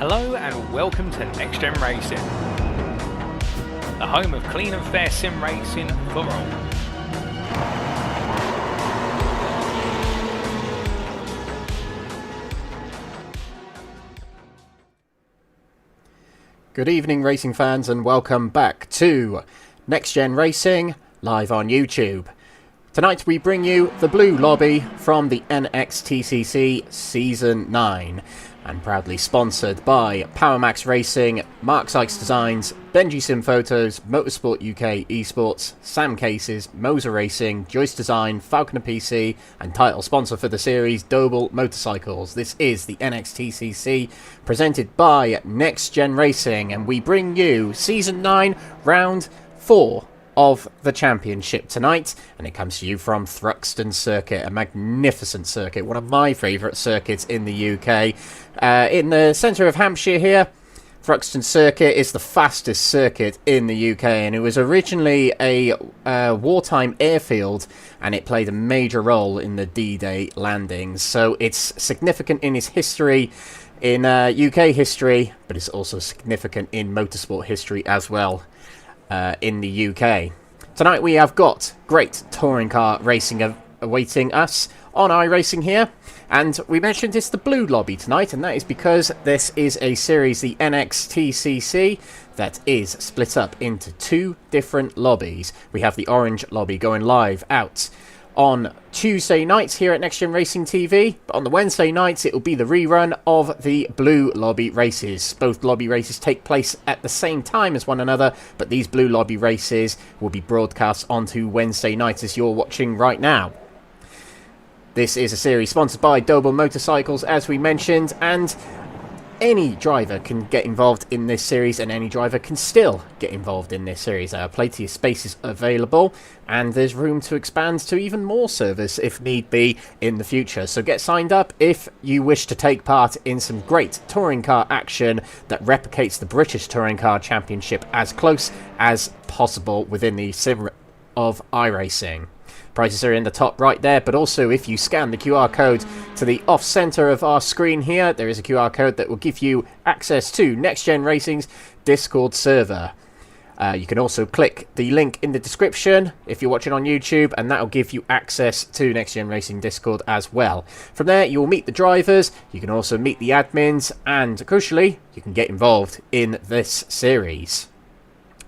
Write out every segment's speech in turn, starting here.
Hello and welcome to NXTGEN Racing, the home of clean and fair sim racing for all. Good evening racing fans and welcome back to NXTGEN Racing live on YouTube. Tonight we bring you the Blue Lobby from the NXTCC Season 9 and proudly sponsored by PowerMax Racing, Mark Sykes Designs, Benji Sim Photos, Motorsport UK Esports, Sam Cases, Moser Racing, Joyce Design, Falconer PC and title sponsor for the series, Doble Motorcycles. This is the NXTCC presented by NXTGEN Racing and we bring you Season 9 Round 4 of the championship tonight, and it comes to you from Thruxton Circuit, a magnificent circuit, one of my favourite circuits in the UK. In the centre of Hampshire here, Thruxton Circuit is the fastest circuit in the UK, and it was originally a wartime airfield, and it played a major role in the D-Day landings, so it's significant in its history, in UK history, but it's also significant in motorsport history as well. In the UK. Tonight we have got great touring car racing awaiting us on iRacing here, and we mentioned it's the Blue Lobby tonight, and that is because this is a series, the NXTCC, that is split up into two different lobbies. We have the Orange Lobby going live out on Tuesday nights here at NXTGEN Racing TV, but on the Wednesday nights it will be the rerun of the Blue Lobby races. Both lobby races take place at the same time as one another, but these Blue Lobby races will be broadcast onto Wednesday nights as you're watching right now. This is a series sponsored by Doble Motorcycles, as we mentioned, and any driver can get involved in this series, and any driver can still get involved in this series. There are plenty of spaces available, and there's room to expand to even more servers if need be in the future. So get signed up if you wish to take part in some great touring car action that replicates the British Touring Car Championship as close as possible within the sim of iRacing. Prices are in the top right there, but also if you scan the QR code to the off center of our screen here, there is a QR code that will give you access to NXTGEN Racing's Discord server. You can also click the link in the description if you're watching on YouTube, and that will give you access to NXTGEN Racing Discord as well. From there you will meet the drivers, you can also meet the admins, and crucially you can get involved in this series.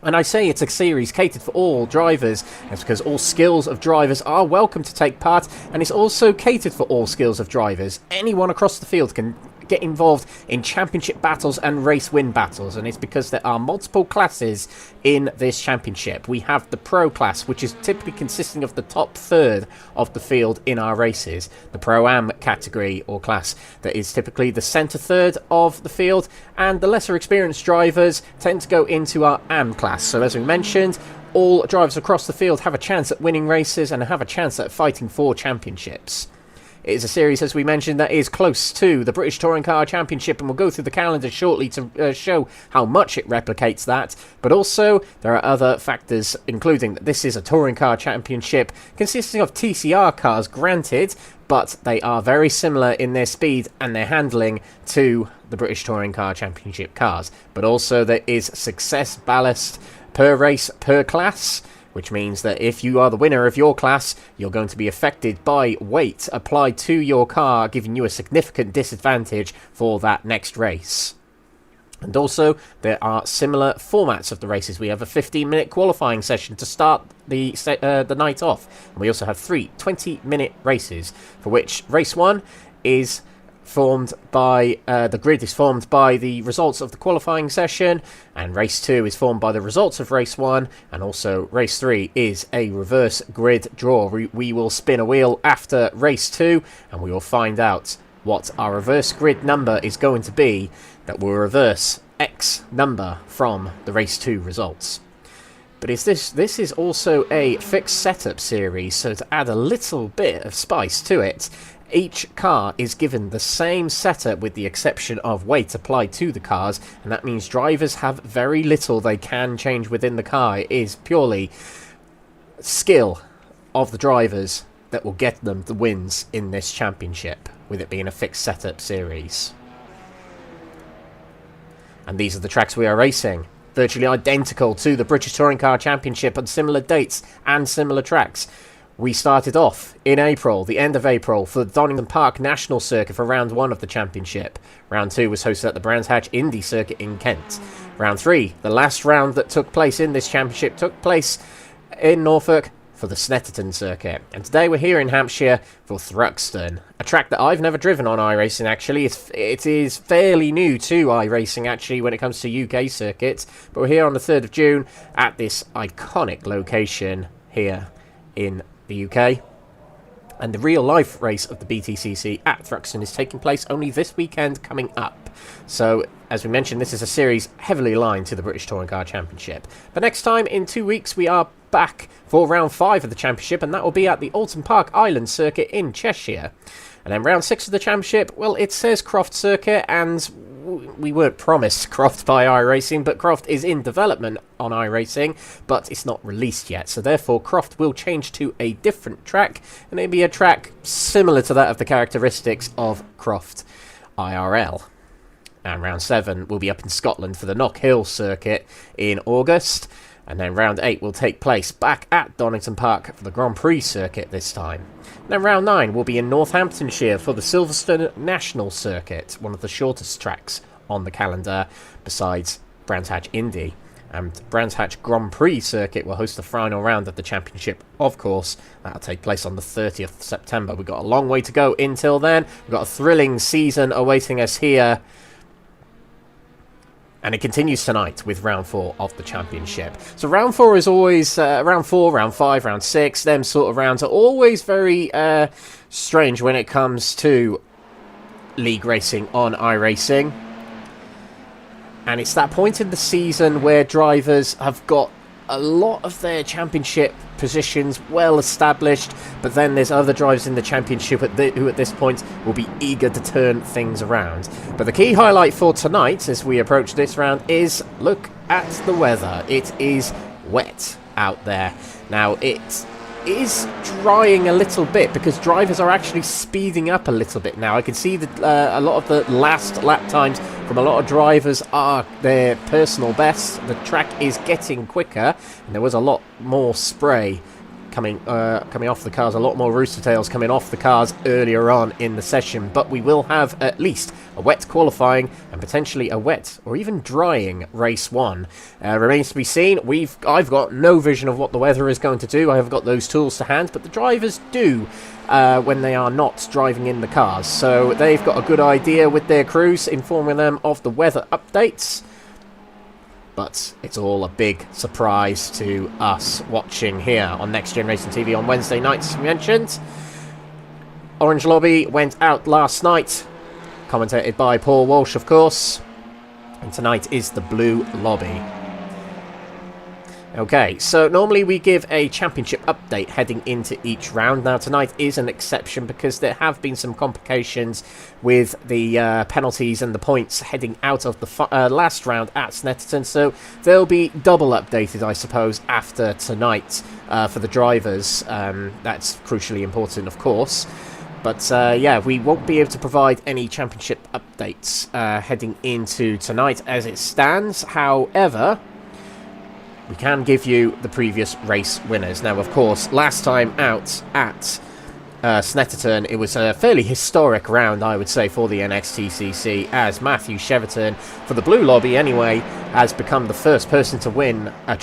And I say it's a series catered for all drivers, that's because all skills of drivers are welcome to take part, and it's also catered for all skills of drivers. Anyone across the field can get involved in championship battles and race win battles, and it's because there are multiple classes in this championship. We have the Pro class, which is typically consisting of the top third of the field in our races. The Pro-Am category or class that is typically the centre third of the field, and the lesser experienced drivers tend to go into our Am class. So as we mentioned, all drivers across the field have a chance at winning races and have a chance at fighting for championships. It is a series, as we mentioned, that is close to the British Touring Car Championship, and we'll go through the calendar shortly to show how much it replicates that. But also, there are other factors, including that this is a Touring Car Championship consisting of TCR cars, granted, but they are very similar in their speed and their handling to the British Touring Car Championship cars. But also, there is success ballast per race, per class, which means that if you are the winner of your class, you're going to be affected by weight applied to your car, giving you a significant disadvantage for that next race. And also, there are similar formats of the races. We have a 15-minute qualifying session to start the night off. And we also have 3 20-minute races, for which race 1 is formed by the grid is formed by the results of the qualifying session, and race 2 is formed by the results of race 1, and also race 3 is a reverse grid draw. We will spin a wheel after race 2 and we will find out what our reverse grid number is going to be that will reverse X number from the race 2 results. But this is also a fixed setup series, so to add a little bit of spice to it, each car is given the same setup with the exception of weight applied to the cars, and that means drivers have very little they can change within the car. It is purely skill of the drivers that will get them the wins in this championship, with it being a fixed setup series. And these are the tracks we are racing. Virtually identical to the British Touring Car Championship on similar dates and similar tracks. We started off in April, the end of April, for the Donington Park National Circuit for round 1 of the championship. Round 2 was hosted at the Brands Hatch Indy Circuit in Kent. Round 3, the last round that took place in this championship, took place in Norfolk for the Snetterton Circuit. And today we're here in Hampshire for Thruxton, a track that I've never driven on iRacing actually. It is fairly new to iRacing actually when it comes to UK circuits, but we're here on the 3rd of June at this iconic location here in the UK. And the real life race of the BTCC at Thruxton is taking place only this weekend coming up. So, as we mentioned, this is a series heavily aligned to the British Touring Car Championship. But next time, in 2 weeks, we are back for round 5 of the championship, and that will be at the Alton Park Island Circuit in Cheshire. And then round 6 of the championship, well, it says Croft Circuit, and we weren't promised Croft by iRacing, but Croft is in development on iRacing, but it's not released yet. So therefore, Croft will change to a different track, and it'll be a track similar to that of the characteristics of Croft IRL. And round 7 will be up in Scotland for the Knock Hill Circuit in August. And then round 8 will take place back at Donington Park for the Grand Prix Circuit this time. And then round 9 will be in Northamptonshire for the Silverstone National Circuit, one of the shortest tracks on the calendar besides Brands Hatch Indy. And Brands Hatch Grand Prix Circuit will host the final round of the championship, of course. That'll take place on the 30th of September. We've got a long way to go until then. We've got a thrilling season awaiting us here. And it continues tonight with round 4 of the championship. So round 4 is always, round 4, round 5, round 6, them sort of rounds are always very strange when it comes to league racing on iRacing. And it's that point in the season where drivers have got a lot of their championship positions well established, but then there's other drivers in the championship who at this point will be eager to turn things around. But the key highlight for tonight as we approach this round is look at the weather. It is wet out there. Now it is drying a little bit because drivers are actually speeding up a little bit now. I can see that a lot of the last lap times from a lot of drivers are their personal best. The track is getting quicker, and there was a lot more spray coming off the cars, a lot more rooster tails coming off the cars earlier on in the session. But we will have at least a wet qualifying and potentially a wet or even drying race 1. Remains to be seen. I've got no vision of what the weather is going to do. I haven't got those tools to hand, but the drivers do when they are not driving in the cars. So they've got a good idea with their crews, informing them of the weather updates. But it's all a big surprise to us watching here on Next Gen Racing TV on Wednesday nights, as we mentioned. Orange Lobby went out last night, commentated by Paul Walsh, of course. And tonight is the Blue Lobby. Okay, so normally we give a championship update heading into each round. Now tonight is an exception because there have been some complications with the penalties and the points heading out of the last round at Snetterton. So they'll be double updated, I suppose, after tonight for the drivers. That's crucially important, of course. But yeah, we won't be able to provide any championship updates heading into tonight as it stands. However, we can give you the previous race winners. Now, of course, last time out at Snetterton, it was a fairly historic round, I would say, for the NXTCC, as Matthew Cheverton, for the Blue Lobby anyway, has become the first person to win a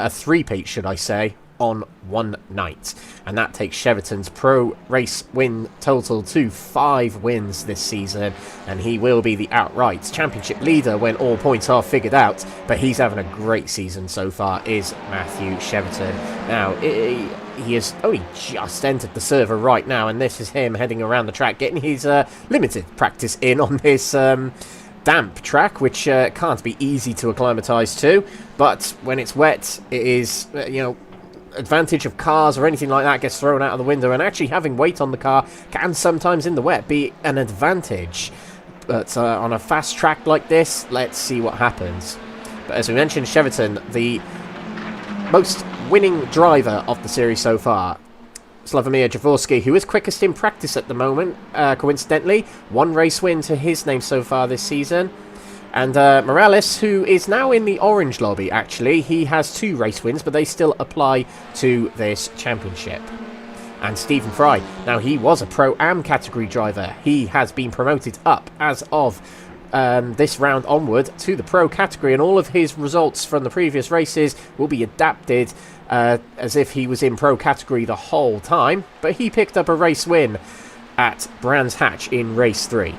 three-peat, should I say, on one night. And that takes Cheverton's pro race win total to 5 wins this season, and he will be the outright championship leader when all points are figured out. But he's having a great season so far, is Matthew Cheverton. Now, he has only just entered the server right now, and this is him heading around the track, getting his limited practice in on this damp track, which can't be easy to acclimatise to. But when it's wet, it is, advantage of cars or anything like that gets thrown out of the window, and actually having weight on the car can sometimes in the wet be an advantage. But on a fast track like this, let's see what happens. But as we mentioned, Cheverton, the most winning driver of the series so far, Slavomir Jaworski, who is quickest in practice at the moment, coincidentally, 1 race win to his name so far this season. And Morales, who is now in the orange lobby, actually, he has 2 race wins, but they still apply to this championship. And Stephen Fry, now he was a Pro-Am category driver. He has been promoted up as of this round onward to the Pro category, and all of his results from the previous races will be adapted as if he was in Pro category the whole time. But he picked up a race win at Brands Hatch in race 3.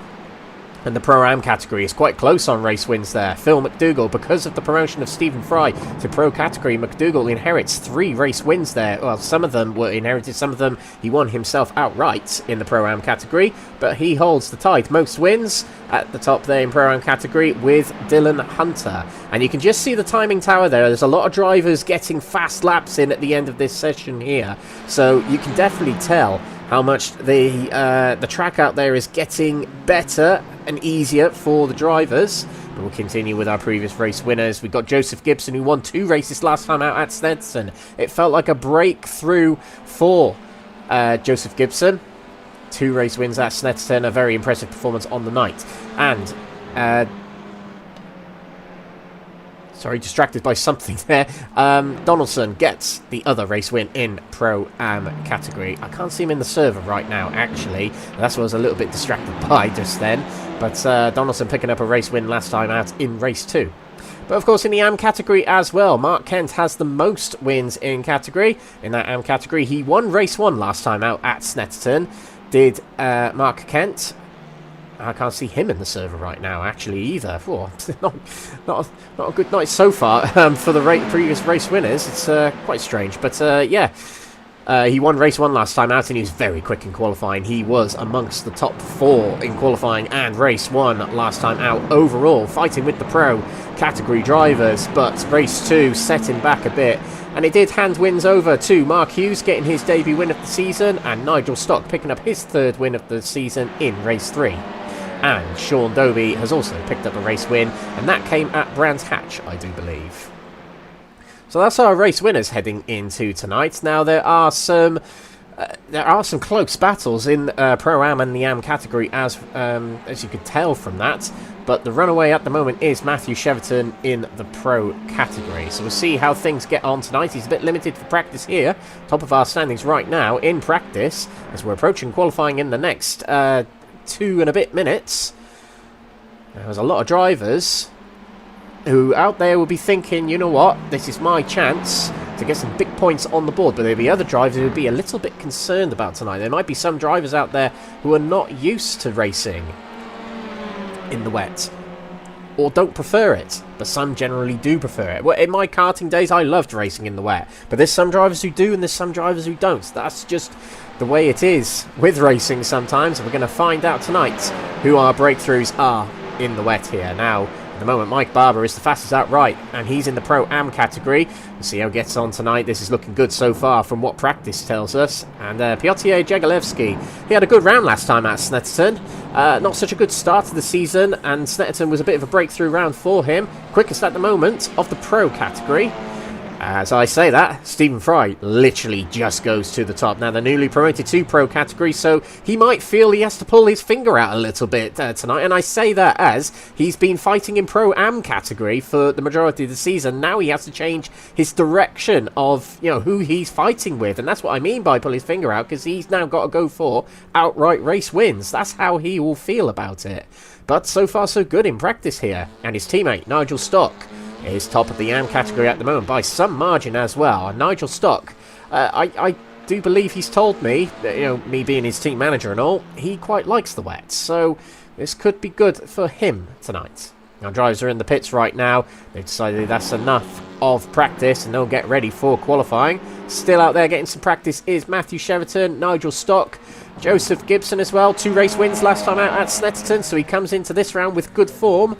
And the Pro-Am category is quite close on race wins there. Phil McDougall, because of the promotion of Stephen Fry to Pro category, McDougall inherits 3 race wins there. Well, some of them were inherited, some of them he won himself outright in the Pro-Am category, but he holds the tide. Most wins at the top there in Pro-Am category with Dylan Hunter. And you can just see the timing tower there. There's a lot of drivers getting fast laps in at the end of this session here. So you can definitely tell how much the track out there is getting better and easier for the drivers. But we'll continue with our previous race winners. We've got Joseph Gibson, who won 2 races last time out at Snetterton. It felt like a breakthrough for Joseph Gibson. 2 race wins at Snetterton, a very impressive performance on the night. And sorry, distracted by something there. Donaldson gets the other race win in Pro-Am category. I can't see him in the server right now, actually. That's what I was a little bit distracted by just then. But Donaldson picking up a race win last time out in race 2. But of course in the AM category as well, Mark Kent has the most wins in category. In that AM category, he won race 1 last time out at Snetterton. Did Mark Kent. I can't see him in the server right now, actually, either. Oh, not a good night so far for the previous race winners. It's quite strange, but yeah. He won race 1 last time out, and he was very quick in qualifying. He was amongst the top 4 in qualifying and race 1 last time out overall, fighting with the Pro category drivers, but race 2 set him back a bit. And it did hand wins over to Mark Hughes getting his debut win of the season, and Nigel Stock picking up his 3rd win of the season in race 3. And Sean Doby has also picked up a race win, and that came at Brands Hatch, I do believe. So that's our race winners heading into tonight. Now there are some close battles in Pro-Am and the Am category, as you could tell from that. But the runaway at the moment is Matthew Cheverton in the Pro category. So we'll see how things get on tonight. He's a bit limited for practice here. Top of our standings right now in practice, as we're approaching qualifying in the next 2 and a bit minutes. There's a lot of drivers who out there will be thinking, you know what, this is my chance to get some big points on the board. But there'll be other drivers who will be a little bit concerned about tonight. There might be some drivers out there who are not used to racing in the wet, or don't prefer it, but some generally do prefer it. Well, in my karting days, I loved racing in the wet, but there's some drivers who do and there's some drivers who don't. That's just the way it is with racing sometimes. We're going to find out tonight who our breakthroughs are in the wet here. Now, at the moment, Mike Barber is the fastest outright, and he's in the Pro-Am category. We'll see how he gets on tonight. This is looking good so far from what practice tells us. And Piotr Jagalewski, he had a good round last time at Snetterton. Not such a good start to the season, and Snetterton was a bit of a breakthrough round for him. Quickest at the moment of the Pro category. As I say that, Stephen Fry literally just goes to the top. Now, they're newly promoted to Pro category, so he might feel he has to pull his finger out a little bit tonight. And I say that as he's been fighting in Pro-Am category for the majority of the season. Now he has to change his direction of, you know, who he's fighting with. And that's what I mean by pull his finger out, because he's now got to go for outright race wins. That's how he will feel about it. But so far, so good in practice here. And his teammate, Nigel Stock, is top of the AM category at the moment by some margin as well. And Nigel Stock, I do believe he's told me, that, you know, me being his team manager and all, he quite likes the wet. So this could be good for him tonight. Now, drivers are in the pits right now. They've decided that's enough of practice and they'll get ready for qualifying. Still out there getting some practice is Matthew Cheverton, Nigel Stock, Joseph Gibson as well. 2 race wins last time out at Snetterton, so he comes into this round with good form.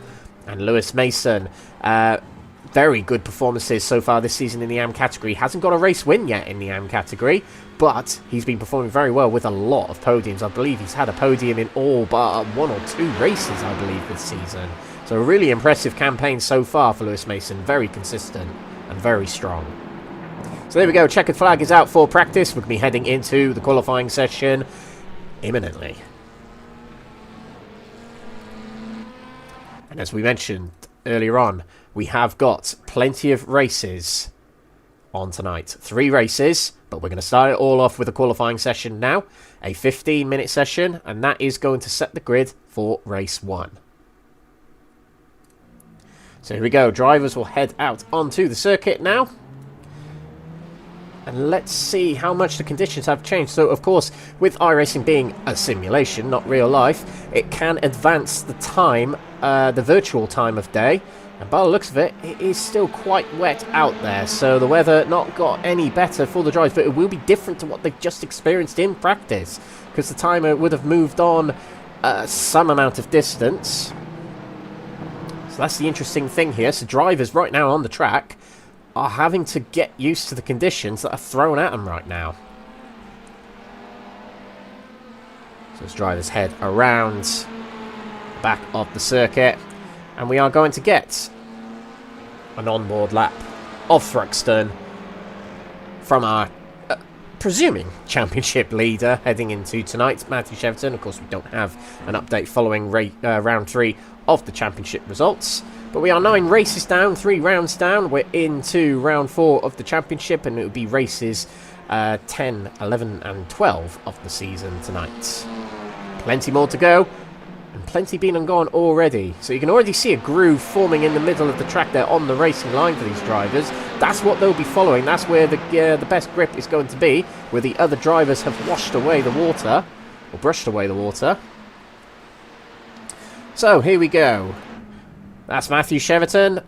And Lewis Mason, very good performances so far this season in the AM category. Hasn't got a race win yet in the AM category, but he's been performing very well with a lot of podiums. I believe he's had a podium in all but 1 or 2 races, I believe, this season. So a really impressive campaign so far for Lewis Mason. Very consistent and very strong. So there we go. Checkered flag is out for practice. We're going to be heading into the qualifying session imminently. And as we mentioned earlier on, we have got plenty of races on tonight. 3 races, but we're going to start it all off with a qualifying session now. A 15-minute session, and that is going to set the grid for race 1. So here we go. Drivers will head out onto the circuit now. And let's see how much the conditions have changed. So, of course, with iRacing being a simulation, not real life, it can advance the time, the virtual time of day. And by the looks of it, it is still quite wet out there. So the weather not got any better for the drivers, but it will be different to what they've just experienced in practice, because the timer would have moved on some amount of distance. So that's the interesting thing here. So drivers right now on the track are having to get used to the conditions that are thrown at them right now. So as drivers head around the back of the circuit, and we are going to get an onboard lap of Thruxton from our presuming championship leader heading into tonight, Matthew Cheverton. Of course, we don't have an update following round 3 of the championship results. But we are 9 races down, 3 rounds down. We're into round 4 of the championship, and it will be races 10, 11 and 12 of the season tonight. Plenty more to go, and plenty been and gone already. So you can already see a groove forming in the middle of the track there on the racing line for these drivers. That's what they'll be following. That's where the best grip is going to be, where the other drivers have washed away the water, or brushed away the water. So here we go. That's Matthew Cheverton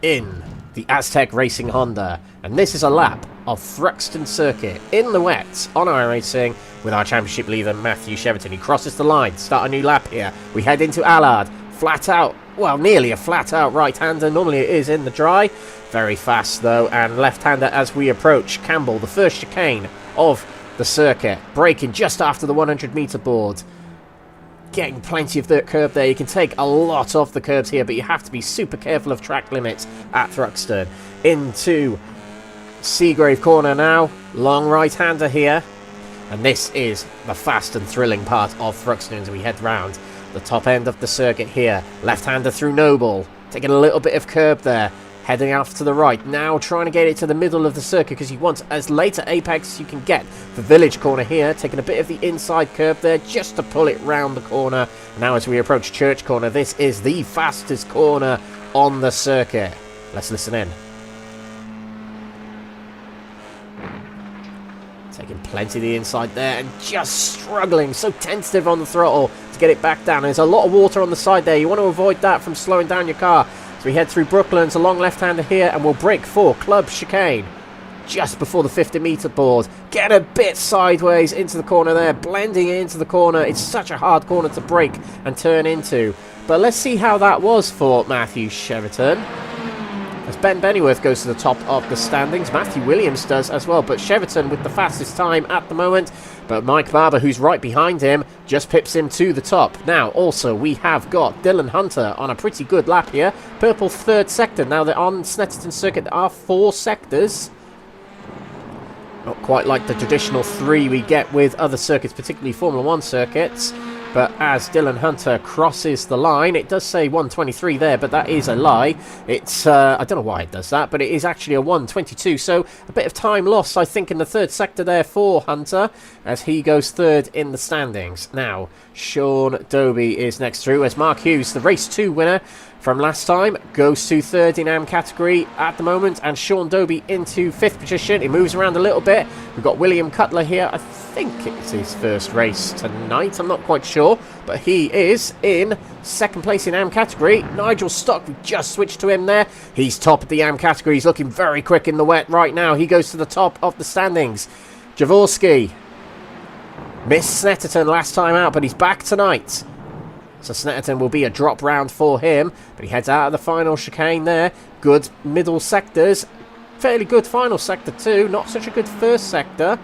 in the Aztec Racing Honda. And this is a lap of Thruxton Circuit in the wet on iRacing with our championship leader Matthew Cheverton. He crosses the line, start a new lap here. We head into Allard, flat out, well, nearly a flat out right-hander. Normally it is in the dry. Very fast though, and left-hander as we approach Campbell, the first chicane of the circuit. Braking just after the 100-metre board. Getting plenty of the curb there. You can take a lot off the curbs here, but you have to be super careful of track limits at Thruxton. Into Seagrave Corner now. Long right-hander here. And this is the fast and thrilling part of Thruxton as we head round the top end of the circuit here. Left-hander through Noble. Taking a little bit of curb there. Heading off to the right. Now trying to get it to the middle of the circuit because you want as late an apex as you can get. The Village Corner here. Taking a bit of the inside curb there just to pull it round the corner. Now as we approach Church Corner, this is the fastest corner on the circuit. Let's listen in. Taking plenty of the inside there and just struggling. So tentative on the throttle to get it back down. There's a lot of water on the side there. You want to avoid that from slowing down your car. So we head through Brooklands, a long left-hander here, and we'll brake for Club Chicane. Just before the 50-metre board. Get a bit sideways into the corner there, blending into the corner. It's such a hard corner to brake and turn into. But let's see how that was for Matthew Cheverton. As Ben Bennyworth goes to the top of the standings, Matthew Williams does as well. But Cheverton with the fastest time at the moment. But Mike Barber, who's right behind him, just pips him to the top. Now, also, we have got Dylan Hunter on a pretty good lap here. Purple third sector. Now, they're on Snetterton Circuit. There are 4 sectors. Not quite like the traditional 3 we get with other circuits, particularly Formula 1 circuits. But as Dylan Hunter crosses the line, it does say 123 there, but that is a lie. It's, I don't know why it does that, but it is actually a 122. So a bit of time lost, I think, in the third sector there for Hunter, as he goes third in the standings. Now, Sean Doby is next through, as Mark Hughes, the race 2 winner from last time, goes to third in AM category at the moment, and Sean Doby into 5th position. He moves around a little bit. We've got William Cutler here. I think it's his first race tonight. I'm not quite sure, but he is in 2nd place in AM category. Nigel Stock, we just switched to him there. He's top of the AM category. He's looking very quick in the wet right now. He goes to the top of the standings. Jaworski missed Snetterton last time out, but he's back tonight. So Snetterton will be a drop round for him, but he heads out of the final chicane there. Good middle sectors. Fairly good final sector too. Not such a good first sector.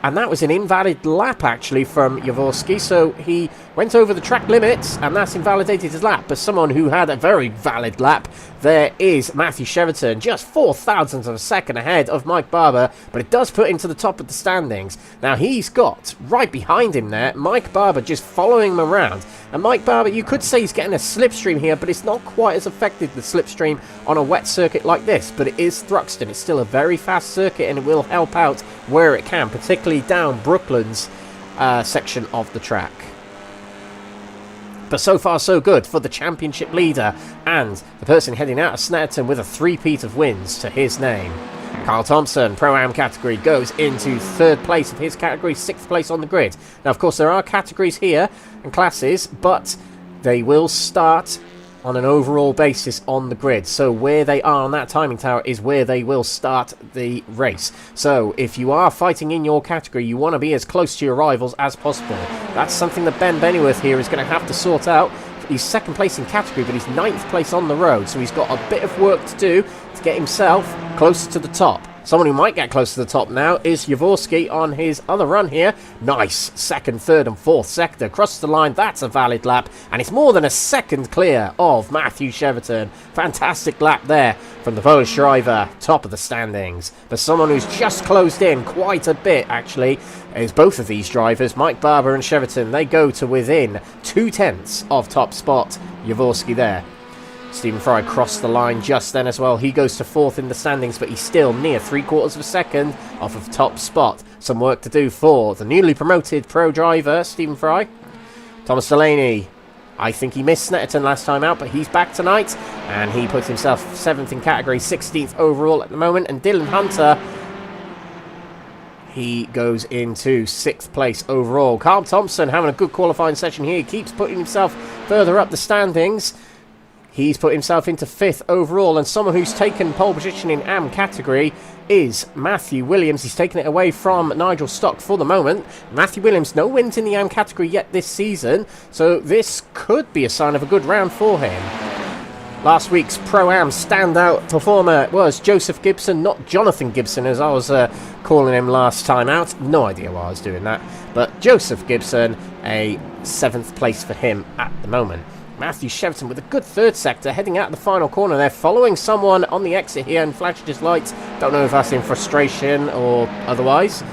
And that was an invalid lap, actually, from Jaworski. So he went over the track limits, and that's invalidated his lap. But someone who had a very valid lap, there is Matthew Cheverton, just 4 thousandths of a second ahead of Mike Barber. But it does put him to the top of the standings. Now, he's got right behind him there, Mike Barber just following him around. And Mike Barber, you could say he's getting a slipstream here, but it's not quite as effective, the slipstream, on a wet circuit like this. But it is Thruxton. It's still a very fast circuit, and it will help out where it can, particularly down Brooklands section of the track. But so far so good for the championship leader and the person heading out of Snetterton with a three-peat of wins to his name. Carl Thompson, Pro-Am category, goes into 3rd place of his category, 6th place on the grid. Now, of course, there are categories here and classes, but they will start on an overall basis on the grid. So where they are on that timing tower is where they will start the race. So if you are fighting in your category, you want to be as close to your rivals as possible. That's something that Ben Bennyworth here is going to have to sort out. He's 2nd place in category, but he's 9th place on the road. So he's got a bit of work to do to get himself closer to the top. Someone who might get close to the top now is Jaworski on his other run here. Nice 2nd, 3rd and 4th sector. Crosses the line, that's a valid lap. And it's more than a second clear of Matthew Cheverton. Fantastic lap there from the Polish driver, top of the standings. But someone who's just closed in quite a bit, actually, is both of these drivers, Mike Barber and Cheverton. They go to within 2/10 of top spot. Jaworski there. Stephen Fry crossed the line just then as well. He goes to 4th in the standings, but he's still near 3/4 of a second off of top spot. Some work to do for the newly promoted pro driver, Stephen Fry. Thomas Delaney, I think he missed Snetterton last time out, but he's back tonight. And he puts himself 7th in category, 16th overall at the moment. And Dylan Hunter, he goes into 6th place overall. Carl Thompson having a good qualifying session here. He keeps putting himself further up the standings. He's put himself into 5th overall, and someone who's taken pole position in AM category is Matthew Williams. He's taken it away from Nigel Stock for the moment. Matthew Williams, no wins in the AM category yet this season, so this could be a sign of a good round for him. Last week's Pro-Am standout performer was Joseph Gibson, not Jonathan Gibson as I was calling him last time out. No idea why I was doing that, but Joseph Gibson, a 7th place for him at the moment. Matthew Cheverton with a good 3rd sector, heading out of the final corner there, following someone on the exit here and flashed his lights. Don't know if that's in frustration or otherwise.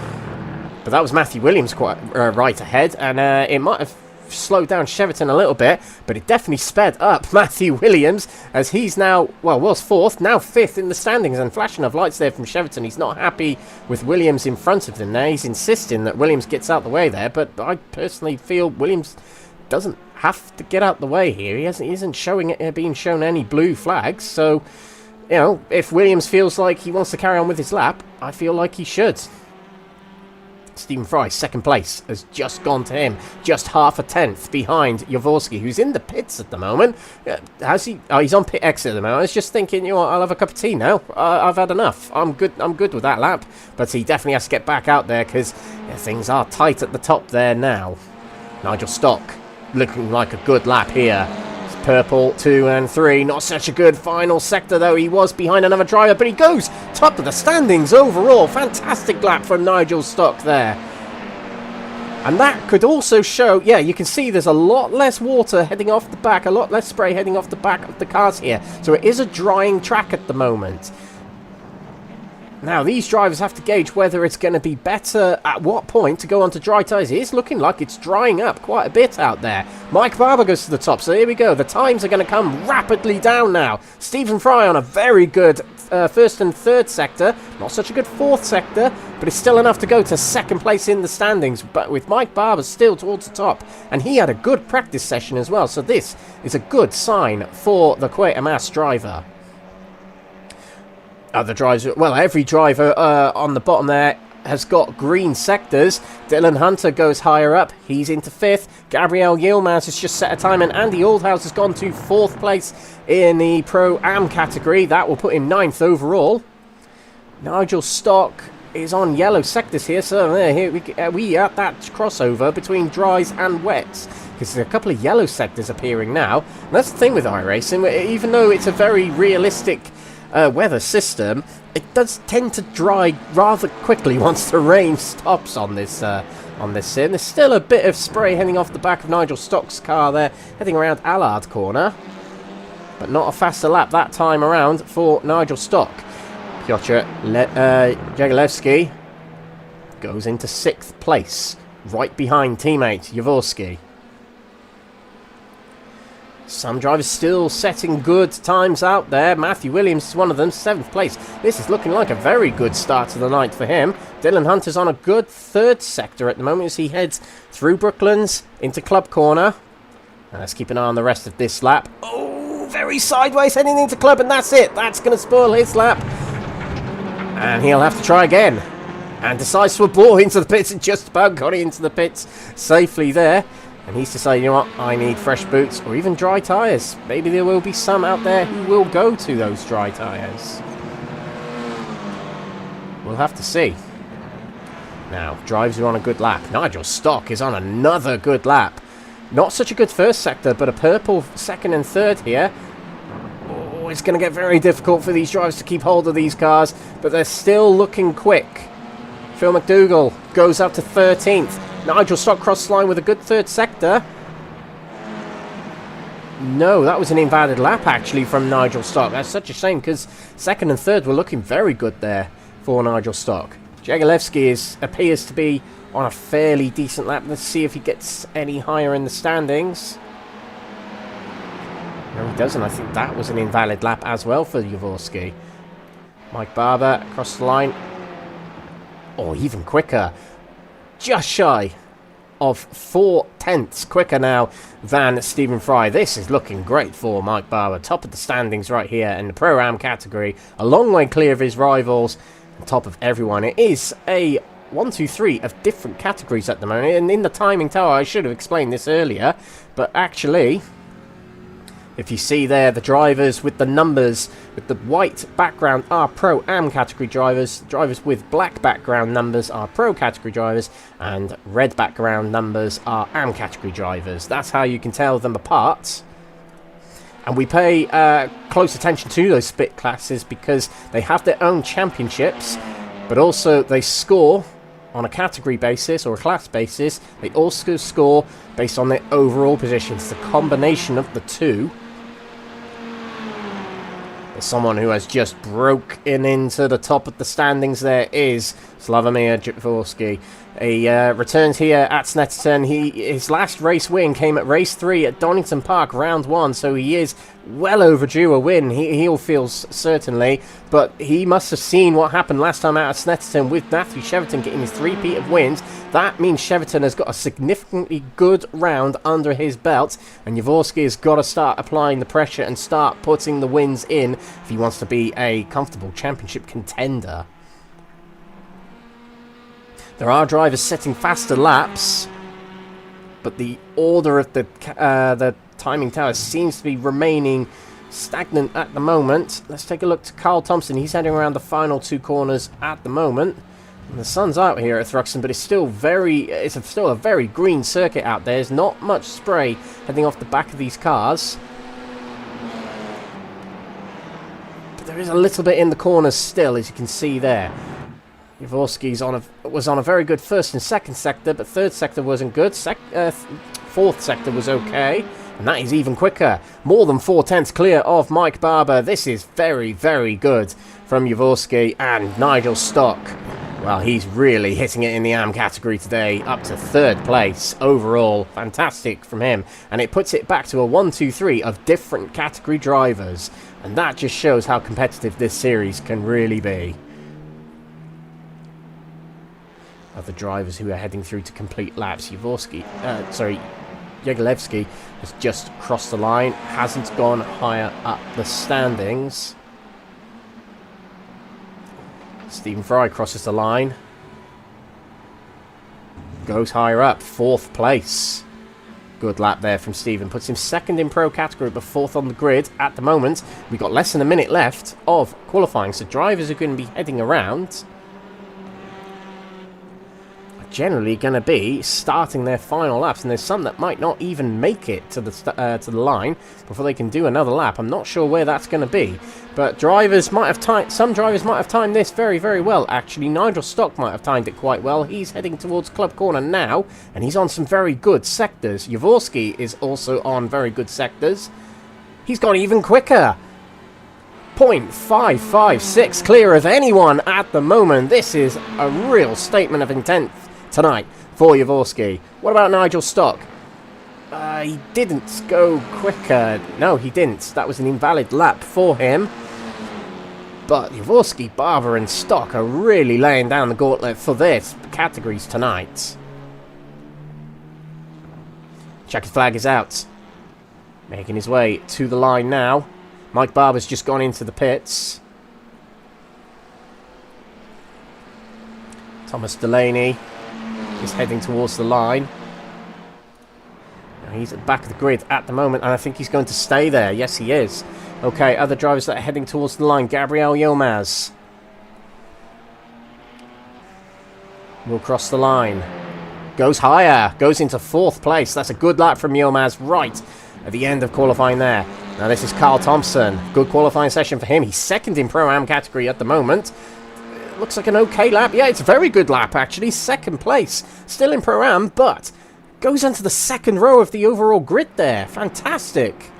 But that was Matthew Williams quite right ahead, and it might have slowed down Cheverton a little bit, but it definitely sped up Matthew Williams, as he's now, well, was 4th, now 5th in the standings, and flashing of lights there from Cheverton. He's not happy with Williams in front of him there. He's insisting that Williams gets out the way there, but I personally feel Williams doesn't have to get out the way here. He isn't showing it, being shown any blue flags, so, you know, if Williams feels like he wants to carry on with his lap, I feel like he should. Stephen Fry, 2nd place, has just gone to him, just half a tenth behind Jaworski, who's in the pits at the moment. Has he? Oh, he's on pit exit at the moment. I was just thinking, you know what, I'll have a cup of tea now. I've had enough. I'm good with that lap. But he definitely has to get back out there, because things are tight at the top there now. Nigel Stock, looking like a good lap here. It's purple, 2 and 3. Not such a good final sector, though. He was behind another driver, but he goes top of the standings overall. Fantastic lap from Nigel Stock there. And that could also show, yeah, you can see there's a lot less water heading off the back, a lot less spray heading off the back of the cars here. So it is a drying track at the moment. Now, these drivers have to gauge whether it's going to be better at what point to go on to dry tyres. It is looking like it's drying up quite a bit out there. Mike Barber goes to the top, so here we go. The times are going to come rapidly down now. Stephen Fry on a very good 1st and 3rd sector. Not such a good 4th sector, but it's still enough to go to 2nd place in the standings. But with Mike Barber still towards the top, and he had a good practice session as well. So this is a good sign for the Quatermass driver. Other drivers, well, every driver on the bottom there has got green sectors. Dylan Hunter goes higher up. He's into 5th. Gabriel Yilmaz has just set a time, and Andy Oldhouse has gone to 4th place in the Pro-Am category. That will put him 9th overall. Nigel Stock is on yellow sectors here, so here we at that crossover between dries and wets, because there's a couple of yellow sectors appearing now. And that's the thing with iRacing, even though it's a very realistic weather system, it does tend to dry rather quickly once the rain stops on this sim. There's still a bit of spray heading off the back of Nigel Stock's car there, heading around Allard Corner. But not a faster lap that time around for Nigel Stock. Piotr Jagielewski goes into 6th place, right behind teammate Jaworski. Some drivers still setting good times out there. Matthew Williams is one of them, 7th place. This is looking like a very good start to the night for him. Dylan Hunter's on a good 3rd sector at the moment as he heads through Brooklands into Club Corner. Let's keep an eye on the rest of this lap. Oh, very sideways heading into Club, and that's it. That's going to spoil his lap. And he'll have to try again. And decides to bore into the pits and just about got it into the pits safely there. And he's decided, you know what, I need fresh boots or even dry tyres. Maybe there will be some out there who will go to those dry tyres. We'll have to see. Now, drivers are on a good lap. Nigel Stock is on another good lap. Not such a good 1st sector, but a purple 2nd and 3rd here. Oh, it's going to get very difficult for these drivers to keep hold of these cars, but they're still looking quick. Phil McDougall goes up to 13th. Nigel Stock crossed the line with a good 3rd sector. No, that was an invalid lap actually from Nigel Stock. That's such a shame because 2nd and 3rd were looking very good there for Nigel Stock. Jagielewski appears to be on a fairly decent lap. Let's see if he gets any higher in the standings. No, he doesn't. I think that was an invalid lap as well for Jaworski. Mike Barber across the line. Oh, even quicker. Just shy of 4/10 quicker now than Stephen Fry. This is looking great for Mike Barber. Top of the standings right here in the Pro-Am category. A long way clear of his rivals. On top of everyone. It is a 1, 2, 3 of different categories at the moment. And in the timing tower, I should have explained this earlier. But actually, if you see there, the drivers with the numbers, with the white background are Pro-Am category drivers. Drivers with black background numbers are Pro category drivers. And red background numbers are Am category drivers. That's how you can tell them apart. And we pay close attention to those split classes because they have their own championships. But also they score on a category basis or a class basis. They also score based on their overall positions. The combination of the two. Someone who has just broken into the top of the standings there is Slavomir Jaworski. He returns here at Snetterton. His last race win came at race 3 at Donington Park, round 1, so he is well overdue a win. He'll feel certainly, but he must have seen what happened last time out at Snetterton with Matthew Cheverton getting his 3-peat of wins. That means Cheverton has got a significantly good round under his belt, and Jaworski has got to start applying the pressure and start putting the wins in if he wants to be a comfortable championship contender. There are drivers setting faster laps, but the order of the timing tower seems to be remaining stagnant at the moment. Let's take a look to Carl Thompson. He's heading around the final 2 corners at the moment. And the sun's out here at Thruxton, but it's still a very green circuit out there. There's not much spray heading off the back of these cars. But there is a little bit in the corners still, as you can see there. Jaworski's was on a very good 1st and 2nd sector, but 3rd sector wasn't good. 4th sector was okay, and that is even quicker. More than 4/10 clear of Mike Barber. This is very, very good from Jaworski and Nigel Stock. Well, he's really hitting it in the Am category today, up to 3rd place overall. Fantastic from him, and it puts it back to a 1, 2, 3 of different category drivers, and that just shows how competitive this series can really be. Other drivers who are heading through to complete laps. Jagielewski has just crossed the line, hasn't gone higher up the standings. Stephen Fry crosses the line, goes higher up, 4th place. Good lap there from Stephen, puts him 2nd in Pro category but 4th on the grid at the moment. We've got less than a minute left of qualifying, so drivers are going to be heading around. generally going to be starting their final laps, and there's some that might not even make it to the line before they can do another lap. I'm not sure where that's going to be, but some drivers might have timed this very, very well. Actually, Nigel Stock might have timed it quite well. He's heading towards Club Corner now, and he's on some very good sectors. Jaworski is also on very good sectors. He's gone even quicker. 0.556 clear of anyone at the moment. This is a real statement of intent tonight for Jaworski. What about Nigel Stock? He didn't go quicker. No, he didn't. That was an invalid lap for him. But Jaworski, Barber and Stock are really laying down the gauntlet for this categories tonight. Checkered flag is out. Making his way to the line now. Mike Barber's just gone into the pits. Thomas Delaney is heading towards the line. He's at the back of the grid at the moment, and I think he's going to stay there. Yes, he is. Okay, other drivers that are heading towards the line. Gabriel Yilmaz will cross the line. Goes higher. Goes into 4th place. That's a good lap from Yilmaz right at the end of qualifying there. Now this is Carl Thompson. Good qualifying session for him. He's 2nd in Pro-Am category at the moment. Looks like an okay lap. Yeah, it's a very good lap actually. 2nd place. Still in Pro-Am, but goes into the 2nd row of the overall grid there. Fantastic.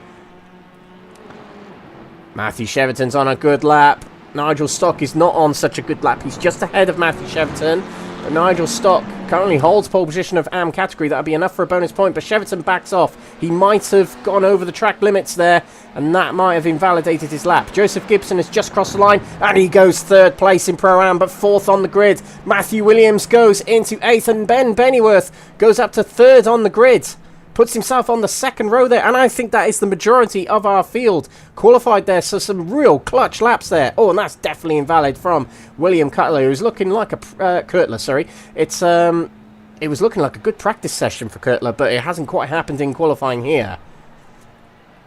Matthew Cheverton's on a good lap. Nigel Stock is not on such a good lap. He's just ahead of Matthew Cheverton. But Nigel Stock currently holds pole position of AM category. That would be enough for a bonus point, but Cheverton backs off. He might have gone over the track limits there, and that might have invalidated his lap. Joseph Gibson has just crossed the line, and he goes 3rd place in Pro-Am, but 4th on the grid. Matthew Williams goes into 8th, and Ben Bennyworth goes up to 3rd on the grid. Puts himself on the 2nd row there, and I think that is the majority of our field qualified there, so some real clutch laps there. Oh, and that's definitely invalid from William Cutler, who's looking like a Kurtler, sorry. It was looking like a good practice session for Kurtler, but it hasn't quite happened in qualifying here.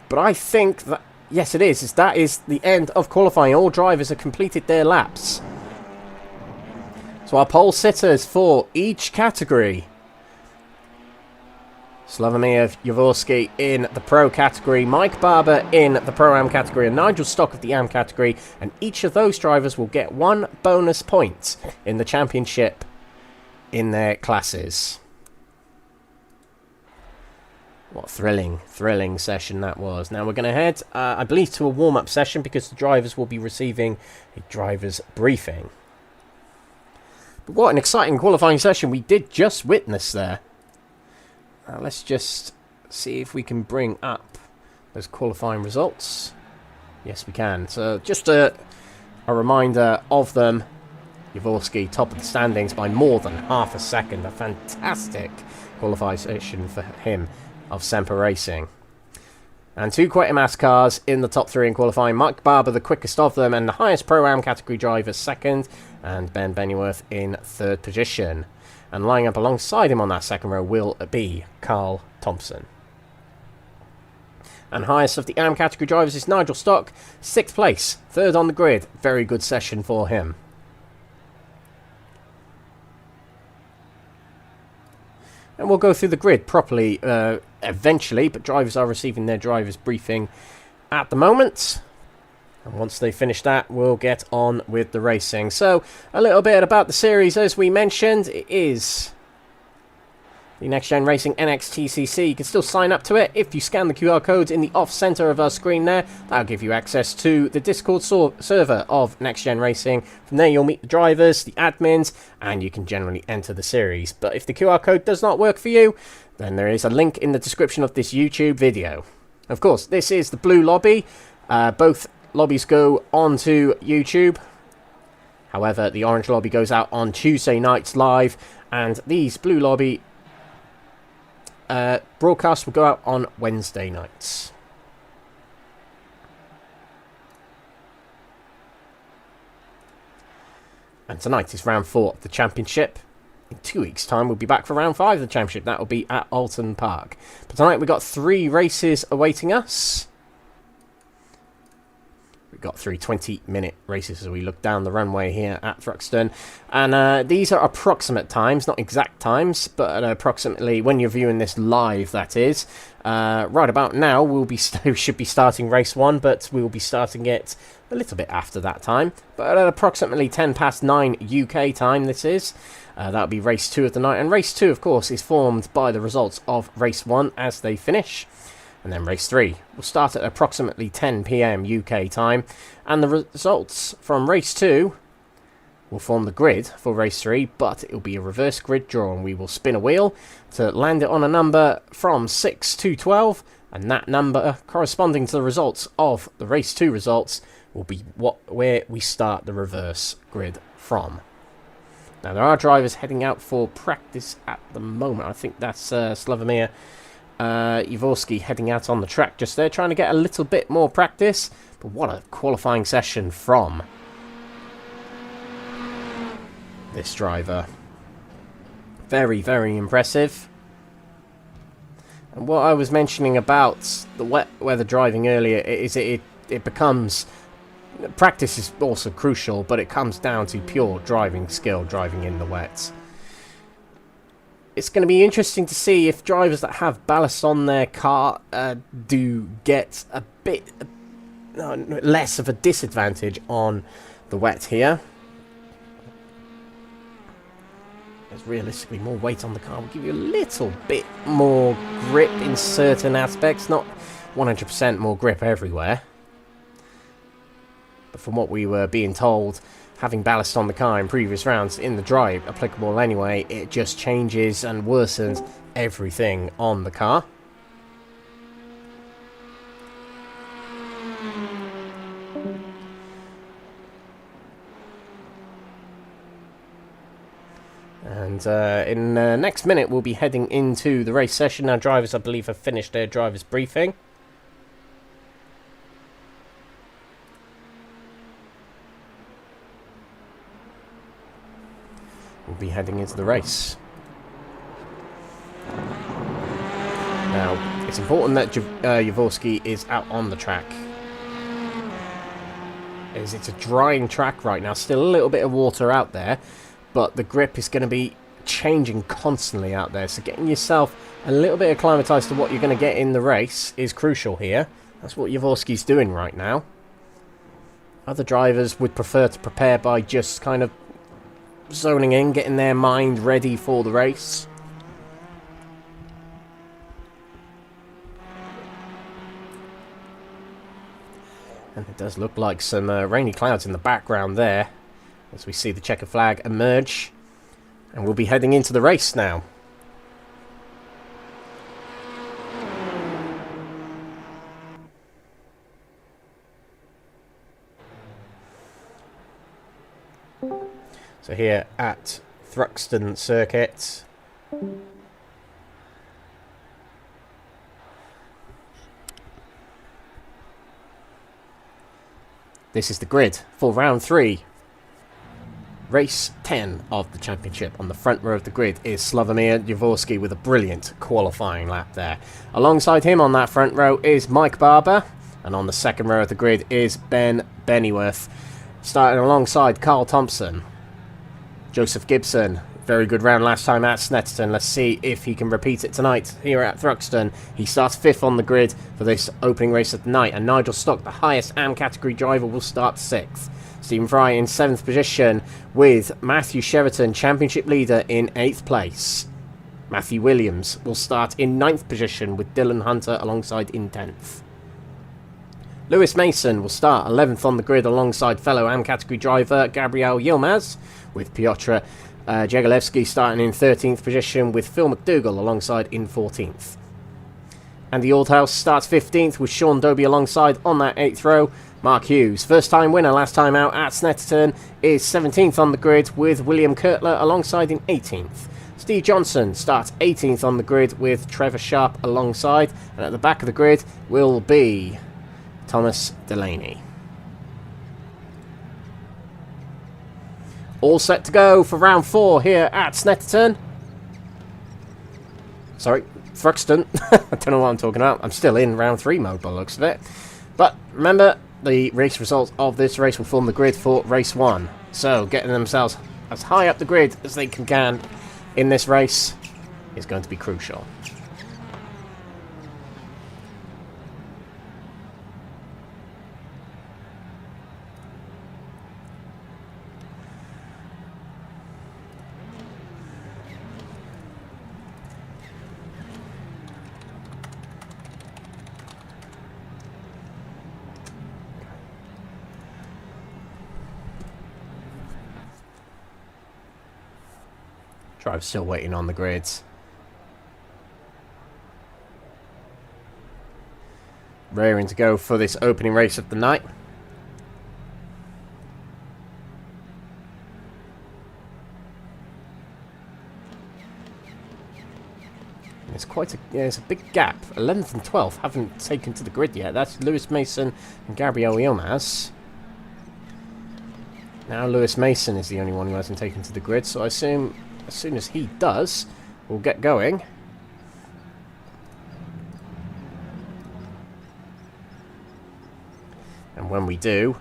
But I think that, yes it is, that is the end of qualifying. All drivers have completed their laps. So our pole sitters for each category: Slavomir Jaworski in the Pro category, Mike Barber in the Pro-Am category, and Nigel Stock of the Am category. And each of those drivers will get 1 bonus point in the championship in their classes. What thrilling session that was. Now we're going to head, I believe, to a warm-up session because the drivers will be receiving a driver's briefing. But what an exciting qualifying session we did just witness there. Let's just see if we can bring up those qualifying results. Yes, we can. So just a reminder of them. Jaworski, top of the standings by more than half a second. A fantastic qualifying session for him of Semper Racing. And 2 Quetimas cars in the top 3 in qualifying. Mike Barber, the quickest of them, and the highest Pro-Am category driver, 2nd. And Ben Bennyworth in 3rd position. And lying up alongside him on that 2nd row will be Carl Thompson. And highest of the AM category drivers is Nigel Stock, 6th place, 3rd on the grid. Very good session for him. And we'll go through the grid properly eventually, but drivers are receiving their driver's briefing at the moment. And once they finish that, we'll get on with the racing. So, a little bit about the series. As we mentioned, it is the Next Gen Racing NXTCC. You can still sign up to it if you scan the QR codes in the off center of our screen there. That'll give you access to the Discord server of Next Gen Racing. From there, you'll meet the drivers, the admins, and you can generally enter the series. But if the QR code does not work for you, then there is a link in the description of this YouTube video. Of course, this is the Blue Lobby. Both lobbies go onto YouTube. However, the Orange Lobby goes out on Tuesday nights live, and these Blue Lobby broadcasts will go out on Wednesday nights. And tonight is round 4 of the championship. In 2 weeks' time, we'll be back for round 5 of the championship. That will be at Alton Park. But tonight we've got 3 races awaiting us. We got through 20-minute races as we look down the runway here at Thruxton. And these are approximate times, not exact times, but approximately, when you're viewing this live, that is. Right about now, we should be starting race 1, but we will be starting it a little bit after that time. But at approximately 9:10 UK time, this is. That'll be race 2 of the night. And race 2, of course, is formed by the results of race 1 as they finish. And then race 3 will start at approximately 10 PM UK time. And the results from race 2 will form the grid for race 3, but it will be a reverse grid draw, and we will spin a wheel to land it on a number from 6 to 12, and that number corresponding to the results of the race 2 results will be where we start the reverse grid from. Now, there are drivers heading out for practice at the moment. I think that's Slavomir Jaworski heading out on the track just there, trying to get a little bit more practice. But what a qualifying session from this driver. Very, very impressive. And what I was mentioning about the wet weather driving earlier is it becomes... Practice is also crucial, but it comes down to pure driving skill, driving in the wet. It's going to be interesting to see if drivers that have ballast on their car do get a bit less of a disadvantage on the wet here. There's realistically more weight on the car will give you a little bit more grip in certain aspects, not 100% more grip everywhere. But from what we were being told, having ballast on the car in previous rounds in the drive applicable anyway, it just changes and worsens everything on the car. And in the next minute we'll be heading into the race session. Now, drivers, I believe, have finished their driver's briefing. We'll be heading into the race. Now, it's important that Jaworski is out on the track, as it's a drying track right now. Still a little bit of water out there, but the grip is going to be changing constantly out there. So getting yourself a little bit acclimatized to what you're going to get in the race is crucial here. That's what Jaworski's doing right now. Other drivers would prefer to prepare by just kind of zoning in, getting their mind ready for the race. And it does look like some rainy clouds in the background there, as we see the checker flag emerge. And we'll be heading into the race now. So here at Thruxton Circuit, this is the grid for round 3. Race 10 of the championship. On the front row of the grid is Slavomir Jaworski with a brilliant qualifying lap there. Alongside him on that front row is Mike Barber, and on the second row of the grid is Ben Bennyworth, starting alongside Carl Thompson. Joseph Gibson, very good round last time at Snetterton. Let's see if he can repeat it tonight here at Thruxton. He starts 5th on the grid for this opening race of the night, and Nigel Stock, the highest AM category driver, will start 6th. Stephen Fry in 7th position, with Matthew Cheverton, championship leader, in 8th place. Matthew Williams will start in 9th position, with Dylan Hunter alongside in 10th. Lewis Mason will start 11th on the grid alongside fellow AM category driver Gabriel Yilmaz, with Piotr Jagalewski starting in 13th position, with Phil McDougall alongside in 14th. Andy Aldhouse starts 15th, with Sean Dobie alongside on that 8th row. Mark Hughes, first time winner last time out at Snetterton, is 17th on the grid, with William Kurtler alongside in 18th. Steve Johnson starts 18th on the grid, with Trevor Sharp alongside, and at the back of the grid will be Thomas Delaney. All set to go for round 4 here at Snetterton. Sorry, Thruxton. I don't know what I'm talking about. I'm still in round 3 mode by the looks of it. But remember, the race results of this race will form the grid for race 1. So, getting themselves as high up the grid as they can in this race is going to be crucial. Drive's still waiting on the grids. Raring to go for this opening race of the night. It's quite a, yeah, it's a big gap. 11th and 12th haven't taken to the grid yet. That's Lewis Mason and Gabriel Yilmaz. Now Lewis Mason is the only one who hasn't taken to the grid, so I assume as soon as he does, we'll get going. And when we do,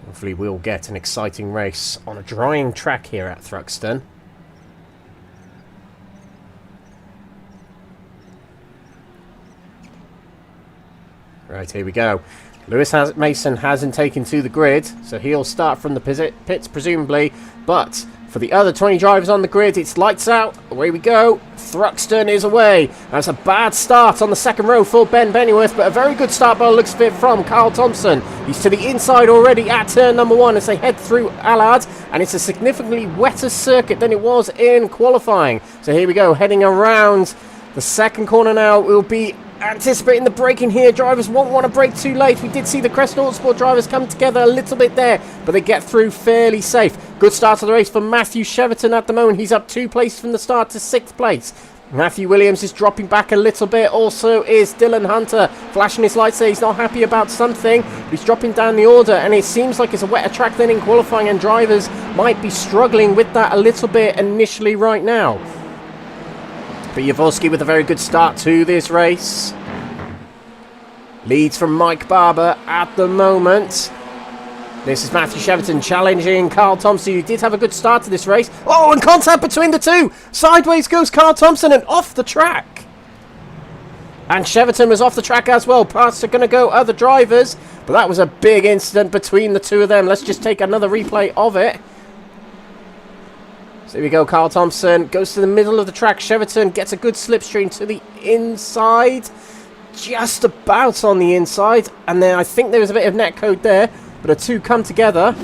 hopefully we'll get an exciting race on a drying track here at Thruxton. Right, here we go. Lewis Mason hasn't taken to the grid, so he'll start from the pits presumably, but for the other 20 drivers on the grid, it's lights out. Away we go. Thruxton is away. That's a bad start on the second row for Ben Bennyworth, but a very good start by the looks of it from Carl Thompson. He's to the inside already at turn number 1 as they head through Allard, and it's a significantly wetter circuit than it was in qualifying. So here we go, heading around the second corner now. We'll be anticipating the braking here. Drivers won't want to brake too late. We did see the Crest Autosport drivers come together a little bit there, but they get through fairly safe. Good start to the race for Matthew Cheverton at the moment. He's up 2 places from the start to 6th place. Matthew Williams is dropping back a little bit. Also is Dylan Hunter, flashing his lights there. He's not happy about something. He's dropping down the order, and it seems like it's a wetter track than in qualifying, and drivers might be struggling with that a little bit initially right now. But Jaworski with a very good start to this race. Leads from Mike Barber at the moment. This is Matthew Cheverton challenging Carl Thompson, who did have a good start to this race. Oh, and contact between the two. Sideways goes Carl Thompson and off the track. And Cheverton was off the track as well. Past are going to go other drivers. But that was a big incident between the two of them. Let's just take another replay of it. So here we go, Carl Thompson goes to the middle of the track. Cheverton gets a good slipstream to the inside. Just about on the inside. And then I think there was a bit of netcode there. But the two come together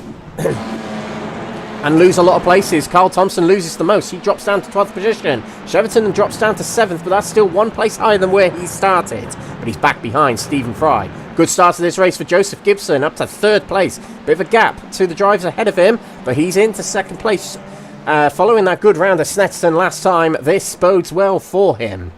and lose a lot of places. Carl Thompson loses the most. He drops down to 12th position. Cheverton drops down to 7th, but that's still 1 place higher than where he started. But he's back behind Stephen Fry. Good start to this race for Joseph Gibson, up to 3rd place. Bit of a gap to the drivers ahead of him, but he's into 2nd place. Following that good round of Snetterton last time, this bodes well for him.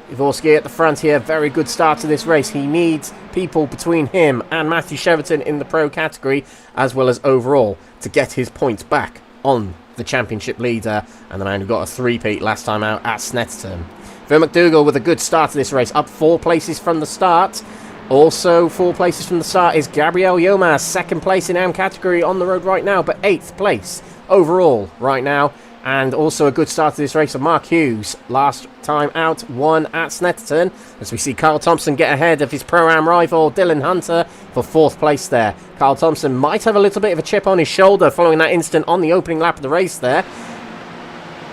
Jaworski at the front here, very good start to this race. He needs people between him and Matthew Cheverton in the pro category, as well as overall, to get his points back on the championship leader and the man who got a 3-peat last time out at Snetterton. Phil McDougall with a good start to this race, up 4 places from the start. Also 4 places from the start is Gabriel Yilmaz, 2nd place in AM category on the road right now, but 8th place overall right now. And also a good start to this race of Mark Hughes, last time out, won at Snetterton, as we see Carl Thompson get ahead of his Pro-Am rival Dylan Hunter for 4th place there. Carl Thompson might have a little bit of a chip on his shoulder following that incident on the opening lap of the race there,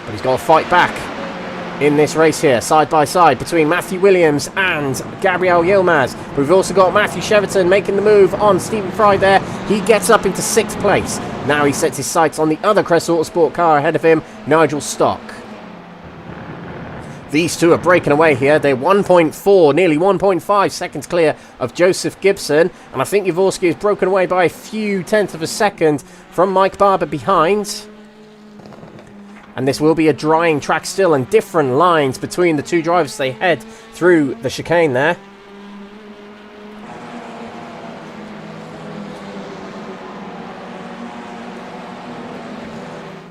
but he's got to fight back in this race here, side by side between Matthew Williams and Gabriel Yilmaz. We've also got Matthew Cheverton making the move on Stephen Fry there. He gets up into 6th place. Now he sets his sights on the other Crest Autosport car ahead of him, Nigel Stock. These two are breaking away here. They're 1.4, nearly 1.5 seconds clear of Joseph Gibson. And I think Jaworski is broken away by a few tenths of a second from Mike Barber behind. And this will be a drying track still, and different lines between the two drivers as they head through the chicane there.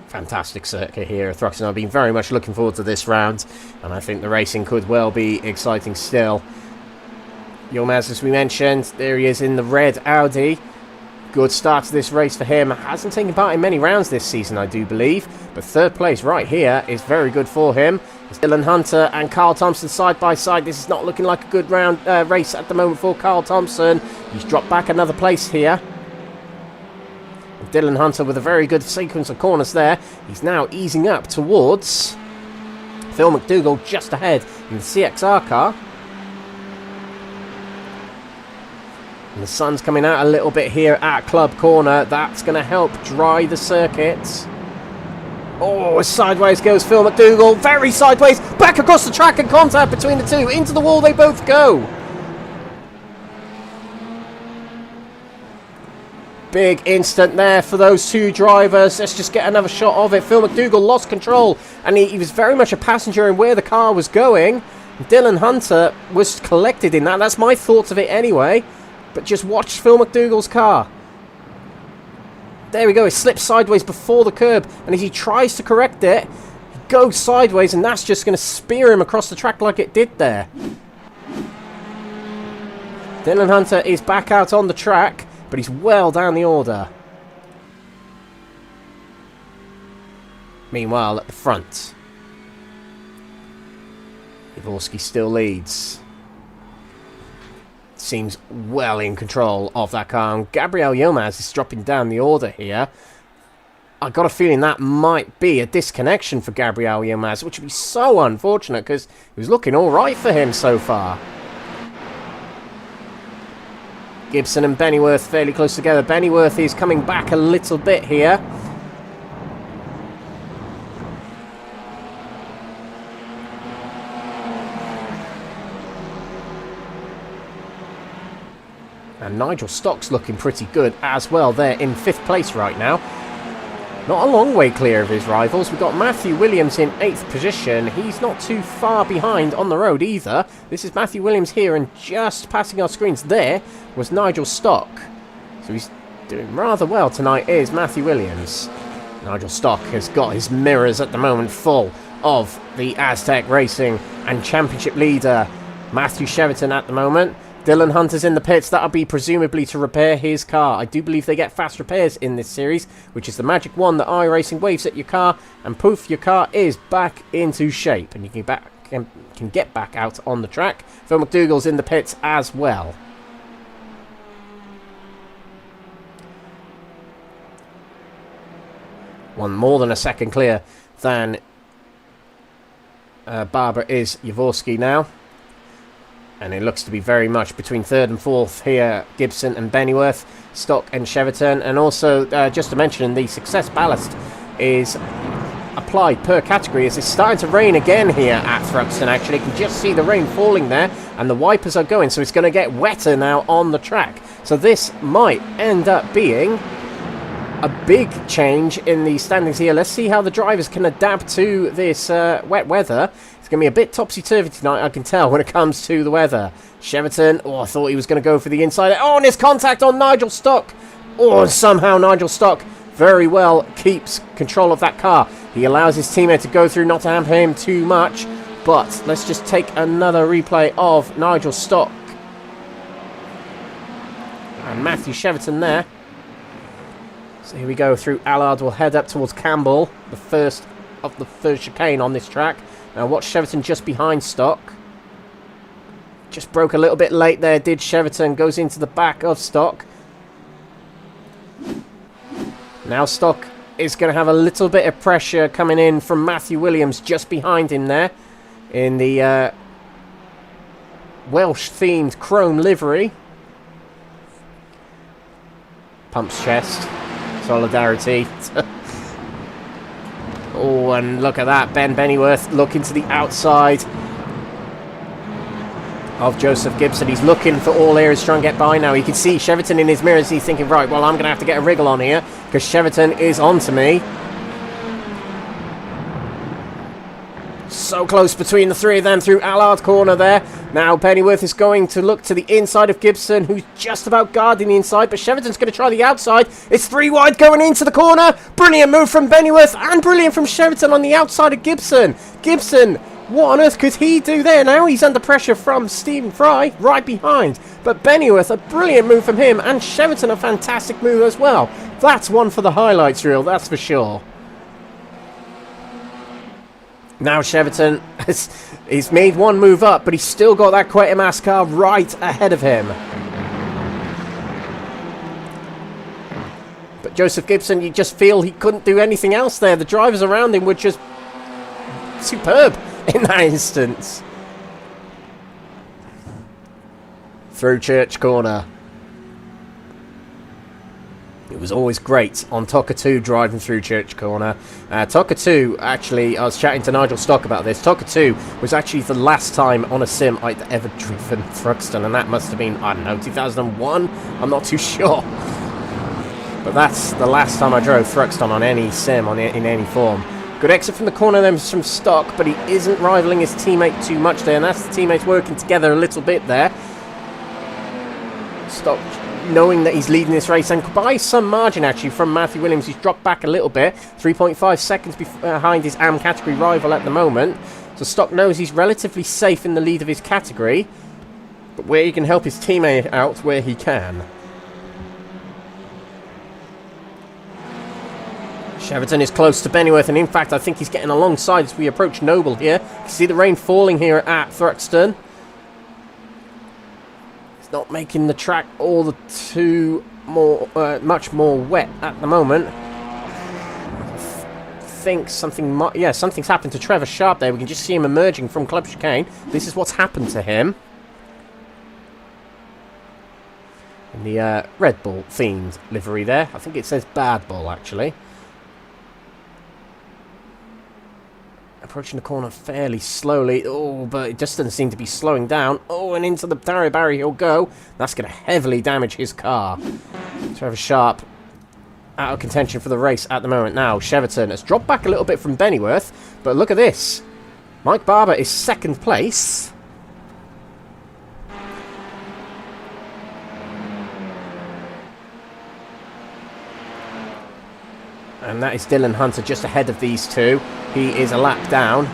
Fantastic circuit here at Thruxton. I've been very much looking forward to this round, and I think the racing could well be exciting still. Yilmaz, as we mentioned, there he is in the red Audi. Good start to this race for him. Hasn't taken part in many rounds this season, I do believe. But third place right here is very good for him. It's Dylan Hunter and Carl Thompson side by side. This is not looking like a good race at the moment for Carl Thompson. He's dropped back another place here. And Dylan Hunter with a very good sequence of corners there. He's now easing up towards Phil McDougall just ahead in the CXR car. And the sun's coming out a little bit here at Club Corner. That's going to help dry the circuit. Oh, sideways goes Phil McDougall. Very sideways. Back across the track and contact between the two. Into the wall they both go. Big instant there for those two drivers. Let's just get another shot of it. Phil McDougall lost control. And he was very much a passenger in where the car was going. Dylan Hunter was collected in that. That's my thoughts of it anyway. But just watch Phil McDougall's car. There we go. It slips sideways before the curb. And as he tries to correct it, he goes sideways. And that's just going to spear him across the track like it did there. Dylan Hunter is back out on the track. But he's well down the order. Meanwhile, at the front, Jaworski still leads. Seems well in control of that car. And Gabriel Yilmaz is dropping down the order here. I got a feeling that might be a disconnection for Gabriel Yilmaz, which would be so unfortunate because it was looking all right for him so far. Gibson and Bennyworth fairly close together. Bennyworth is coming back a little bit here. And Nigel Stock's looking pretty good as well there in 5th place right now. Not a long way clear of his rivals. We've got Matthew Williams in 8th position. He's not too far behind on the road either. This is Matthew Williams here, and just passing our screens there was Nigel Stock. So he's doing rather well tonight is Matthew Williams. Nigel Stock has got his mirrors at the moment full of the Aztec Racing and Championship leader Matthew Cheverton at the moment. Dylan Hunter's in the pits. That'll be presumably to repair his car. I do believe they get fast repairs in this series, which is the magic wand that iRacing waves at your car, and poof, your car is back into shape, and you can get back out on the track. Phil McDougall's in the pits as well. One more than a second clear than Barbara is Jaworski now. And it looks to be very much between 3rd and 4th here, Gibson and Bennyworth, Stock and Cheverton. And also, just to mention, the success ballast is applied per category as it's starting to rain again here at Thruxton. Actually, you can just see the rain falling there, and the wipers are going, so it's going to get wetter now on the track. So this might end up being a big change in the standings here. Let's see how the drivers can adapt to this wet weather. It's going to be a bit topsy-turvy tonight, I can tell, when it comes to the weather. Cheverton, oh, I thought he was going to go for the inside. Oh, and there's contact on Nigel Stock. Oh, and somehow Nigel Stock very well keeps control of that car. He allows his teammate to go through, not to hamper him too much. But let's just take another replay of Nigel Stock. And Matthew Cheverton there. So here we go through Allard. We'll head up towards Campbell, the first of the third chicane on this track. Now watch Cheverton just behind Stock. Just broke a little bit late there, did Cheverton. Goes into the back of Stock. Now Stock is going to have a little bit of pressure coming in from Matthew Williams just behind him there. In the Welsh-themed chrome livery. Pumps chest. Solidarity. Oh, and look at that. Ben Bennyworth looking to the outside of Joseph Gibson. He's looking for all areas to try and get by now. You can see Cheverton in his mirrors. He's thinking, right, well, I'm going to have to get a wriggle on here because Cheverton is onto me. So close between the three of them through Allard corner there. Now Bennyworth is going to look to the inside of Gibson, who's just about guarding the inside, but Cheverton's going to try the outside. It's 3 wide going into the corner. Brilliant move from Bennyworth and brilliant from Cheverton on the outside of Gibson. Gibson What on earth could he do there? Now he's under pressure from Stephen Fry right behind. But Bennyworth, a brilliant move from him, and Cheverton, a fantastic move as well. That's one for the highlights reel, that's for sure. Now Cheverton he's made one move up, but he's still got that Quatermass car right ahead of him. But Joseph Gibson, you just feel he couldn't do anything else there. The drivers around him were just superb in that instance. Through Church Corner. It was always great on TOCA 2 driving through Church Corner. TOCA 2, actually, I was chatting to Nigel Stock about this. TOCA 2 was actually the last time on a sim I'd ever driven Thruxton, and that must have been, I don't know, 2001? I'm not too sure. But that's the last time I drove Thruxton on any sim in any form. Good exit from the corner then from Stock, but he isn't rivaling his teammate too much there, and that's the teammates working together a little bit there. Stock knowing that he's leading this race, and by some margin actually from Matthew Williams. He's dropped back a little bit, 3.5 seconds behind his AM category rival at the moment. So Stock knows he's relatively safe in the lead of his category, but where he can help his teammate out where he can. Cheverton is close to Bennyworth, and in fact I think he's getting alongside as we approach Noble here. You can see the rain falling here at Thruxton. It's not making the track all the much more wet at the moment. I think something's happened to Trevor Sharp there. We can just see him emerging from Club Chicane. This is what's happened to him. In the Red Bull themed livery there. I think it says Bad Bull actually. Approaching the corner fairly slowly. Oh, but it just doesn't seem to be slowing down. Oh, and into the barrier he'll go. That's going to heavily damage his car. Trevor Sharp out of contention for the race at the moment now. Cheverton has dropped back a little bit from Bennyworth, but look at this. Mike Barber is second place. And that is Dylan Hunter just ahead of these two. He is a lap down.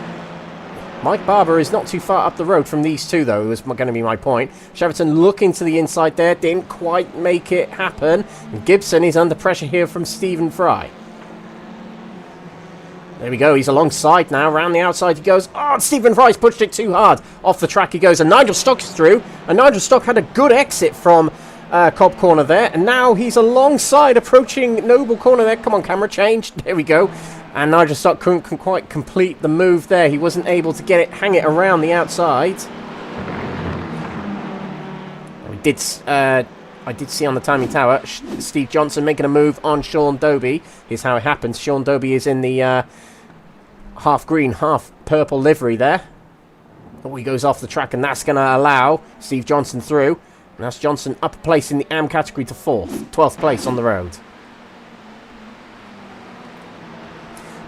Mike Barber is not too far up the road from these two, though, was going to be my point. Cheverton looking to the inside there, didn't quite make it happen. And Gibson is under pressure here from Stephen Fry. There we go, he's alongside now, round the outside he goes. Oh, Stephen Fry's pushed it too hard. Off the track he goes, and Nigel Stock is through. And Nigel Stock had a good exit from Cobb Corner there, and now he's alongside, approaching Noble Corner there. Come on, camera change. There we go. And Nigel Stock couldn't quite complete the move there. He wasn't able to hang it around the outside. I did see on the timing tower Steve Johnson making a move on Sean Doby. Here's how it happens. Sean Doby is in the half green, half purple livery there. Oh, he goes off the track, and that's going to allow Steve Johnson through. And that's Johnson up a place in the AM category to 12th place on the road.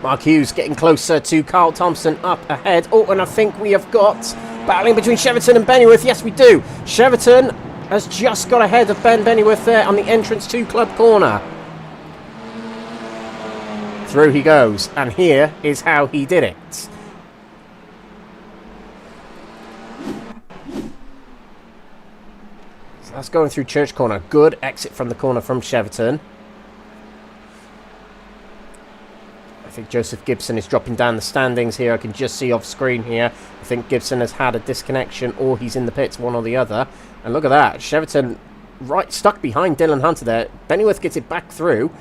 Mark Hughes getting closer to Carl Thompson up ahead. Oh, and I think we have got battling between Cheverton and Bennyworth. Yes, we do. Cheverton has just got ahead of Bennyworth there on the entrance to Club Corner. Through he goes, and here is how he did it. That's going through Church Corner. Good exit from the corner from Cheverton. I think Joseph Gibson is dropping down the standings here. I can just see off screen here. I think Gibson has had a disconnection, or he's in the pits, one or the other. And look at that. Cheverton right stuck behind Dylan Hunter there. Bennyworth gets it back through,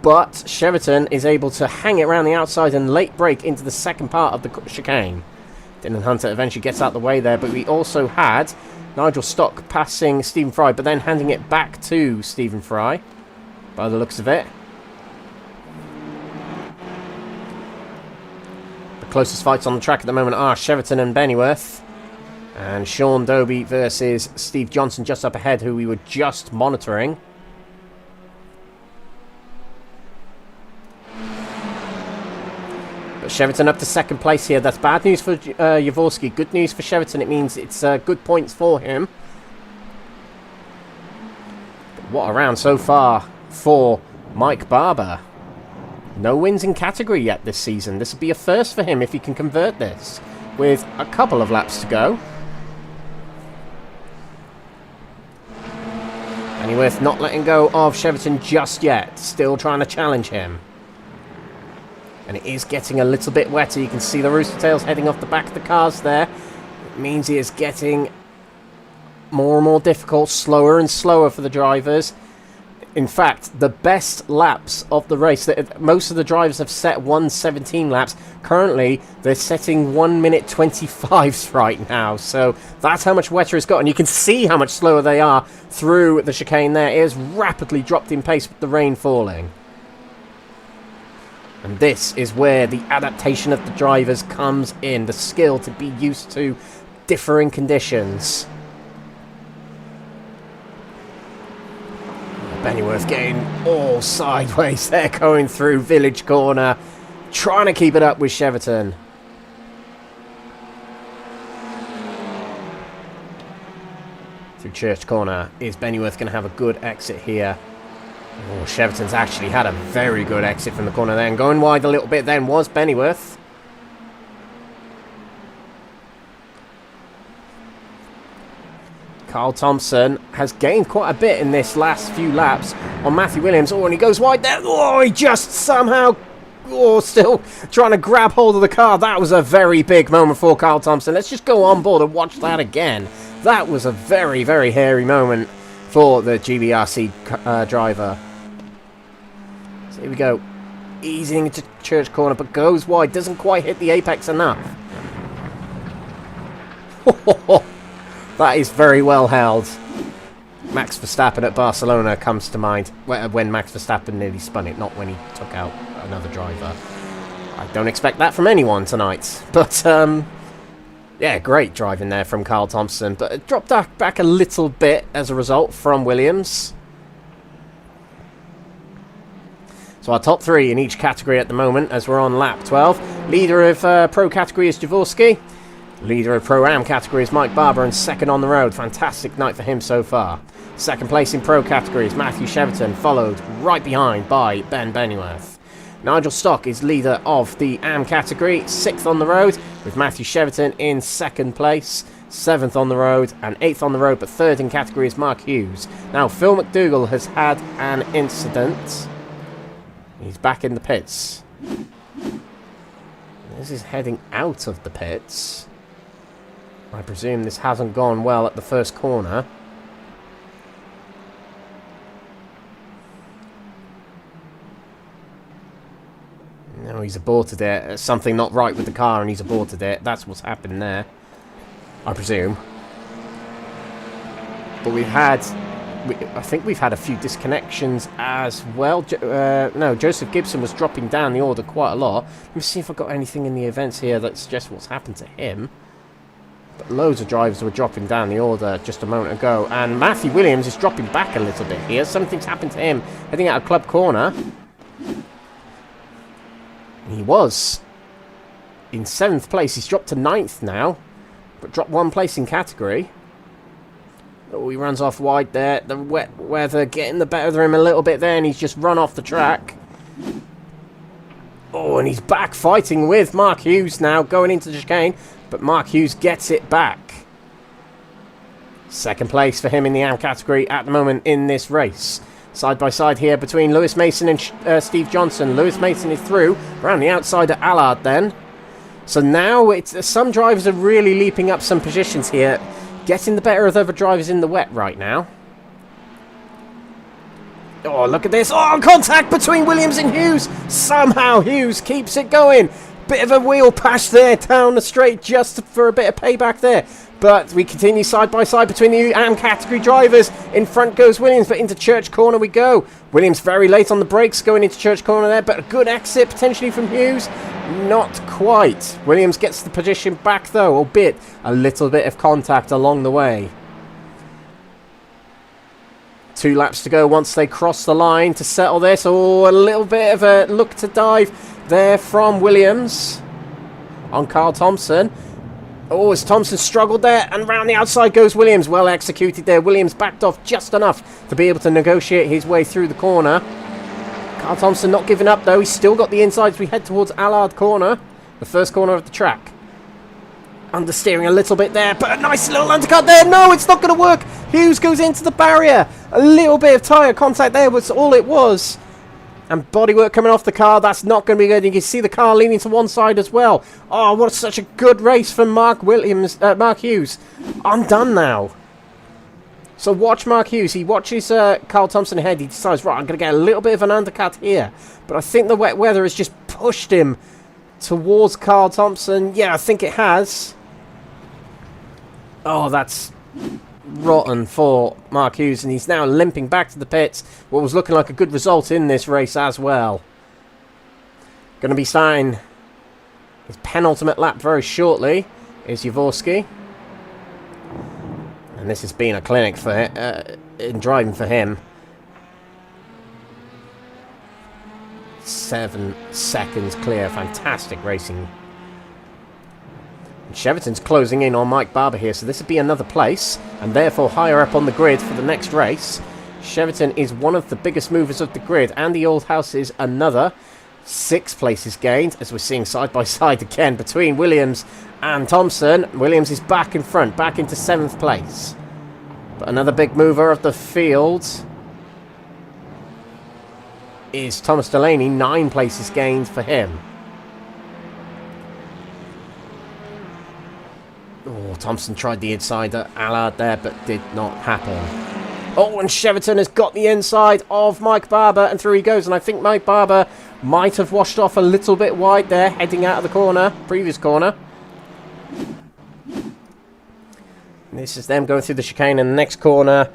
but Cheverton is able to hang it around the outside and late break into the second part of the chicane. Dylan Hunter eventually gets out the way there, but we also had Nigel Stock passing Stephen Fry, but then handing it back to Stephen Fry, by the looks of it. The closest fights on the track at the moment are Cheverton and Bennyworth. And Sean Doby versus Steve Johnson just up ahead, who we were just monitoring. But Cheverton up to second place here. That's bad news for Jaworski. Good news for Cheverton. It means it's good points for him. But what a round so far for Mike Barber. No wins in category yet this season. This will be a first for him if he can convert this. with a couple of laps to go. Pennyworth not letting go of Cheverton just yet. Still trying to challenge him. And it is getting a little bit wetter. You can see the rooster tails heading off the back of the cars there. It means it is getting more and more difficult, slower and slower for the drivers. In fact, the best laps of the race, most of the drivers have set 1:17 laps. Currently, they're setting 1 minute 25s right now. So that's how much wetter it's got. And you can see how much slower they are through the chicane there. It has rapidly dropped in pace with the rain falling. And this is where the adaptation of the drivers comes in. The skill to be used to differing conditions. Pennyworth getting all sideways there, going through Village Corner, trying to keep it up with Cheverton. Through Church Corner, is Pennyworth going to have a good exit here? Oh, Cheverton's actually had a very good exit from the corner there, and going wide a little bit then was Pennyworth. Carl Thompson has gained quite a bit in this last few laps on Matthew Williams. Oh, and he goes wide there. Oh, he just somehow... Oh, still trying to grab hold of the car. That was a very big moment for Carl Thompson. Let's just go on board and watch that again. That was a very, very hairy moment for the GBRC driver. So here we go. Easing into Church Corner, but goes wide. Doesn't quite hit the apex enough. That is very well held. Max Verstappen at Barcelona comes to mind when Max Verstappen nearly spun it, not when he took out another driver. I don't expect that from anyone tonight. But, yeah, great driving there from Carl Thompson. But it dropped back a little bit as a result from Williams. So our top three in each category at the moment as we're on lap 12. Leader of Pro category is Jaworski. Leader of Pro-Am category is Mike Barber, and second on the road. Fantastic night for him so far. Second place in Pro category is Matthew Cheverton, followed right behind by Ben Pennyworth. Nigel Stock is leader of the Am category, sixth on the road, with Matthew Cheverton in second place, seventh on the road, and eighth on the road, but third in category is Mark Hughes. Now, Phil McDougall has had an incident. He's back in the pits. This is heading out of the pits. I presume this hasn't gone well at the first corner. No, he's aborted it. Something not right with the car and he's aborted it. That's what's happened there, I presume. But I think we've had a few disconnections as well. No, Joseph Gibson was dropping down the order quite a lot. Let me see if I've got anything in the events here that suggests what's happened to him. But loads of drivers were dropping down the order just a moment ago. And Matthew Williams is dropping back a little bit here. Something's happened to him heading out of Club Corner. He was in 7th place. He's dropped to 9th now, but dropped 1 place in category. Oh, he runs off wide there. The wet weather getting the better of him a little bit there, and he's just run off the track. Oh, and he's back fighting with Mark Hughes now, going into the chicane, but Mark Hughes gets it back. Second place for him in the Am category at the moment in this race. Side by side here between Lewis Mason and Steve Johnson. Lewis Mason is through around the outside of Allard then. So now some drivers are really leaping up some positions here, getting the better of other drivers in the wet right now. Oh, look at this. Oh, contact between Williams and Hughes. Somehow Hughes keeps it going. Bit of a wheel pass there down the straight just for a bit of payback there. But we continue side by side between the Am category drivers. In front goes Williams, but into Church Corner we go. Williams very late on the brakes going into Church Corner there, but a good exit potentially from Hughes. Not quite. Williams gets the position back though, albeit a little bit of contact along the way. 2 laps to go once they cross the line to settle this. Oh, a little bit of a look to dive there from Williams on Carl Thompson. Oh, as Thompson struggled there, and round the outside goes Williams. Well executed there. Williams backed off just enough to be able to negotiate his way through the corner. Carl Thompson not giving up though. He's still got the insides. We head towards Allard Corner, the first corner of the track. understeering a little bit there, but a nice little undercut there. No, it's not going to work. Hughes goes into the barrier. A little bit of tyre contact there was all it was. And bodywork coming off the car. That's not going to be good. You can see the car leaning to one side as well. Oh, what such a good race from Mark Hughes. I'm done now. So watch Mark Hughes. He watches Carl Thompson ahead. He decides, right, I'm going to get a little bit of an undercut here. But I think the wet weather has just pushed him towards Carl Thompson. Yeah, I think it has. Oh, that's rotten for Mark Hughes, and he's now limping back to the pits. What was looking like a good result in this race as well. Going to be starting his penultimate lap very shortly is Jaworski. And this has been a clinic for in driving for him. 7 seconds clear. Fantastic racing. And Cheverton's closing in on Mike Barber here, so this would be another place, and therefore higher up on the grid for the next race. Cheverton is one of the biggest movers of the grid, and the Old House is another. 6 places gained, as we're seeing side by side again between Williams and Thompson. Williams is back in front, back into 7th place. But another big mover of the field is Thomas Delaney. 9 places gained for him. Oh, Thompson tried the inside at Allard there, but did not happen. Oh, and Cheverton has got the inside of Mike Barber, and through he goes. And I think Mike Barber might have washed off a little bit wide there, heading out of the corner, previous corner. And this is them going through the chicane in the next corner,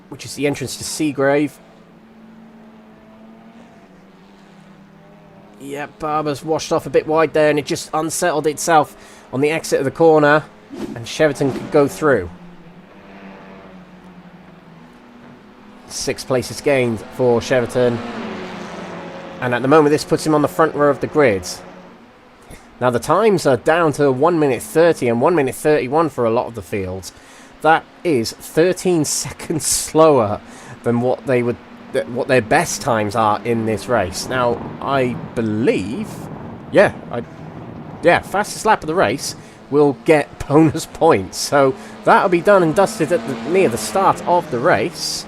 which is the entrance to Seagrave. Yeah, Barber's washed off a bit wide there, and it just unsettled itself on the exit of the corner, and Cheverton could go through. 6 places gained for Cheverton, and at the moment this puts him on the front row of the grid. Now the times are down to 1 minute 30 and 1 minute 31 for a lot of the fields. That is 13 seconds slower than what their best times are in this race. Now I believe, fastest lap of the race will get bonus points. So that'll be done and dusted at near the start of the race.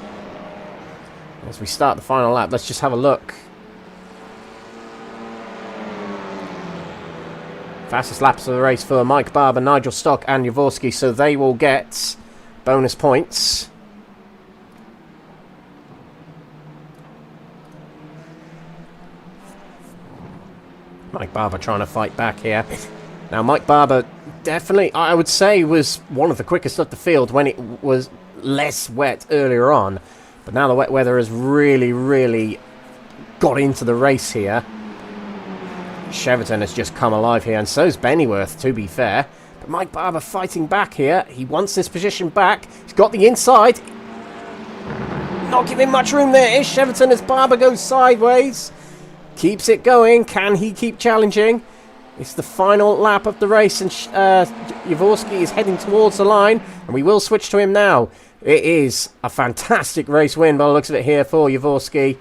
As we start the final lap, let's just have a look. Fastest laps of the race for Mike Barber, Nigel Stock and Jaworski, so they will get bonus points. Mike Barber trying to fight back here. Now Mike Barber definitely, I would say, was one of the quickest of the field when it was less wet earlier on. But now the wet weather has really got into the race here. Cheverton has just come alive here, and so's Bennyworth, to be fair. But Mike Barber fighting back here. He wants this position back. He's got the inside. Not giving much room there is Cheverton as Barber goes sideways. Keeps it going. Can he keep challenging? It's the final lap of the race, and Jaworski is heading towards the line, and we will switch to him now. It is a fantastic race win by the looks of it here for Jaworski.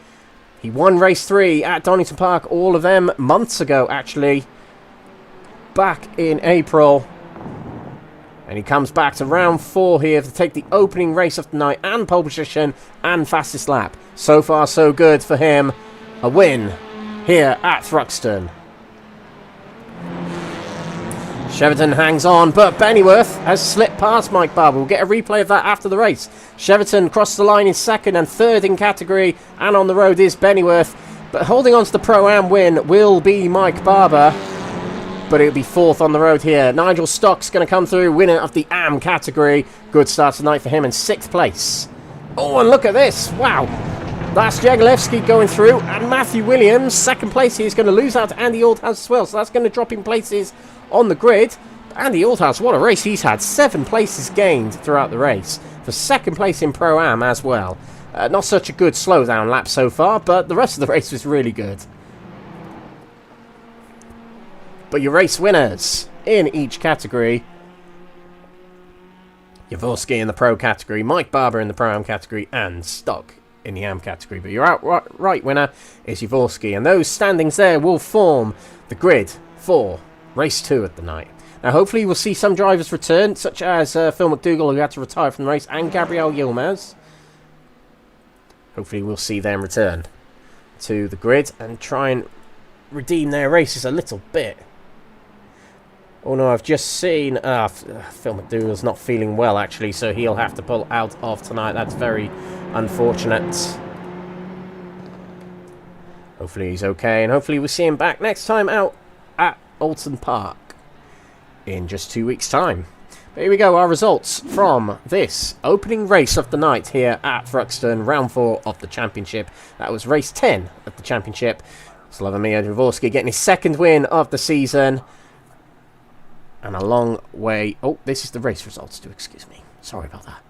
He won race 3 at Donington Park, all of them months ago actually, back in April. And he comes back to round 4 here to take the opening race of the night and pole position and fastest lap. So far so good for him. A win here at Thruxton. Cheverton hangs on, but Bennyworth has slipped past Mike Barber. We'll get a replay of that after the race. Cheverton crossed the line in 2nd and 3rd in category, and on the road is Bennyworth. But holding on to the Pro-Am win will be Mike Barber, but it'll be 4th on the road here. Nigel Stock's going to come through, winner of the Am category. Good start tonight for him in 6th place. Oh, and look at this. Wow. That's Jagielewski going through, and Matthew Williams, 2nd place. He's going to lose out to Andy Oldhouse as well, so that's going to drop him places on the grid. Andy Oldhouse, what a race he's had. 7 places gained throughout the race. For 2nd place in Pro-Am as well. Not such a good slowdown lap so far, but the rest of the race was really good. But your race winners in each category: Jaworski in the Pro category, Mike Barber in the Pro-Am category, and Stock in the Am category. But your outright winner is Jaworski, and those standings there will form the grid for race 2 of the night. Now Now, hopefully we'll see some drivers return, such as Phil McDougall, who had to retire from the race, and Gabriel Yilmaz. Hopefully we'll see them return to the grid and try and redeem their races a little bit. Oh no, I've just seen Phil McDougall's not feeling well actually, so he'll have to pull out of tonight. That's very unfortunate. Hopefully he's okay, and hopefully we'll see him back next time out at Alton Park in just 2 weeks' time. But here we go, our results from this opening race of the night here at Thruxton, round 4 of the championship. That was race 10 of the championship. Slavomir Jaworski getting his second win of the season. And a long way... Oh, this is the race results too, excuse me. Sorry about that.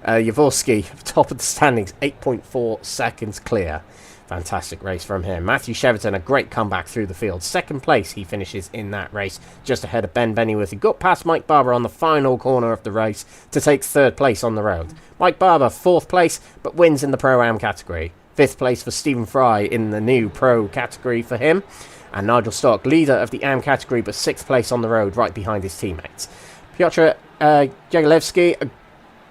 Jaworski, top of the standings, 8.4 seconds clear. Fantastic race from him. Matthew Cheverton, a great comeback through the field. Second place he finishes in that race, just ahead of Ben Bennyworth. He got past Mike Barber on the final corner of the race to take third place on the road. Mike Barber, fourth place, but wins in the Pro-Am category. Fifth place for Stephen Fry in the new Pro category for him. And Nigel Stock, leader of the AM category, but sixth place on the road, right behind his teammates. Piotr Jagielewski, a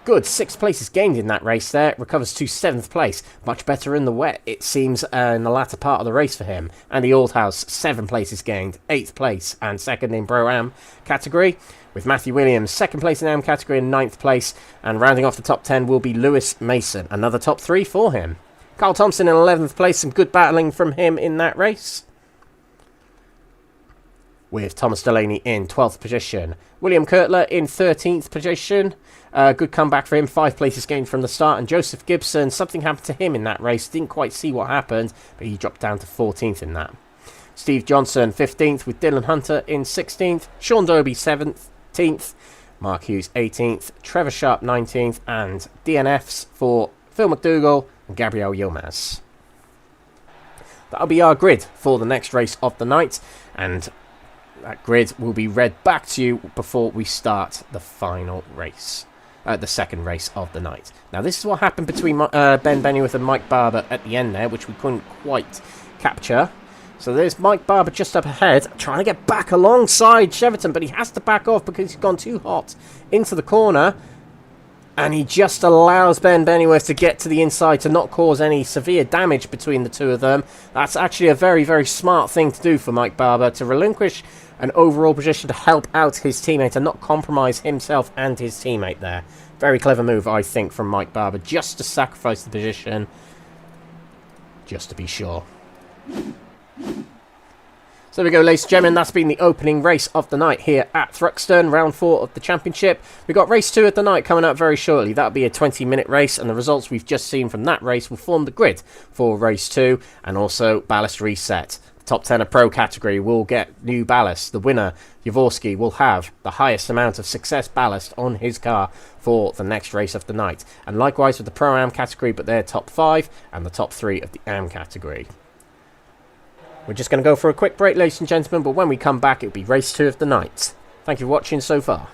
good 6 places gained in that race there. Recovers to 7th place. Much better in the wet, it seems, in the latter part of the race for him. Andy Aldhouse, 7 places gained. 8th place and 2nd in Pro-Am category. With Matthew Williams, 2nd place in AM category and 9th place. And rounding off the top 10 will be Lewis Mason. Another top 3 for him. Carl Thompson in 11th place. Some good battling from him in that race, with Thomas Delaney in 12th position. William Kurtler in 13th position. Good comeback for him. 5 places gained from the start. And Joseph Gibson, something happened to him in that race. Didn't quite see what happened, but he dropped down to 14th in that. Steve Johnson, 15th, with Dylan Hunter in 16th. Sean Doby, 17th. Mark Hughes, 18th. Trevor Sharp, 19th. And DNFs for Phil McDougall and Gabriel Yilmaz. That'll be our grid for the next race of the night. And that grid will be read back to you before we start the final race, the second race of the night. Now, this is what happened between Ben Bennyworth and Mike Barber at the end there, which we couldn't quite capture. So there's Mike Barber just up ahead, trying to get back alongside Cheverton, but he has to back off because he's gone too hot into the corner. And he just allows Ben Bennyworth to get to the inside to not cause any severe damage between the two of them. That's actually a very, very smart thing to do for Mike Barber, to relinquish an overall position to help out his teammate and not compromise himself and his teammate there. Very clever move, I think, from Mike Barber, just to sacrifice the position, just to be sure. So there we go, ladies and gentlemen, that's been the opening race of the night here at Thruxton, round 4 of the championship. We've got race 2 of the night coming up very shortly. That'll be a 20-minute race, and the results we've just seen from that race will form the grid for race 2, and also ballast reset. The top 10 of Pro category will get new ballast. The winner, Jaworski, will have the highest amount of success ballast on his car for the next race of the night. And likewise with the Pro-Am category, but they're top 5 and the top 3 of the Am category. We're just going to go for a quick break, ladies and gentlemen, but when we come back, it'll be race 2 of the night. Thank you for watching so far.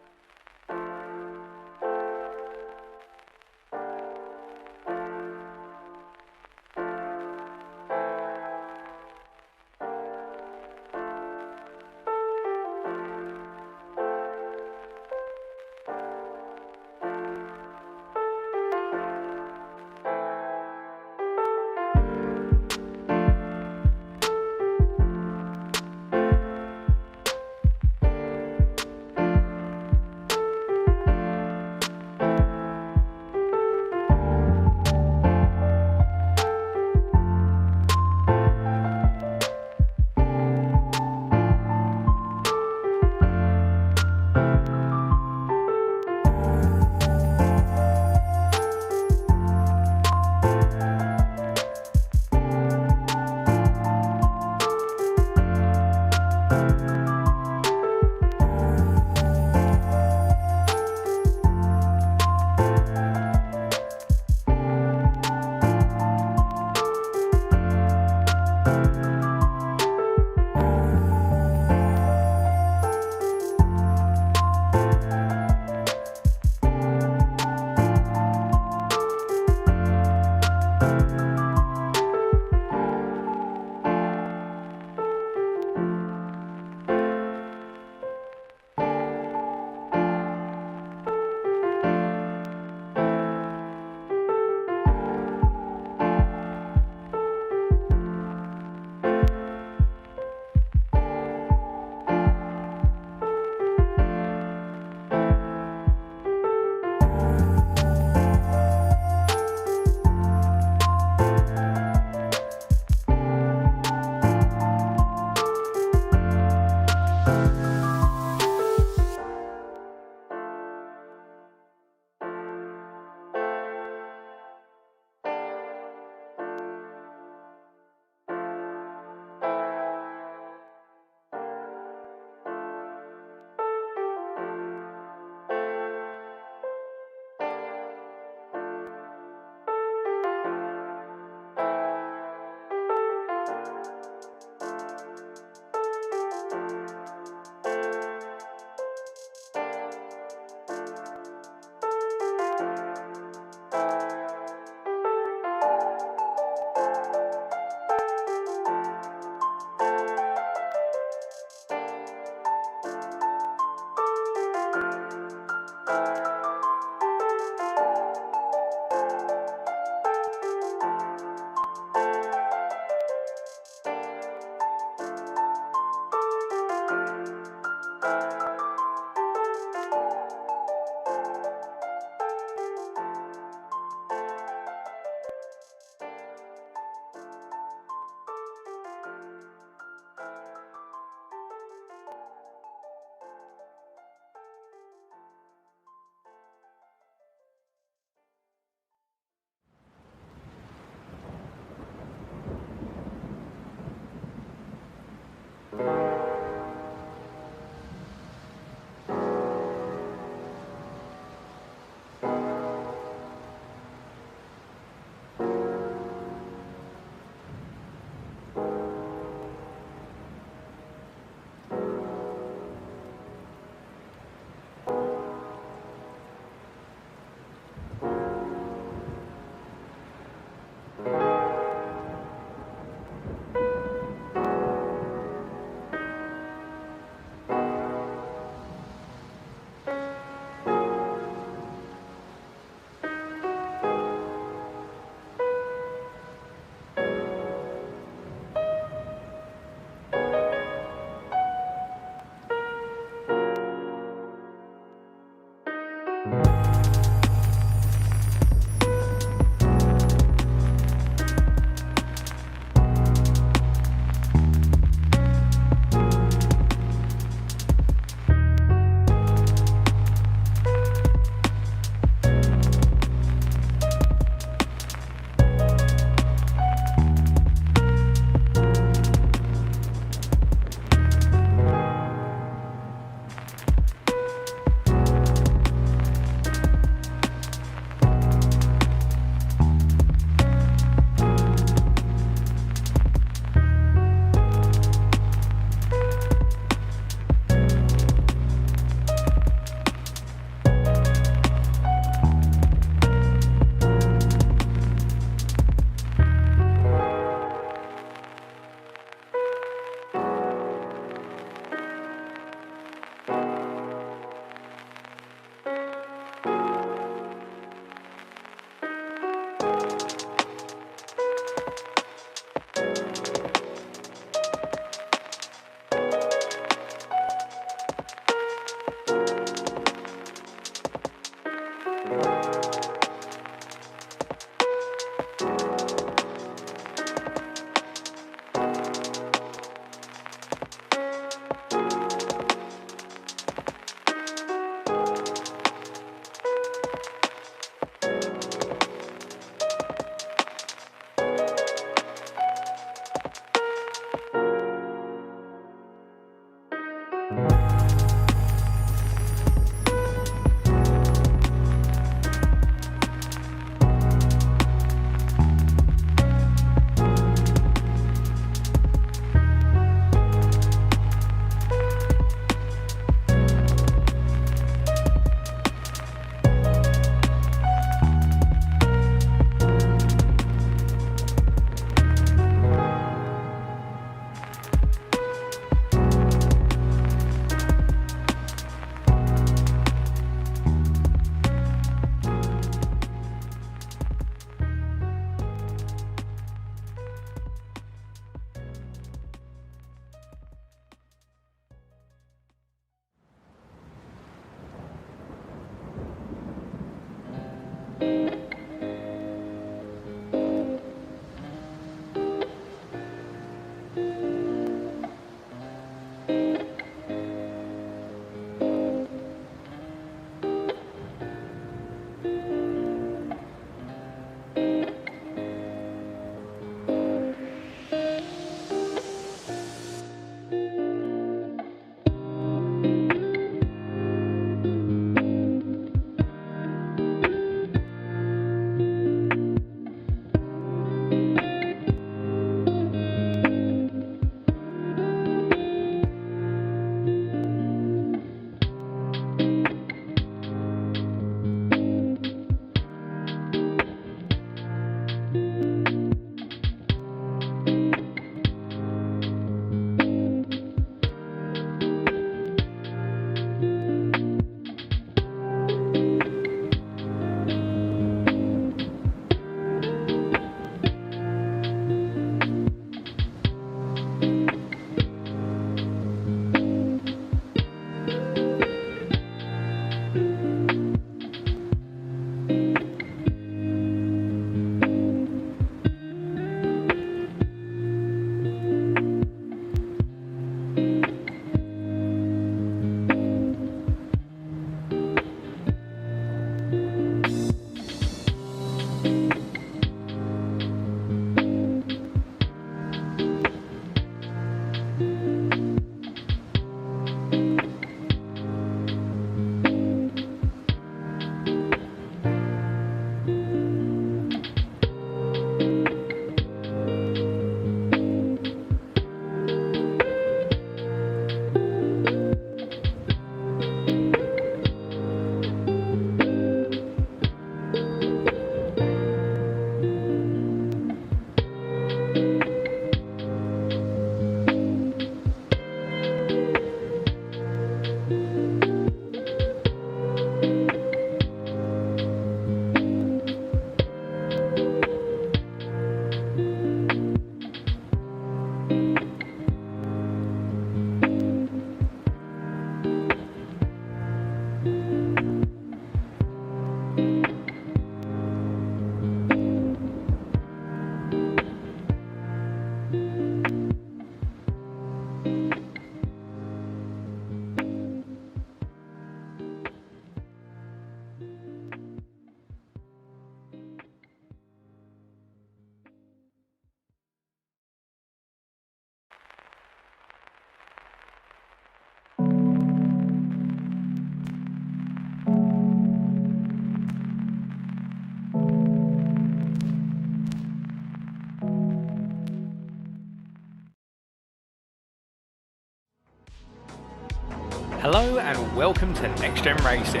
Hello and welcome to NXTGEN Racing,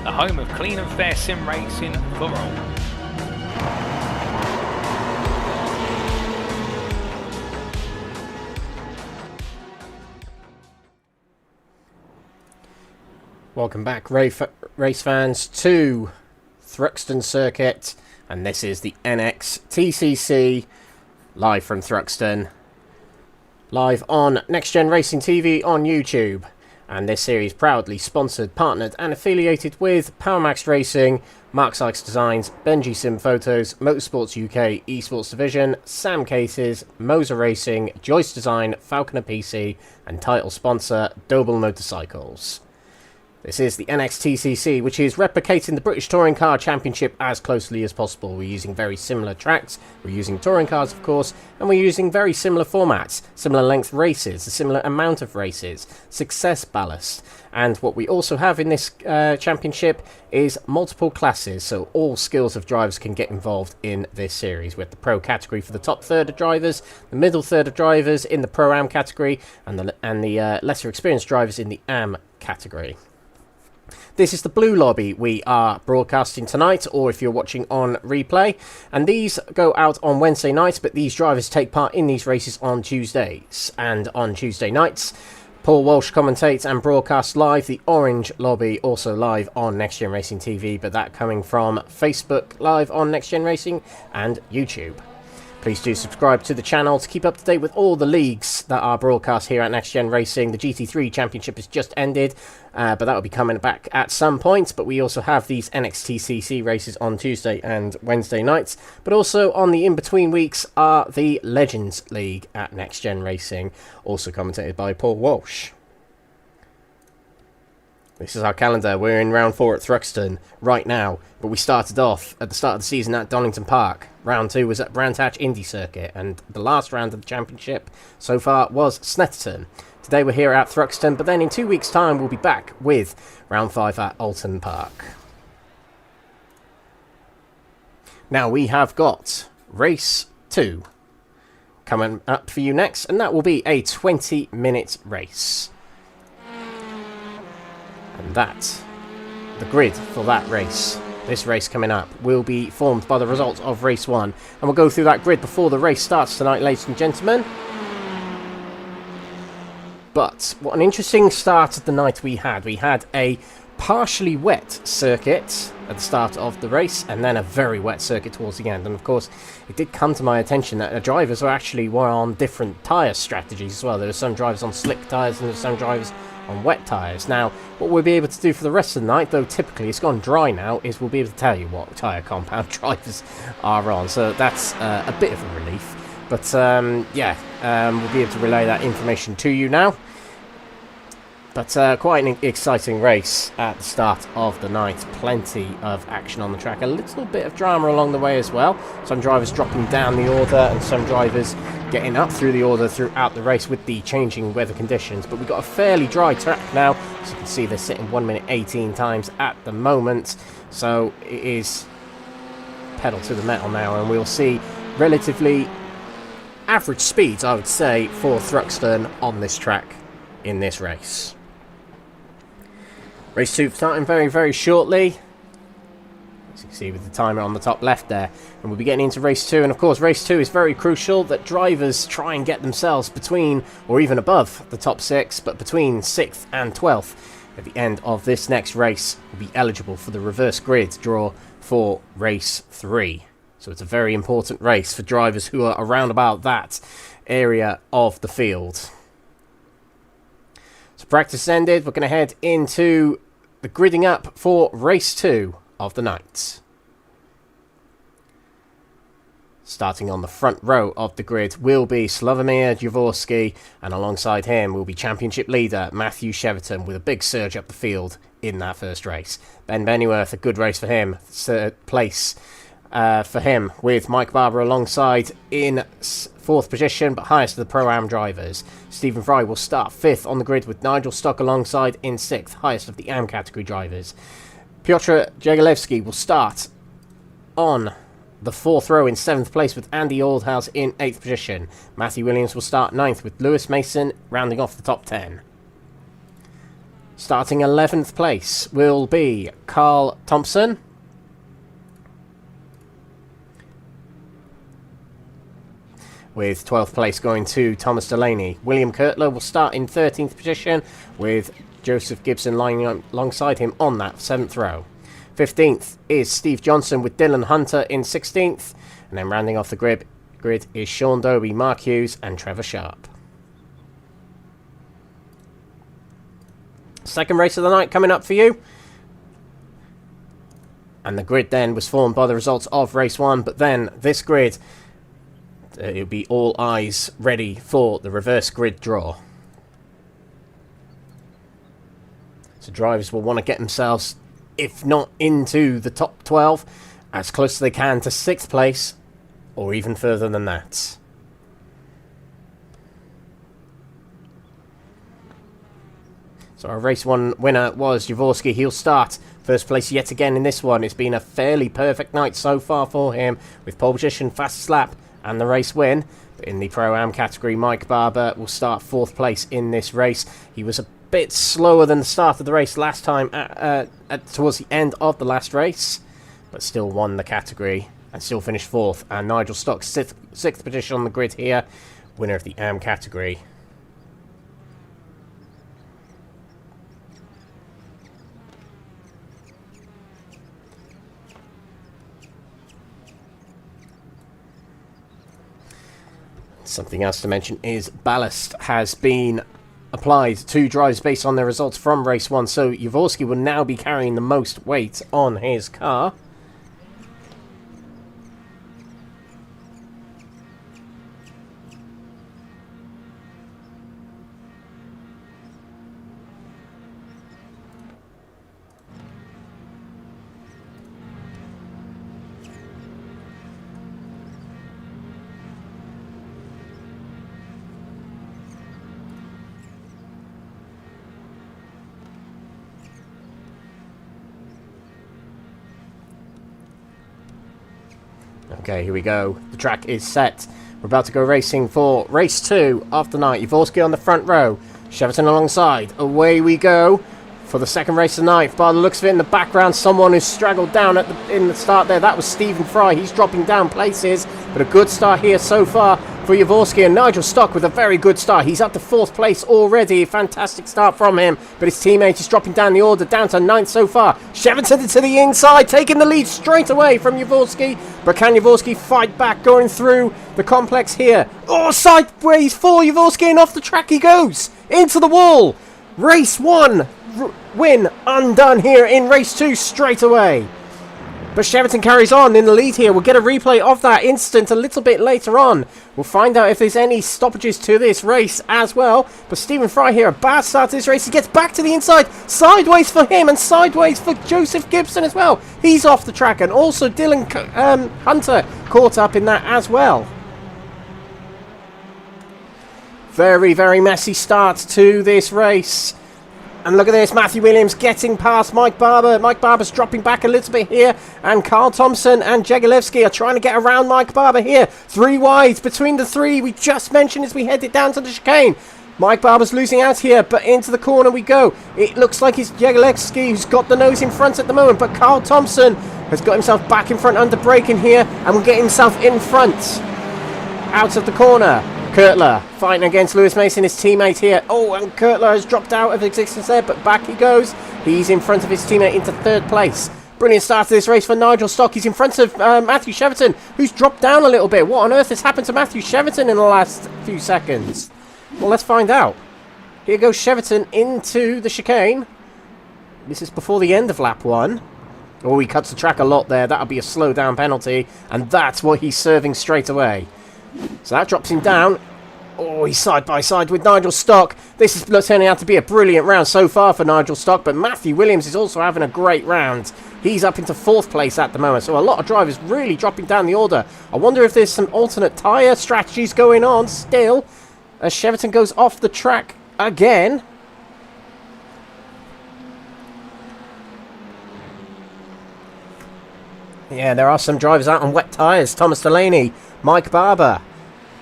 the home of clean and fair sim racing for all. Welcome back, race fans, to Thruxton Circuit, and this is the NXTCC, live from Thruxton, live on NextGen Racing TV on YouTube. And this series proudly sponsored, partnered and affiliated with PowerMax Racing, Mark Sykes Designs, Benji Sim Photos, Motorsports UK Esports Division, Sam Cases, Moser Racing, Joyce Design, Falconer PC, and title sponsor Doble Motorcycles. This is the NXTCC, which is replicating the British Touring Car Championship as closely as possible. We're using very similar tracks, we're using touring cars of course, and we're using very similar formats, similar length races, a similar amount of races, success ballast. And what we also have in this championship is multiple classes, so all skills of drivers can get involved in this series. We have the Pro category for the top third of drivers, the middle third of drivers in the Pro-Am category, and the lesser experienced drivers in the Am category. This is the Blue Lobby we are broadcasting tonight, or if you're watching on replay. And these go out on Wednesday nights, but these drivers take part in these races on Tuesdays. And on Tuesday nights, Paul Walsh commentates and broadcasts live the Orange Lobby, also live on Next Gen Racing TV, but that coming from Facebook Live on Next Gen Racing and YouTube. Please do subscribe to the channel to keep up to date with all the leagues that are broadcast here at Next Gen Racing. The GT3 Championship has just ended, but that will be coming back at some point. But we also have these NXTCC races on Tuesday and Wednesday nights. But also on the in-between weeks are the Legends League at Next Gen Racing, also commentated by Paul Walsh. This is our calendar. We're in round 4 at Thruxton right now, but we started off at the start of the season at Donington Park. Round 2 was at Brands Indy Circuit, and the last round of the championship so far was Snetterton. Today we're here at Thruxton, but then in 2 weeks' time we'll be back with round 5 at Alton Park. Now we have got race 2 coming up for you next, and that will be a 20-minute race. And the grid for that race, this race coming up, will be formed by the results of race 1. And we'll go through that grid before the race starts tonight, ladies and gentlemen. But what an interesting start of the night we had. We had a partially wet circuit at the start of the race, and then a very wet circuit towards the end. And of course, it did come to my attention that the drivers were on different tyre strategies as well. There were some drivers on slick tyres and there were some drivers on wet tyres. Now, what we'll be able to do for the rest of the night, though typically it's gone dry now, is we'll be able to tell you what tyre compound drivers are on. So that's a bit of a relief. But we'll be able to relay that information to you now. But quite an exciting race at the start of the night. Plenty of action on the track. A little bit of drama along the way as well. Some drivers dropping down the order and some drivers getting up through the order throughout the race with the changing weather conditions. But we've got a fairly dry track now. As you can see, they're sitting 1 minute 18 times at the moment. So it is pedal to the metal now. And we'll see relatively average speeds, I would say, for Thruxton on this track in this race. Race 2 starting very, very shortly. As you can see with the timer on the top left there. And we'll be getting into race 2. And of course, race 2 is very crucial that drivers try and get themselves between, or even above, the top 6. But between 6th and 12th at the end of this next race will be eligible for the reverse grid draw for race 3. So it's a very important race for drivers who are around about that area of the field. So practice ended. We're going to head into the gridding up for race 2 of the night. Starting on the front row of the grid will be Slavomir Jaworski, and alongside him will be championship leader Matthew Cheverton with a big surge up the field in that first race. Ben Bennyworth, a good race for him, third place for him, with Mike Barber alongside in 4th position, but highest of the Pro-Am drivers. Stephen Fry will start 5th on the grid with Nigel Stock alongside in 6th, highest of the Am category drivers. Piotr Jagalewski will start on the 4th row in 7th place with Andy Aldhouse in 8th position. Matthew Williams will start 9th with Lewis Mason rounding off the top 10. Starting 11th place will be Carl Thompson. With 12th place going to Thomas Delaney. William Kurtler will start in 13th position with Joseph Gibson lining alongside him on that 7th row. 15th is Steve Johnson with Dylan Hunter in 16th. And then rounding off the grid is Sean Dobie, Mark Hughes and Trevor Sharp. Second race of the night coming up for you. And the grid then was formed by the results of race 1. But then this grid, it'll be all eyes ready for the reverse grid draw. So drivers will want to get themselves, if not into the top 12, as close as they can to 6th place, or even further than that. So our race 1 winner was Jaworski. He'll start first place yet again in this one. It's been a fairly perfect night so far for him, with pole position, fastest lap, and the race win. But in the Pro-Am category, Mike Barber will start 4th place in this race. He was a bit slower than the start of the race last time, towards the end of the last race, but still won the category and still finished 4th. And Nigel Stock, 6th position on the grid here, winner of the AM category. Something else to mention is ballast has been applied to drivers based on their results from race 1. So Jaworski will now be carrying the most weight on his car. Okay, here we go. The track is set. We're about to go racing for race 2 of the night. Jaworski on the front row. Cheverton alongside. Away we go for the second race of the night. By the looks of it in the background, someone who's straggled down in the start there. That was Stephen Fry. He's dropping down places. But a good start here so far for Jaworski, and Nigel Stock with a very good start. He's up to 4th place already. Fantastic start from him. But his teammate is dropping down the order, down to 9th so far. Cheverton to the inside, taking the lead straight away from Jaworski. But can Jaworski fight back, going through the complex here? Oh, sideways for Jaworski, and off the track he goes. Into the wall. Race 1 win undone here in race 2 straight away. But Cheverton carries on in the lead here. We'll get a replay of that incident a little bit later on. We'll find out if there's any stoppages to this race as well. But Stephen Fry here, a bad start to this race. He gets back to the inside. Sideways for him and sideways for Joseph Gibson as well. He's off the track, and also Dylan Hunter caught up in that as well. Very, very messy start to this race. And look at this, Matthew Williams getting past Mike Barber. Mike Barber's dropping back a little bit here. And Carl Thompson and Jegilevsky are trying to get around Mike Barber here. 3 wide between the 3 we just mentioned as we headed down to the chicane. Mike Barber's losing out here, but into the corner we go. It looks like it's Jegilevsky who's got the nose in front at the moment. But Carl Thompson has got himself back in front under braking here and will get himself in front. Out of the corner. Kurtler fighting against Lewis Mason, his teammate here. Oh, and Kurtler has dropped out of existence there, but back he goes. He's in front of his teammate into 3rd place. Brilliant start to this race for Nigel Stock. He's in front of Matthew Cheverton, who's dropped down a little bit. What on earth has happened to Matthew Cheverton in the last few seconds? Well, let's find out. Here goes Cheverton into the chicane. This is before the end of lap 1. Oh, he cuts the track a lot there. That'll be a slow down penalty, and that's what he's serving straight away. So that drops him down. Oh, he's side by side with Nigel Stock. This is turning out to be a brilliant round so far for Nigel Stock, but Matthew Williams is also having a great round. He's up into 4th place at the moment, so a lot of drivers really dropping down the order. I wonder if there's some alternate tyre strategies going on still, as Cheverton goes off the track again. Yeah, there are some drivers out on wet tyres. Thomas Delaney, Mike Barber.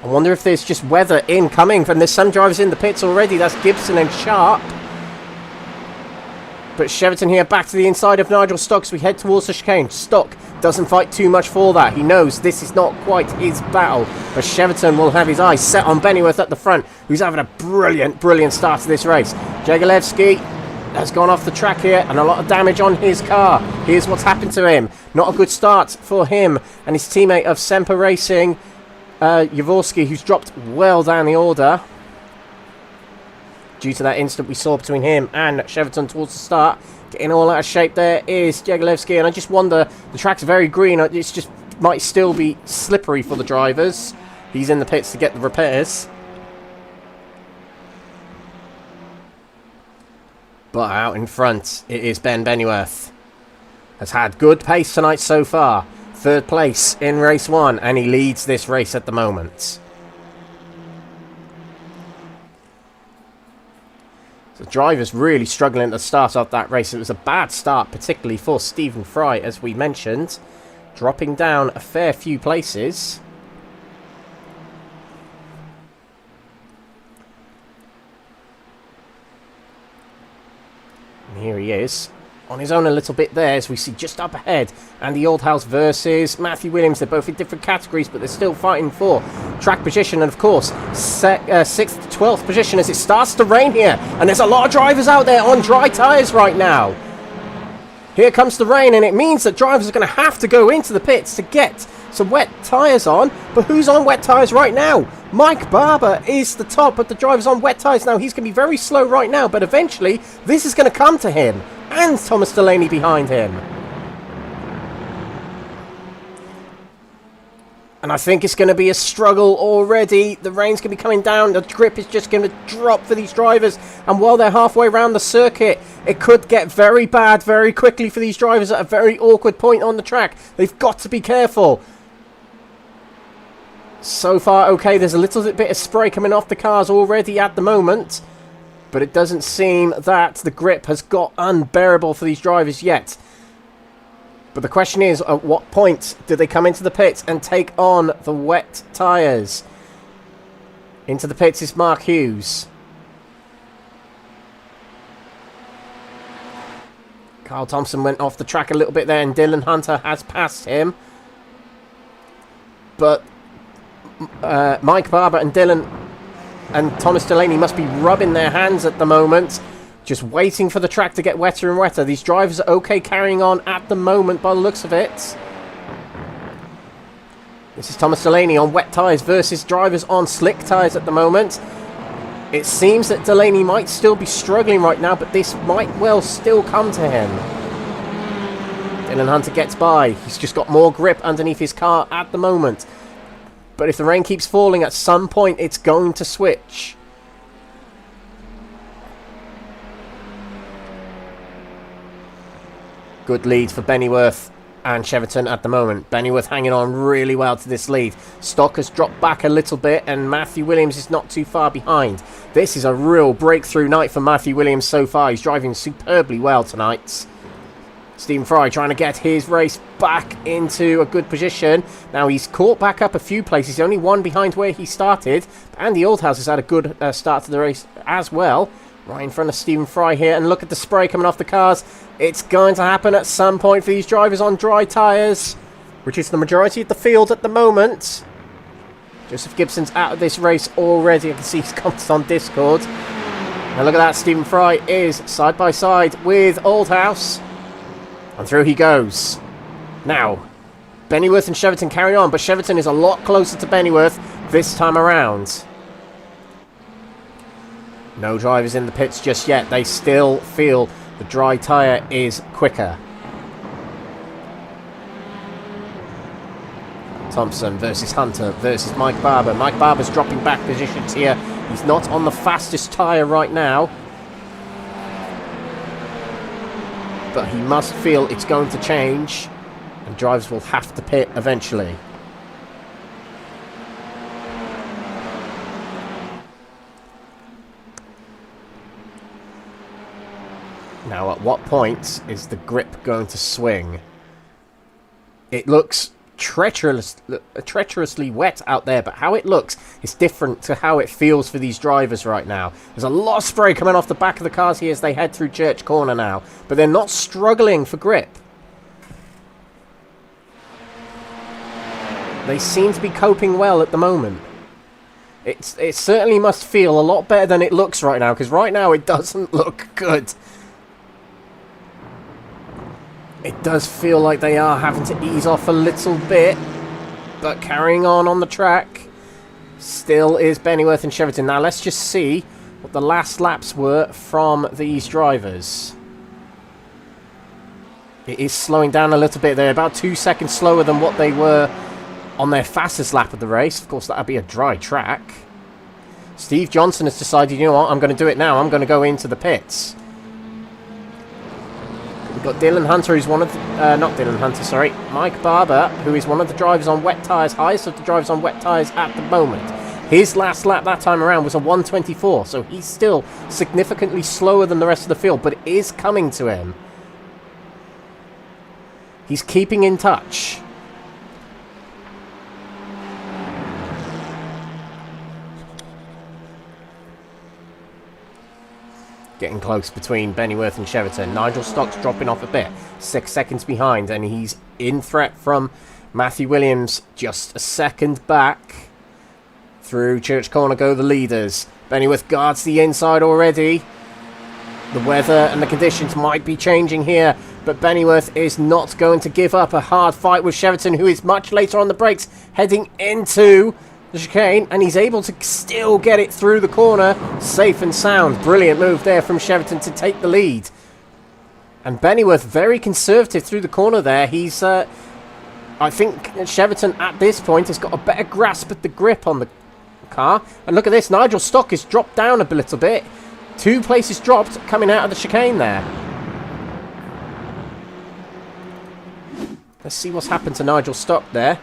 I wonder if there's just weather incoming, and there's some drivers in the pits already. That's Gibson and Sharp. But Cheverton here back to the inside of Nigel Stock as we head towards the chicane. Stock doesn't fight too much for that. He knows this is not quite his battle. But Cheverton will have his eyes set on Bennyworth at the front, who's having a brilliant, brilliant start to this race. Jegilevsky has gone off the track here, and a lot of damage on his car. Here's what's happened to him. Not a good start for him and his teammate of Semper Racing, Jaworski, who's dropped well down the order due to that incident we saw between him and Cheverton towards the start. Getting all out of shape there is Jegilevsky, and I just wonder, the track's very green, it's just might still be slippery for the drivers. He's in the pits to get the repairs. But out in front, it is Ben Bennyworth. Has had good pace tonight so far. 3rd place in race 1, and he leads this race at the moment. The driver's really struggling to start off that race. It was a bad start, particularly for Stephen Fry, as we mentioned. Dropping down a fair few places. And here he is. On his own a little bit there, as we see just up ahead. Andy Oldhouse versus Matthew Williams. They're both in different categories, but they're still fighting for track position. And of course, 6th to 12th position as it starts to rain here. And there's a lot of drivers out there on dry tyres right now. Here comes the rain, and it means that drivers are going to have to go into the pits to get some wet tyres on. But who's on wet tyres right now? Mike Barber is the top, but the driver's on wet tyres now. He's going to be very slow right now, but eventually this is going to come to him. And Thomas Delaney behind him. And I think it's going to be a struggle already. The rain's going to be coming down. The grip is just going to drop for these drivers. And while they're halfway around the circuit, it could get very bad very quickly for these drivers at a very awkward point on the track. They've got to be careful. So far, okay, there's a little bit of spray coming off the cars already at the moment. But it doesn't seem that the grip has got unbearable for these drivers yet. But the question is, at what point do they come into the pits and take on the wet tyres? Into the pits is Mark Hughes. Carl Thompson went off the track a little bit there, and Dylan Hunter has passed him. But Mike Barber and Dylan and Thomas Delaney must be rubbing their hands at the moment, just waiting for the track to get wetter and wetter. These drivers are okay carrying on at the moment by the looks of it. This is Thomas Delaney on wet tyres versus drivers on slick tyres at the moment. It seems that Delaney might still be struggling right now, but this might well still come to him. Dylan Hunter gets by. He's just got more grip underneath his car at the moment. But if the rain keeps falling, at some point it's going to switch. Good lead for Bennyworth and Cheverton at the moment. Bennyworth hanging on really well to this lead. Stock has dropped back a little bit, and Matthew Williams is not too far behind. This is a real breakthrough night for Matthew Williams so far. He's driving superbly well tonight. Stephen Fry trying to get his race back into a good position. Now he's caught back up a few places. He's only one behind where he started. Andy Oldhouse has had a good start to the race as well. Right in front of Stephen Fry here. And look at the spray coming off the cars. It's going to happen at some point for these drivers on dry tyres, which is the majority of the field at the moment. Joseph Gibson's out of this race already. I can see his comments on Discord. Now look at that. Stephen Fry is side by side with Oldhouse. And through he goes. Now, Bennyworth and Cheverton carry on, but Cheverton is a lot closer to Bennyworth this time around. No drivers in the pits just yet. They still feel the dry tyre is quicker. Thompson versus Hunter versus Mike Barber. Mike Barber's dropping back positions here. He's not on the fastest tyre right now. But he must feel it's going to change, and drivers will have to pit eventually. Now, at what point is the grip going to swing? It looks treacherously wet out there, but how it looks is different to how it feels for these drivers right now. There's a lot of spray coming off the back of the cars here as they head through Church Corner now, but they're not struggling for grip. They seem to be coping well at the moment. It certainly must feel a lot better than it looks right now, because right now it doesn't look good. It does feel like they are having to ease off a little bit, but carrying on the track still is Bennyworth and Cheverton. Now let's just see what the last laps were from these drivers. It is slowing down a little bit. They're about 2 seconds slower than what they were on their fastest lap of the race. Of course, that would be a dry track. Steve Johnson has decided, you know what, I'm going to do it now. I'm going to go into the pits. We've got Dylan Hunter, who's one of the, not Dylan Hunter, sorry, Mike Barber, who is one of the drivers on wet tyres, highest of the drivers on wet tyres at the moment. His last lap that time around was a 1:24, so he's still significantly slower than the rest of the field, but it is coming to him. He's keeping in touch. Getting close between Bennyworth and Cheverton. Nigel Stock's dropping off a bit. 6 seconds behind, and he's in threat from Matthew Williams. Just a second back. Through Church Corner go the leaders. Bennyworth guards the inside already. The weather and the conditions might be changing here, but Bennyworth is not going to give up. A hard fight with Cheverton, who is much later on the brakes, heading into the chicane, and he's able to still get it through the corner safe and sound. Brilliant move there from Cheverton to take the lead. And Bennyworth very conservative through the corner there. He's I think Cheverton at this point has got a better grasp at the grip on the car. And look at this, Nigel Stock has dropped down a little bit. 2 places dropped coming out of the chicane there. Let's see what's happened to Nigel Stock there.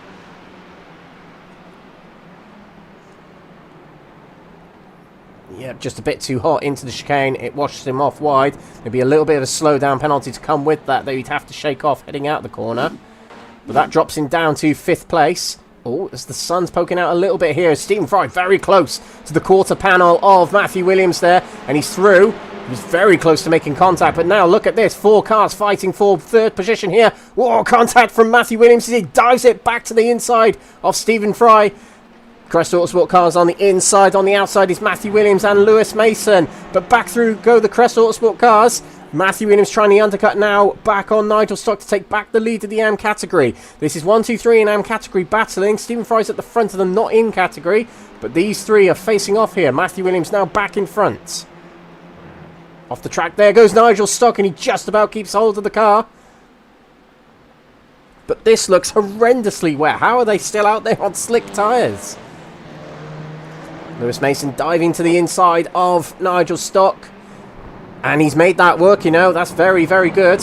Yeah, just a bit too hot into the chicane. It washes him off wide. There'll be a little bit of a slowdown penalty to come with that he'd have to shake off heading out the corner. But that drops him down to 5th place. Oh, as the sun's poking out a little bit here. Stephen Fry very close to the quarter panel of Matthew Williams there. And he's through. He's very close to making contact. But now look at this. 4 cars fighting for 3rd position here. Whoa, contact from Matthew Williams as he dives it back to the inside of Stephen Fry. Crest Autosport cars on the inside. On the outside is Matthew Williams and Lewis Mason. But back through go the Crest Autosport cars. Matthew Williams trying the undercut now. Back on Nigel Stock to take back the lead of the AM category. This is 1, 2, 3 in AM category battling. Stephen Fry's at the front of them, not in category. But these 3 are facing off here. Matthew Williams now back in front. Off the track there goes Nigel Stock, and he just about keeps hold of the car. But this looks horrendously wet. How are they still out there on slick tyres? Lewis Mason diving to the inside of Nigel Stock. And he's made that work, you know. That's very, very good.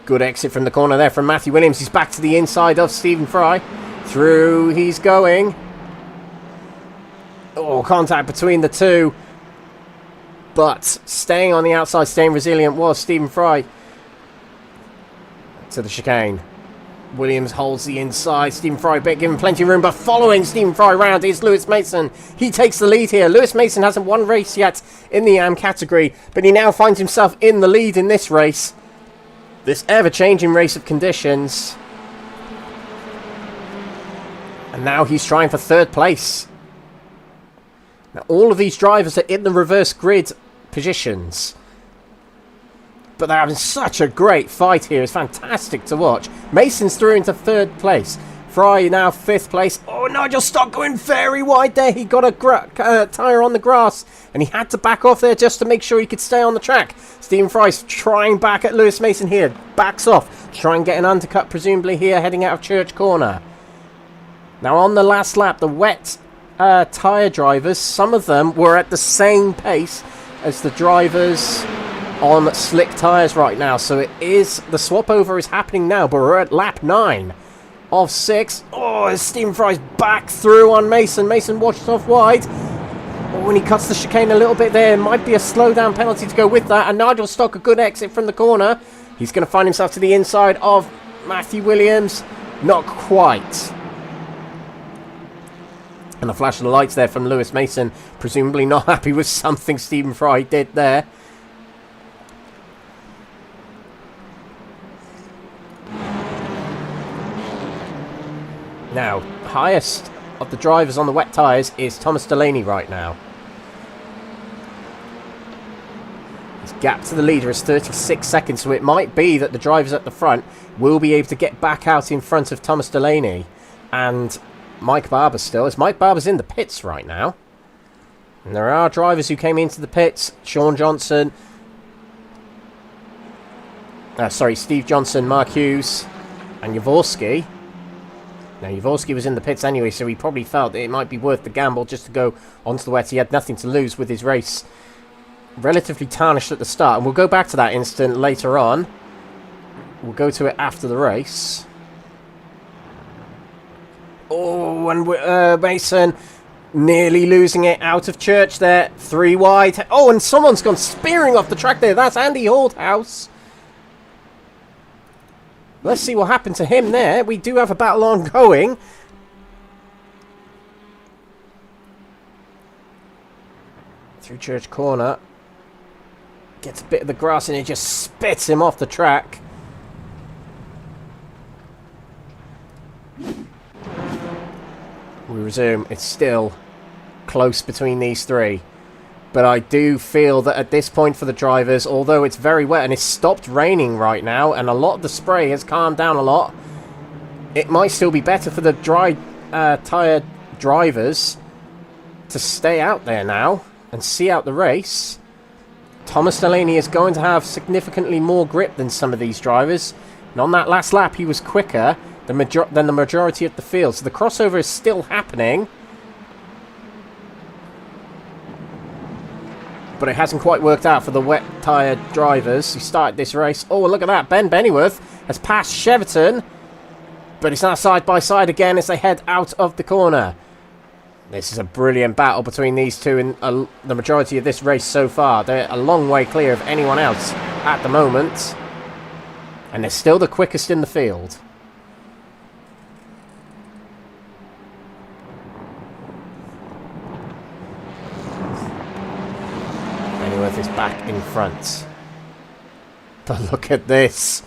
Good exit from the corner there from Matthew Williams. He's back to the inside of Stephen Fry. Through he's going. Oh, contact between the two. But staying on the outside, staying resilient was Stephen Fry. To the chicane. Williams holds the inside. Stephen Fry giving plenty of room, but following Stephen Fry round is Lewis Mason. He takes the lead here. Lewis Mason hasn't won race yet in the AM category, but he now finds himself in the lead in this race. This ever-changing race of conditions. And now he's trying for 3rd place. Now all of these drivers are in the reverse grid positions. But they're having such a great fight here. It's fantastic to watch. Mason's through into 3rd place. Fry now 5th place. Oh, Nigel Stock going very wide there. He got a tyre on the grass. And he had to back off there just to make sure he could stay on the track. Stephen Fry's trying back at Lewis Mason here. Backs off. Try and get an undercut presumably here heading out of Church Corner. Now on the last lap, the wet tyre drivers, some of them were at the same pace as the drivers on slick tyres right now, so it is the swap over is happening now, but we're at lap 9 of 6. Oh, Stephen Fry's back through on Mason. Mason washes off wide. Oh, when he cuts the chicane a little bit there, might be a slowdown penalty to go with that. And Nigel Stock, a good exit from the corner. He's going to find himself to the inside of Matthew Williams. Not quite. And a flash of the lights there from Lewis Mason, presumably not happy with something Stephen Fry did there. Now, highest of the drivers on the wet tyres is Thomas Delaney right now. His gap to the leader is 36 seconds, so it might be that the drivers at the front will be able to get back out in front of Thomas Delaney. And Mike Barber still, as Mike Barber's in the pits right now. And there are drivers who came into the pits. Sean Johnson. Steve Johnson, Mark Hughes, and Jaworski. Now, Jaworski was in the pits anyway, so he probably felt that it might be worth the gamble just to go onto the wet. He had nothing to lose with his race relatively tarnished at the start. And we'll go back to that incident later on. We'll go to it after the race. Oh, and Mason nearly losing it out of Church there. 3 wide. Oh, and someone's gone spearing off the track there. That's Andy Holdhouse. Let's see what happened to him there. We do have a battle ongoing. Through Church corner. Gets a bit of the grass and it just spits him off the track. We resume. It's still close between these three. But I do feel that at this point for the drivers, although it's very wet and it's stopped raining right now and a lot of the spray has calmed down a lot, it might still be better for the dry tyre drivers to stay out there now and see out the race. Thomas Delaney is going to have significantly more grip than some of these drivers. And on that last lap, he was quicker than the majority of the field. So the crossover is still happening. But it hasn't quite worked out for the wet tyre drivers who started this race. Oh, look at that. Ben Bennyworth has passed Cheverton. But it's now side by side again as they head out of the corner. This is a brilliant battle between these two in the majority of this race so far. They're a long way clear of anyone else at the moment. And they're still the quickest in the field. Bennyworth is back in front. But look at this.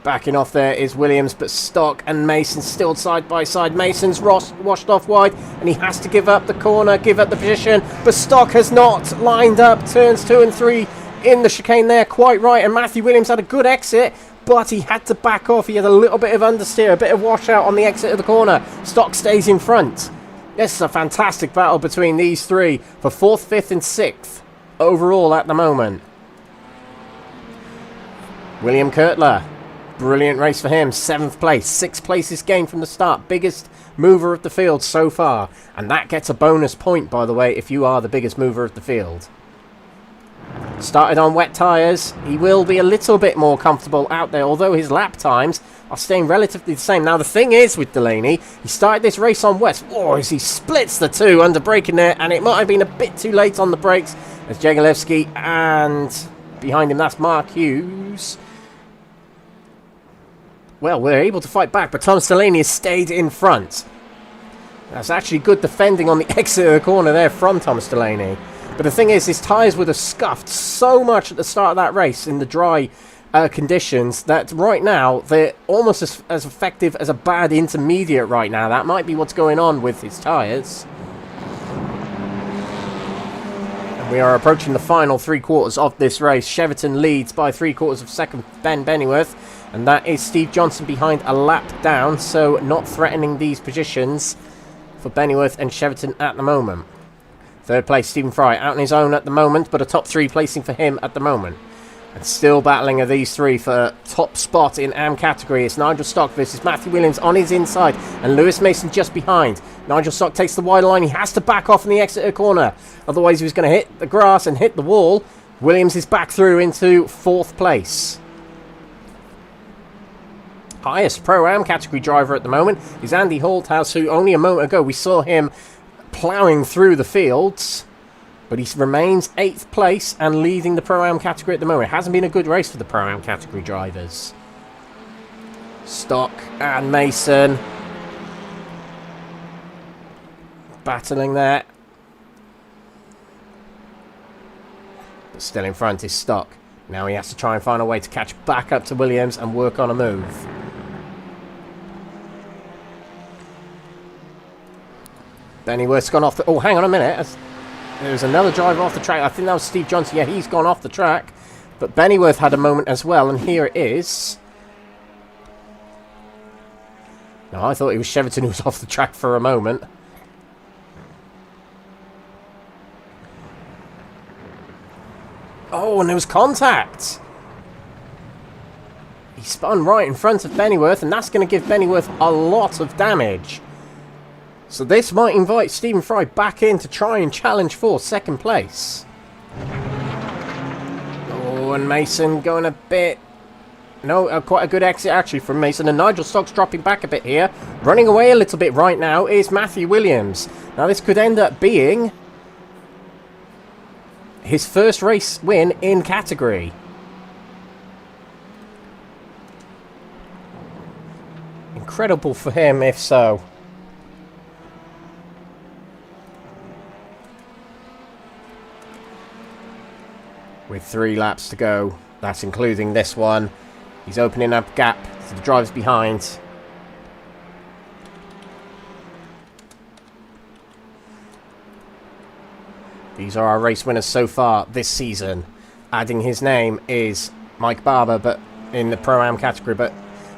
Backing off there is Williams, but Stock and Mason still side by side. Mason's washed off wide, and he has to give up the corner, give up the position. But Stock has not lined up turns 2 and 3 in the chicane there quite right. And Matthew Williams had a good exit, but he had to back off. He had a little bit of understeer, a bit of washout on the exit of the corner. Stock stays in front. This is a fantastic battle between these three for 4th, 5th and 6th overall at the moment. William Kurtler. Brilliant race for him. 7th place. 6 places gained from the start. Biggest mover of the field so far. And that gets a bonus point, by the way, if you are the biggest mover of the field. Started on wet tyres. He will be a little bit more comfortable out there, although his lap times are staying relatively the same. Now, the thing is with Delaney, he started this race on wet. Oh, as he splits the two under braking there, and it might have been a bit too late on the brakes. There's Jagalewski, and behind him, that's Mark Hughes. Well, we're able to fight back, but Thomas Delaney has stayed in front. That's actually good defending on the exit of the corner there from Thomas Delaney. But the thing is, his tyres would have scuffed so much at the start of that race in the dry conditions that right now they're almost as effective as a bad intermediate right now. That might be what's going on with his tyres. And we are approaching the final 3/4 of this race. Cheverton leads by 3/4 of a second Ben Bennyworth. And that is Steve Johnson behind a lap down, so not threatening these positions for Bennyworth and Cheverton at the moment. 3rd place, Stephen Fry, out on his own at the moment, but a top 3 placing for him at the moment. And still battling are these three for top spot in AM category. It's Nigel Stock versus Matthew Williams on his inside, and Lewis Mason just behind. Nigel Stock takes the wide line. He has to back off in the exit of the corner. Otherwise, he was going to hit the grass and hit the wall. Williams is back through into 4th place. Highest Pro-Am category driver at the moment is Andy Holdhouse, who only a moment ago we saw him ploughing through the fields. But he remains 8th place and leading the Pro-Am category at the moment. It hasn't been a good race for the Pro-Am category drivers. Stock and Mason battling there. But still in front is Stock. Now he has to try and find a way to catch back up to Williams and work on a move. Bennyworth's gone off the... Oh, hang on a minute. There's another driver off the track. I think that was Steve Johnson. Yeah, he's gone off the track. But Bennyworth had a moment as well, and here it is. No, I thought it was Cheverton who was off the track for a moment. Oh, and there was contact. He spun right in front of Bennyworth, and that's going to give Bennyworth a lot of damage. So this might invite Stephen Fry back in to try and challenge for second place. Oh, and Mason going a bit... No, quite a good exit actually from Mason, and Nigel Stock's dropping back a bit here. Running away a little bit right now is Matthew Williams. Now this could end up being his first race win in category. Incredible for him if so. With 3 laps to go, that's including this one. He's opening up gap to the drivers behind. These are our race winners so far this season. Adding his name is Mike Barber, but in the Pro-Am category, but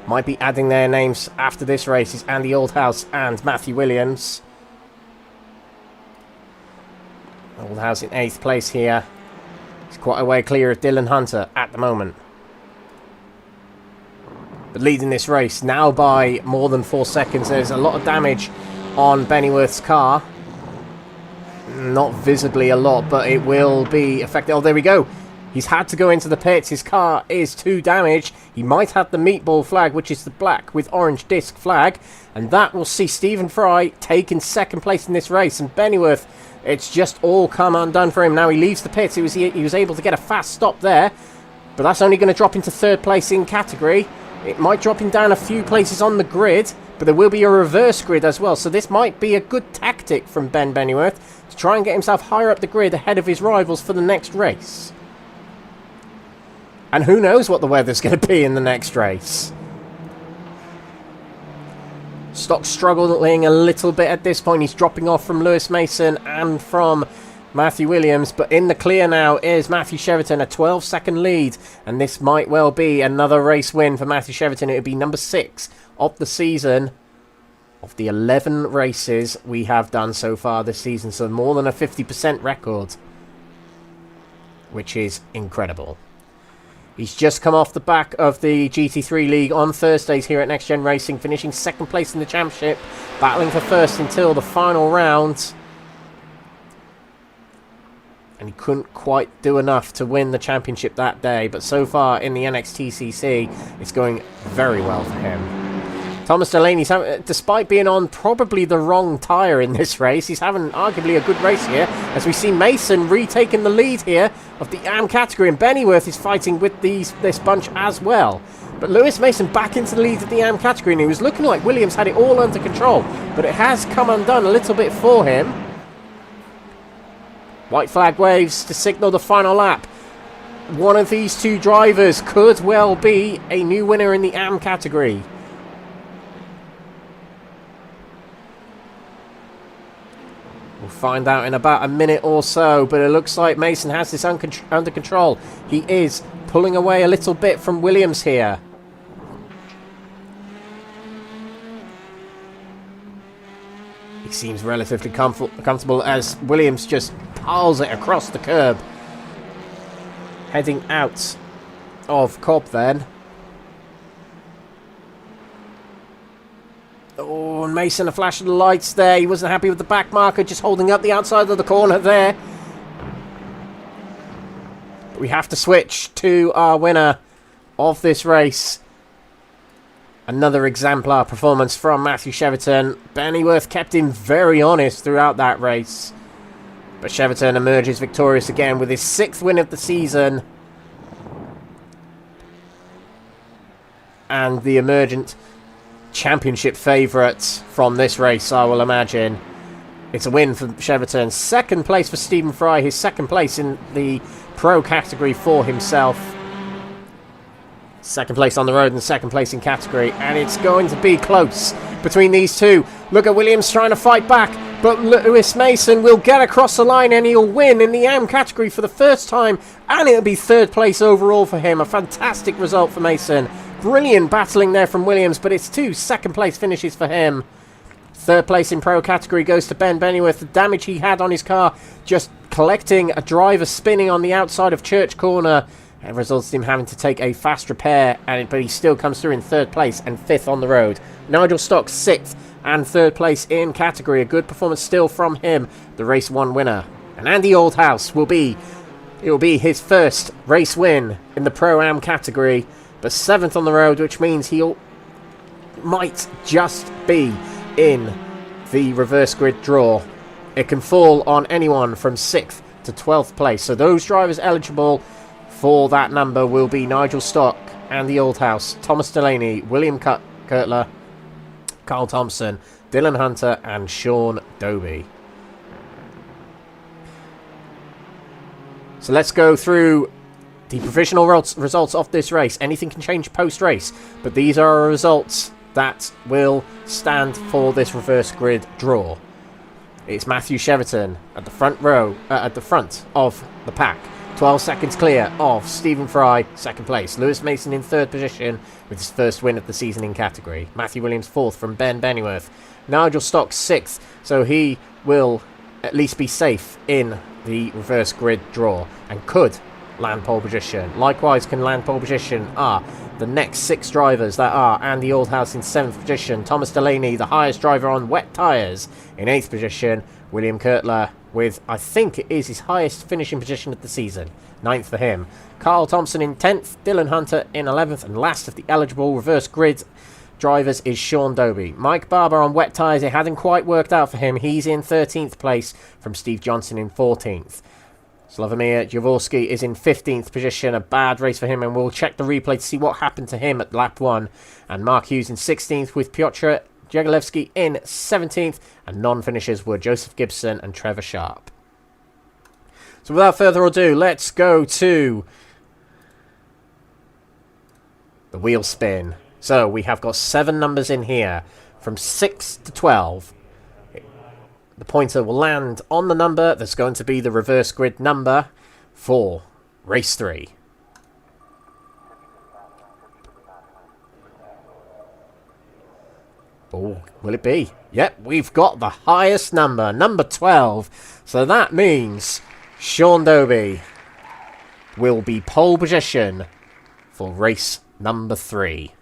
might be adding their names after this race is Andy Oldhouse and Matthew Williams. Oldhouse in 8th place here. He's quite a way clear of Dylan Hunter at the moment. But leading this race now by more than 4 seconds. There's a lot of damage on Bennyworth's car. Not visibly a lot, but it will be affected. Oh, there we go. He's had to go into the pits. His car is too damaged. He might have the meatball flag, which is the black with orange disc flag. And that will see Stephen Fry taking second place in this race. And Bennyworth, it's just all come undone for him. Now he leaves the pits. He was able to get a fast stop there. But that's only going to drop into 3rd place in category. It might drop him down a few places on the grid. But there will be a reverse grid as well. So this might be a good tactic from Ben Bennyworth to try and get himself higher up the grid ahead of his rivals for the next race. And who knows what the weather's going to be in the next race. Stock struggling a little bit at this point. He's dropping off from Lewis Mason and from Matthew Williams. But in the clear now is Matthew Cheverton, a 12-second lead. And this might well be another race win for Matthew Cheverton. It would be number 6 of the season. Of the 11 races we have done so far this season. So more than a 50% record. Which is incredible. He's just come off the back of the GT3 League on Thursdays here at Next Gen Racing, finishing 2nd place in the championship, battling for 1st until the final round. And he couldn't quite do enough to win the championship that day, but so far in the NXTCC, it's going very well for him. Thomas Delaney, despite being on probably the wrong tyre in this race, he's having arguably a good race here, as we see Mason retaking the lead here of the AM category, and Bennyworth is fighting with this bunch as well. But Lewis Mason back into the lead of the AM category, and he was looking like Williams had it all under control, but it has come undone a little bit for him. White flag waves to signal the final lap. One of these 2 drivers could well be a new winner in the AM category. We'll find out in about a minute or so, but it looks like Mason has this under control. He is pulling away a little bit from Williams here. He seems relatively comfortable as Williams just piles it across the curb. Heading out of Cobb then. Oh, and Mason, a flash of the lights there. He wasn't happy with the back marker, just holding up the outside of the corner there. But we have to switch to our winner of this race. Another exemplar performance from Matthew Cheverton. Bennyworth kept him very honest throughout that race. But Cheverton emerges victorious again with his 6th win of the season. And the emergent championship favourite from this race, I will imagine. It's a win for Cheverton. 2nd place for Stephen Fry, his 2nd place in the pro category for himself. 2nd place on the road and 2nd place in category, and it's going to be close between these 2. Look at Williams trying to fight back, but Lewis Mason will get across the line and he'll win in the AM category for the first time, and it'll be 3rd place overall for him. A fantastic result for Mason. Brilliant battling there from Williams, but it's 2 2nd place finishes for him. 3rd place in pro category goes to Ben Bennyworth. The damage he had on his car, just collecting a driver spinning on the outside of Church Corner, It results in him having to take a fast repair, but he still comes through in 3rd place and 5th on the road. Nigel Stock 6th and 3rd place in category. A good performance still from him, the race 1 winner. And Andy Oldhouse will be his first race win in the Pro-Am category, but 7th on the road, which means might just be in the reverse grid draw. It can fall on anyone from 6th to 12th place. So those drivers eligible for that number will be Nigel Stock, Andy Oldhouse, Thomas Delaney, William Kurtler, Carl Thompson, Dylan Hunter and Sean Doby. So let's go through the provisional results of this race. Anything can change post-race, but these are results that will stand for this reverse grid draw. It's Matthew Cheverton at the front of the pack. 12 seconds clear of Stephen Fry, 2nd place. Lewis Mason in 3rd position with his first win of the season in category. Matthew Williams 4th from Ben Bennyworth. Nigel Stock 6th, so he will at least be safe in the reverse grid draw and could land pole position. Likewise can land pole position are the next 6 drivers that are Andy Oldhouse in 7th position, Thomas Delaney, the highest driver on wet tyres, in 8th position, William Kurtler with, I think it is his highest finishing position of the season, 9th for him. Carl Thompson in 10th, Dylan Hunter in 11th, and last of the eligible reverse grid drivers is Sean Doby. Mike Barber on wet tyres, it hadn't quite worked out for him. He's in 13th place from Steve Johnson in 14th. Slavomir Jaworski is in 15th position, a bad race for him, and we'll check the replay to see what happened to him at lap 1. And Mark Hughes in 16th with Piotr Jagalewski in 17th, and non-finishers were Joseph Gibson and Trevor Sharp. So without further ado, let's go to the wheel spin. So we have got 7 numbers in here, from 6 to 12. The pointer will land on the number that's going to be the reverse grid number for race 3. Oh, will it be? Yep, we've got the highest number, number 12. So that means Sean Doby will be pole position for race number 3.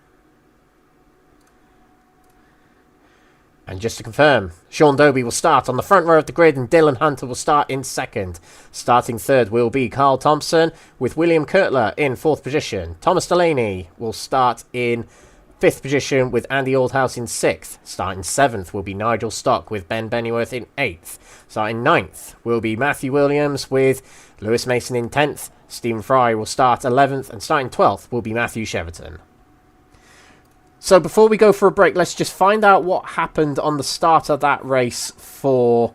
And just to confirm, Sean Doby will start on the front row of the grid and Dylan Hunter will start in 2nd. Starting 3rd will be Carl Thompson with William Kurtler in 4th position. Thomas Delaney will start in 5th position with Andy Oldhouse in 6th. Starting 7th will be Nigel Stock with Ben Bennyworth in 8th. Starting 9th will be Matthew Williams with Lewis Mason in 10th. Stephen Fry will start 11th, and starting 12th will be Matthew Cheverton. So before we go for a break, let's just find out what happened on the start of that race for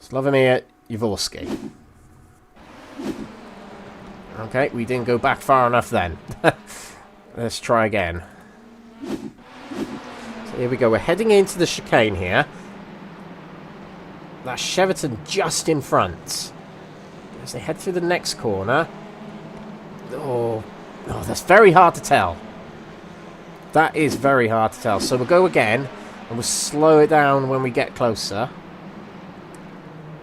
Slavomir Jaworski. Okay, we didn't go back far enough then. Let's try again. So here we go. We're heading into the chicane here. That's Cheverton just in front. As they head through the next corner. Oh, that's very hard to tell. That is very hard to tell. So we'll go again, and we'll slow it down when we get closer,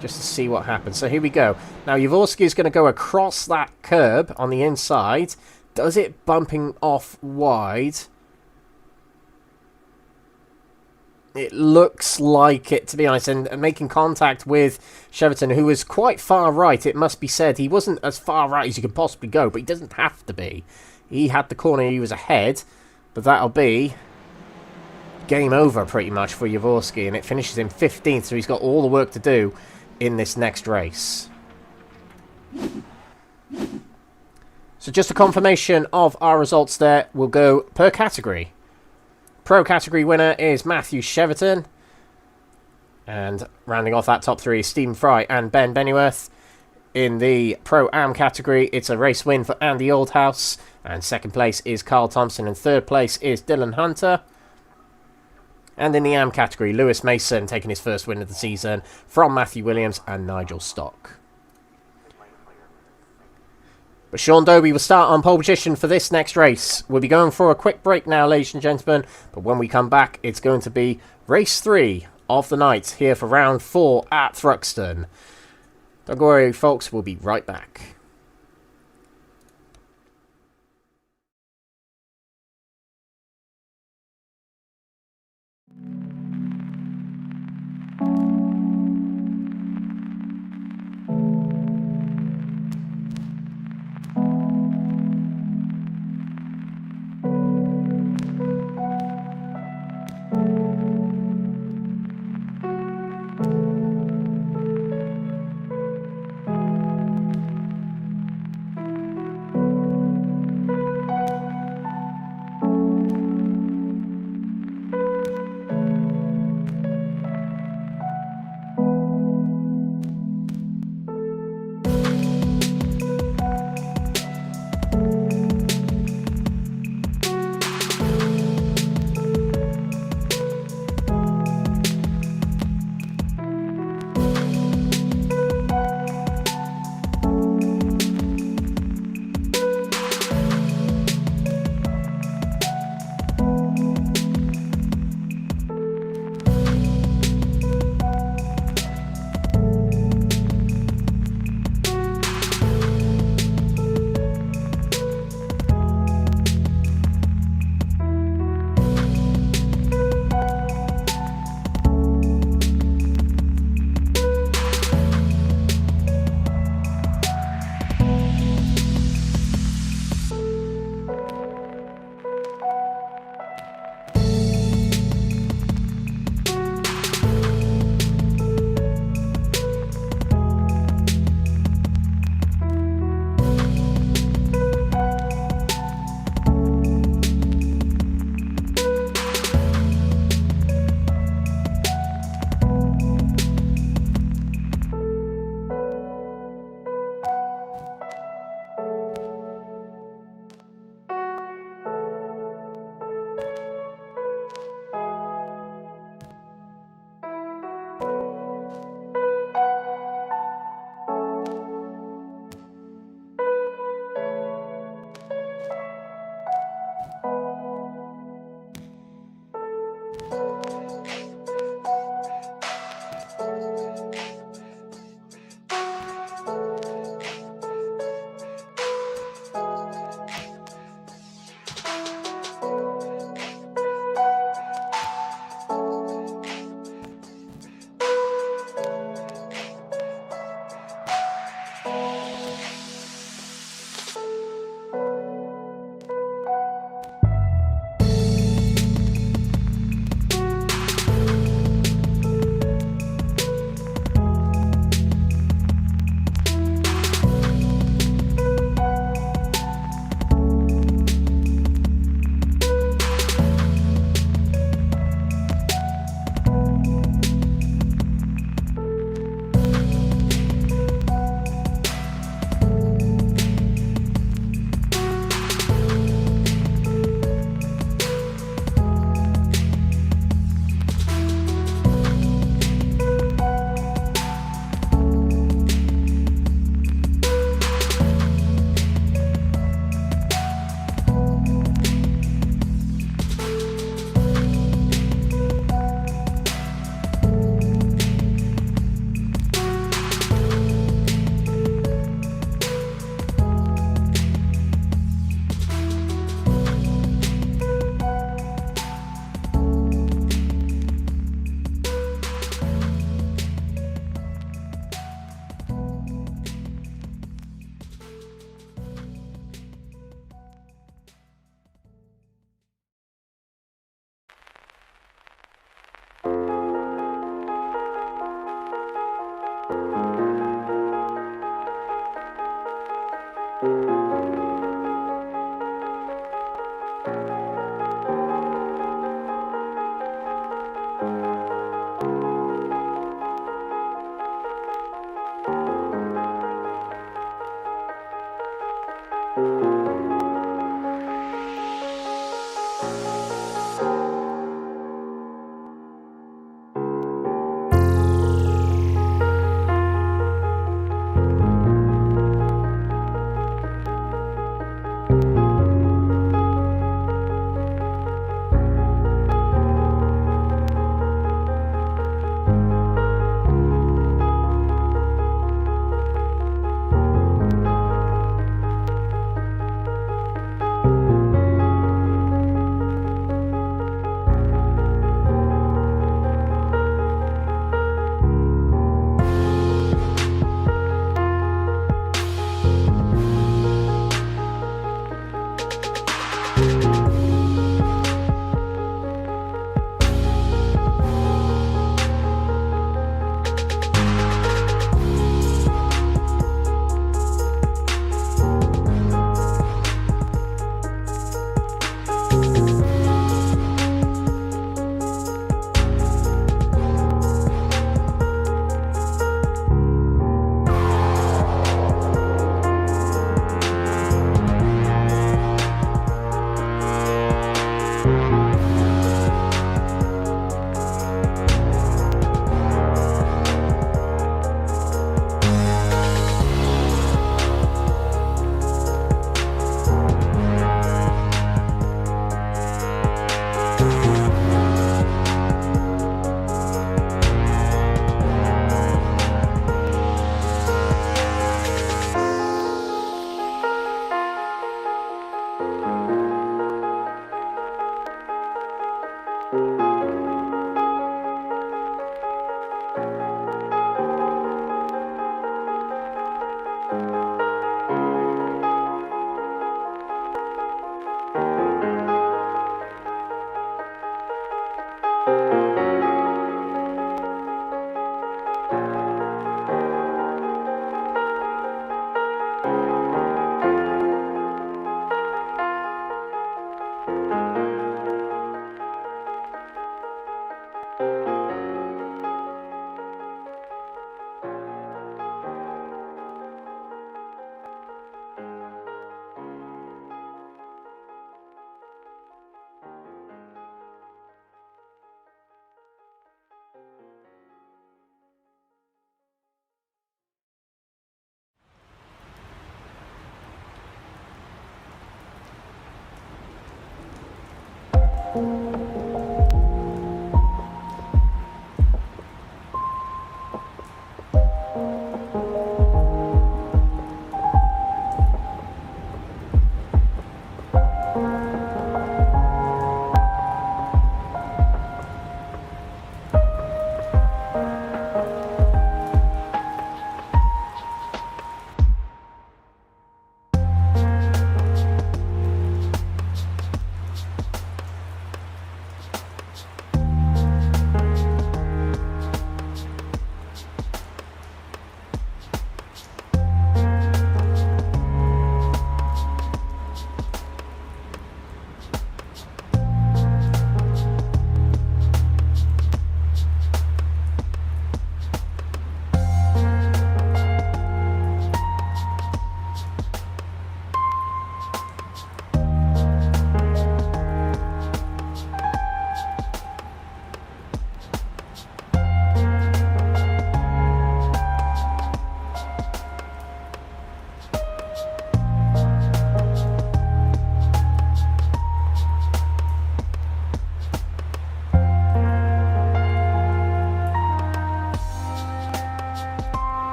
just to see what happens. So here we go. Now Jaworski is going to go across that curb on the inside. Does it bumping off wide? It looks like it, to be honest, and making contact with Cheverton, who was quite far right, it must be said. He wasn't as far right as you could possibly go, but he doesn't have to be. He had the corner, he was ahead, but that'll be game over pretty much for Jaworski, and it finishes in 15th, so he's got all the work to do in this next race. So just a confirmation of our results there. We'll go per category. Pro category winner is Matthew Cheverton. And rounding off that top 3 is Stephen Fry and Ben Bennyworth. In the Pro-Am category, it's a race win for Andy Oldhouse. And second place is Carl Thompson. And third place is Dylan Hunter. And in the Am category, Lewis Mason taking his first win of the season from Matthew Williams and Nigel Stock. But Sean Doby will start on pole position for this next race. We'll be going for a quick break now, ladies and gentlemen. But when we come back, it's going to be race 3 of the night here for round 4 at Thruxton. Don't worry, folks. We'll be right back.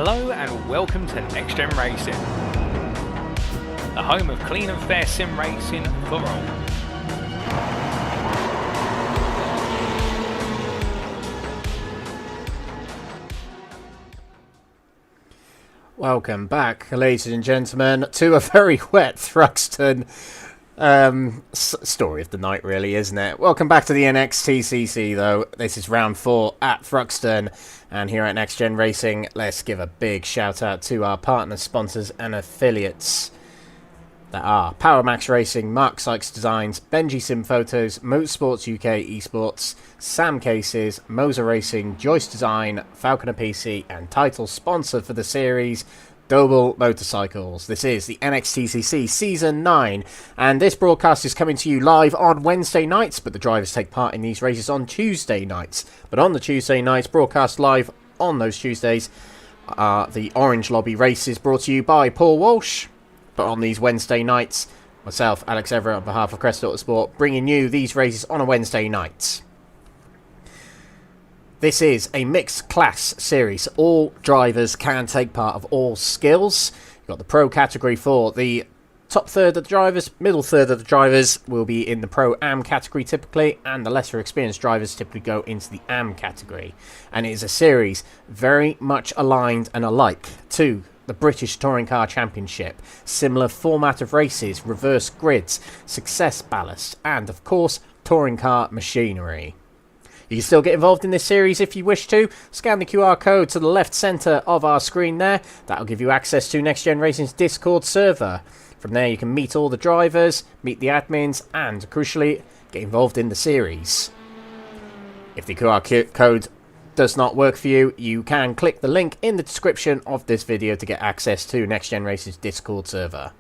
Hello and welcome to Next Gen Racing, the home of clean and fair sim racing for all. Welcome back, ladies and gentlemen, to a very wet Thruxton story of the night, really, isn't it? Welcome back to the NXTCC, though. This is round 4 at Thruxton, and here at Next Gen Racing, let's give a big shout out to our partners, sponsors, and affiliates that are Power Max Racing, Mark Sykes Designs, Benji Sim Photos, Motorsports UK Esports, Sam Cases, Moser Racing, Joyce Design, Falconer PC, and title sponsor for the series, Doble Motorcycles. This is the NXTCC Season 9, and this broadcast is coming to you live on Wednesday nights, but the drivers take part in these races on Tuesday nights. But on the Tuesday nights, broadcast live on those Tuesdays, are the Orange Lobby races brought to you by Paul Walsh. But on these Wednesday nights, myself, Alex Everett, on behalf of Crest Autosport, bringing you these races on a Wednesday night. This is a mixed class series. All drivers can take part of all skills. You've got the pro category for the top third of the drivers, middle third of the drivers will be in the Pro-Am category typically, and the lesser experienced drivers typically go into the Am category. And it is a series very much aligned and alike to the British Touring Car Championship. Similar format of races, reverse grids, success ballast, and of course, touring car machinery. You can still get involved in this series if you wish to. Scan the QR code to the left centre of our screen there. That'll give you access to Next Gen Racing's Discord server. From there you can meet all the drivers, meet the admins, and crucially, get involved in the series. If the QR code does not work for you, you can click the link in the description of this video to get access to Next Gen Racing's Discord server.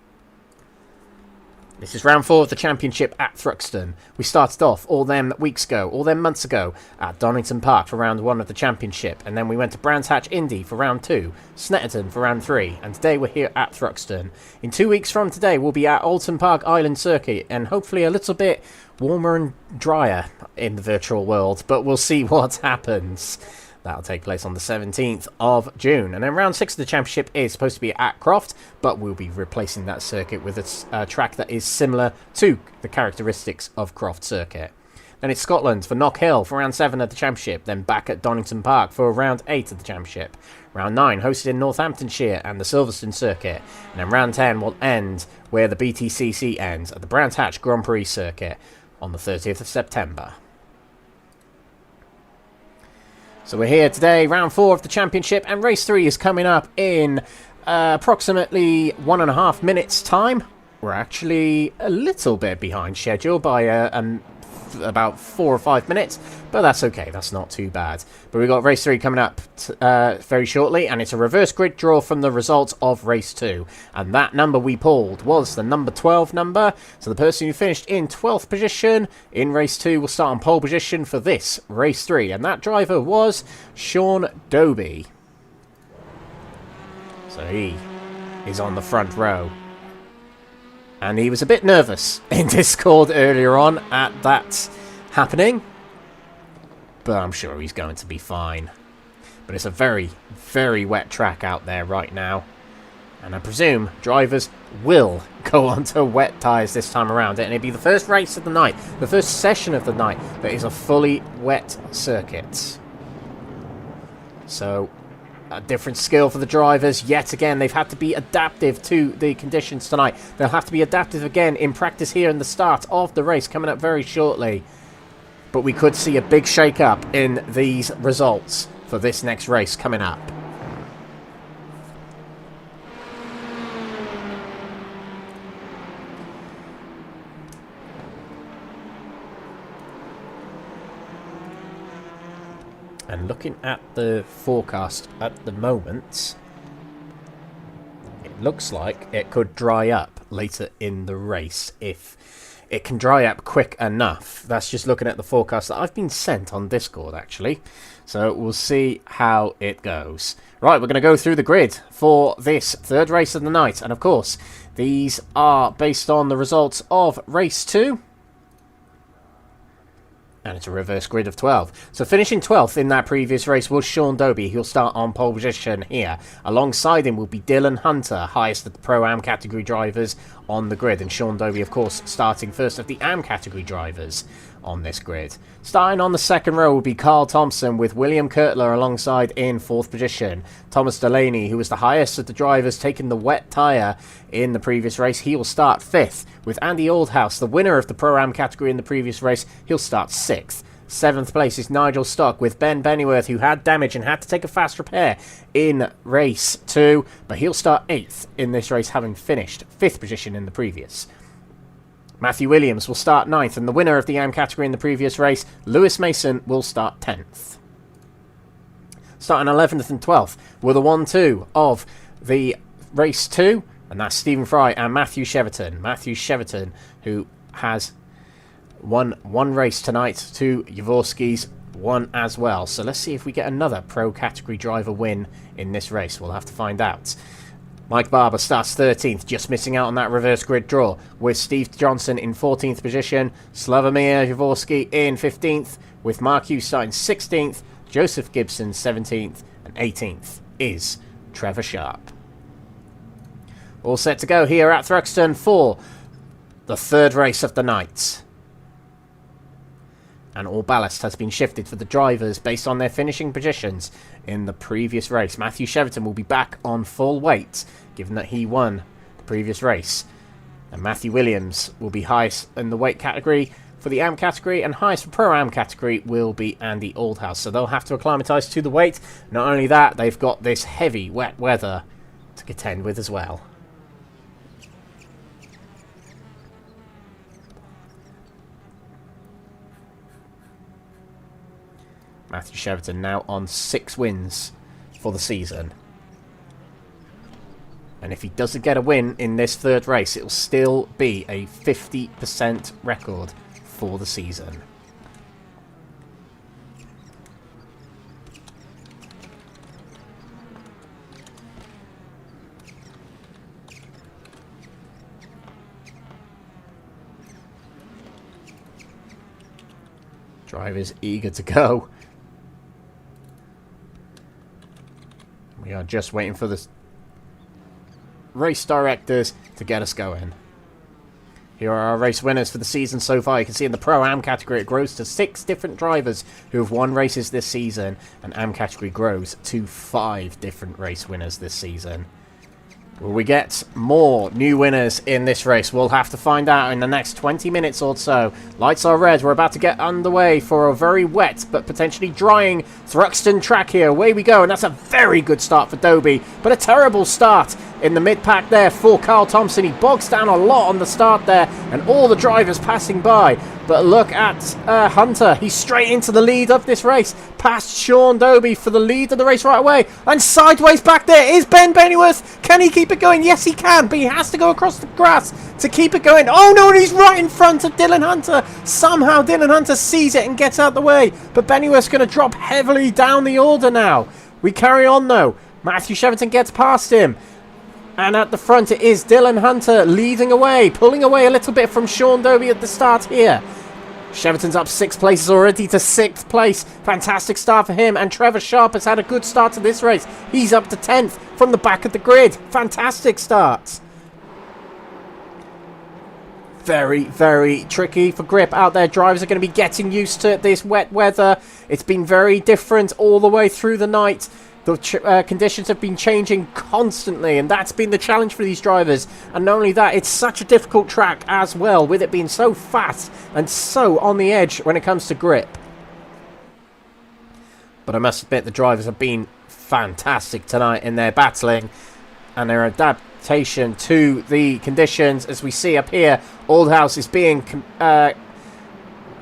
This is round 4 of the championship at Thruxton. We started off all them months ago at Donington Park for round 1 of the championship, and then we went to Brands Hatch Indy for round 2, Snetterton for round 3, and today we're here at Thruxton. In 2 weeks from today we'll be at Alton Park Island Circuit, and hopefully a little bit warmer and drier in the virtual world, but we'll see what happens. That'll take place on the 17th of June. And then round 6 of the championship is supposed to be at Croft, but we'll be replacing that circuit with a track that is similar to the characteristics of Croft Circuit. Then it's Scotland for Knock Hill for round 7 of the championship, then back at Donington Park for round 8 of the championship. Round 9 hosted in Northamptonshire and the Silverstone Circuit. And then round 10 will end where the BTCC ends at the Brands Hatch Grand Prix Circuit on the 30th of September. So we're here today, round 4 of the championship, and race 3 is coming up in approximately 1.5 minutes time. We're actually a little bit behind schedule by about 4 or 5 minutes, but that's okay, that's not too bad. But we've got race 3 coming up very shortly, and it's a reverse grid draw from the results of race 2. And that number we pulled was the number 12 number, so the person who finished in 12th position in race 2 will start on pole position for this race 3, and that driver was Sean Doby. So he is on the front row. And he was a bit nervous in Discord earlier on at that happening. But I'm sure he's going to be fine. But it's a very, very wet track out there right now. And I presume drivers will go onto wet tyres this time around. And it'll be the first race of the night, the first session of the night that is a fully wet circuit. So a different skill for the drivers. Yet again, they've had to be adaptive to the conditions tonight. They'll have to be adaptive again in practice here in the start of the race coming up very shortly. But we could see a big shake-up in these results for this next race coming up. And looking at the forecast at the moment, it looks like it could dry up later in the race if it can dry up quick enough. That's just looking at the forecast that I've been sent on Discord, actually. So we'll see how it goes. Right, we're going to go through the grid for this third race of the night. And of course, these are based on the results of race 2. And it's a reverse grid of 12. So finishing 12th in that previous race was Sean Dobie. He'll start on pole position here. Alongside him will be Dylan Hunter, highest of the Pro-Am category drivers on the grid. And Sean Dobie, of course, starting first of the Am category drivers on this grid. Starting on the second row will be Carl Thompson with William Kurtler alongside in 4th position. Thomas Delaney, who was the highest of the drivers, taking the wet tyre in the previous race. He will start 5th. With Andy Oldhouse, the winner of the Pro-Am category in the previous race, he'll start 6th. 7th place is Nigel Stock with Ben Bennyworth, who had damage and had to take a fast repair in race 2, but he'll start 8th in this race, having finished 5th position in the previous. Matthew Williams will start 9th, and the winner of the Am category in the previous race, Lewis Mason, will start 10th. Starting 11th and 12th were the 1-2 of the race 2, and that's Stephen Fry and Matthew Cheverton. Matthew Cheverton, who has won one race tonight, 2 Jaworski's one as well. So let's see if we get another pro category driver win in this race. We'll have to find out. Mike Barber starts 13th, just missing out on that reverse grid draw, with Steve Johnson in 14th position, Slavomir Jaworski in 15th, with Mark Hughes starting 16th, Joseph Gibson 17th, and 18th is Trevor Sharp. All set to go here at Thruxton for the 3rd race of the night. And all ballast has been shifted for the drivers based on their finishing positions in the previous race. Matthew Cheverton will be back on full weight, given that he won the previous race. And Matthew Williams will be highest in the weight category for the Am category, and highest for Pro-Am category will be Andy Oldhouse. So they'll have to acclimatise to the weight. Not only that, they've got this heavy, wet weather to contend with as well. Matthew Cheverton now on 6 wins for the season. And if he doesn't get a win in this 3rd race, it'll still be a 50% record for the season. Drivers eager to go. We are just waiting for the race directors to get us going. Here are our race winners for the season so far. You can see in the Pro-Am category it grows to 6 different drivers who have won races this season, and Am category grows to 5 different race winners this season. Will we get more new winners in this race? We'll have to find out in the next 20 minutes or so. Lights are red. We're about to get underway for a very wet but potentially drying Thruxton track here. Away we go, and that's a very good start for Dobie, but a terrible start in the mid-pack there for Carl Thompson. He bogs down a lot on the start there, and all the drivers passing by. But look at Hunter. He's straight into the lead of this race, past Sean Dobie for the lead of the race right away. And sideways back there is Ben Bennyworth. Can he keep it going? Yes, he can, but he has to go across the grass to keep it going. Oh no, and he's right in front of Dylan Hunter. Somehow Dylan Hunter sees it and gets out the way. But Bennyworth's going to drop heavily down the order now. We carry on though. Matthew Cheverton gets past him. And at the front it is Dylan Hunter leading away, pulling away a little bit from Sean Dobie at the start here. Cheverton's up 6 places already to 6th place. Fantastic start for him. And Trevor Sharp has had a good start to this race. He's up to 10th from the back of the grid. Fantastic start. Very, very tricky for grip out there. Drivers are going to be getting used to this wet weather. It's been very different all the way through the night. The conditions have been changing constantly, and that's been the challenge for these drivers. And not only that, it's such a difficult track as well, with it being so fast and so on the edge when it comes to grip. But I must admit, the drivers have been fantastic tonight in their battling and their adaptation to the conditions. As we see up here, Oldhouse is being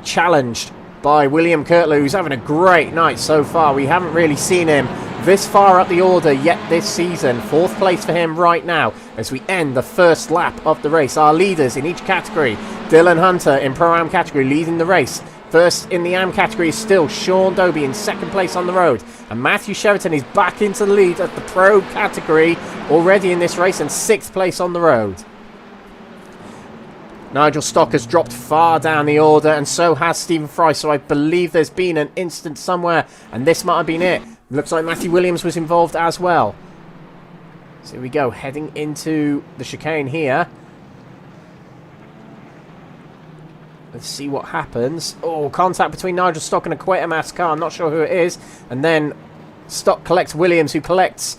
challenged by William Kurtler, who's having a great night so far. We haven't really seen him this far up the order yet this season. 4th place for him right now as we end the first lap of the race. Our leaders in each category: Dylan Hunter in Pro-Am category leading the race. First in the Am category is still Sean Dobie in 2nd place on the road. And Matthew Cheverton is back into the lead at the Pro category already in this race, and 6th place on the road. Nigel Stock has dropped far down the order, and so has Stephen Fry, so I believe there's been an incident somewhere, and this might have been it. Looks like Matthew Williams was involved as well. So here we go, heading into the chicane here. Let's see what happens. Oh, contact between Nigel Stock and a Quatermass car. I'm not sure who it is. And then Stock collects Williams, who collects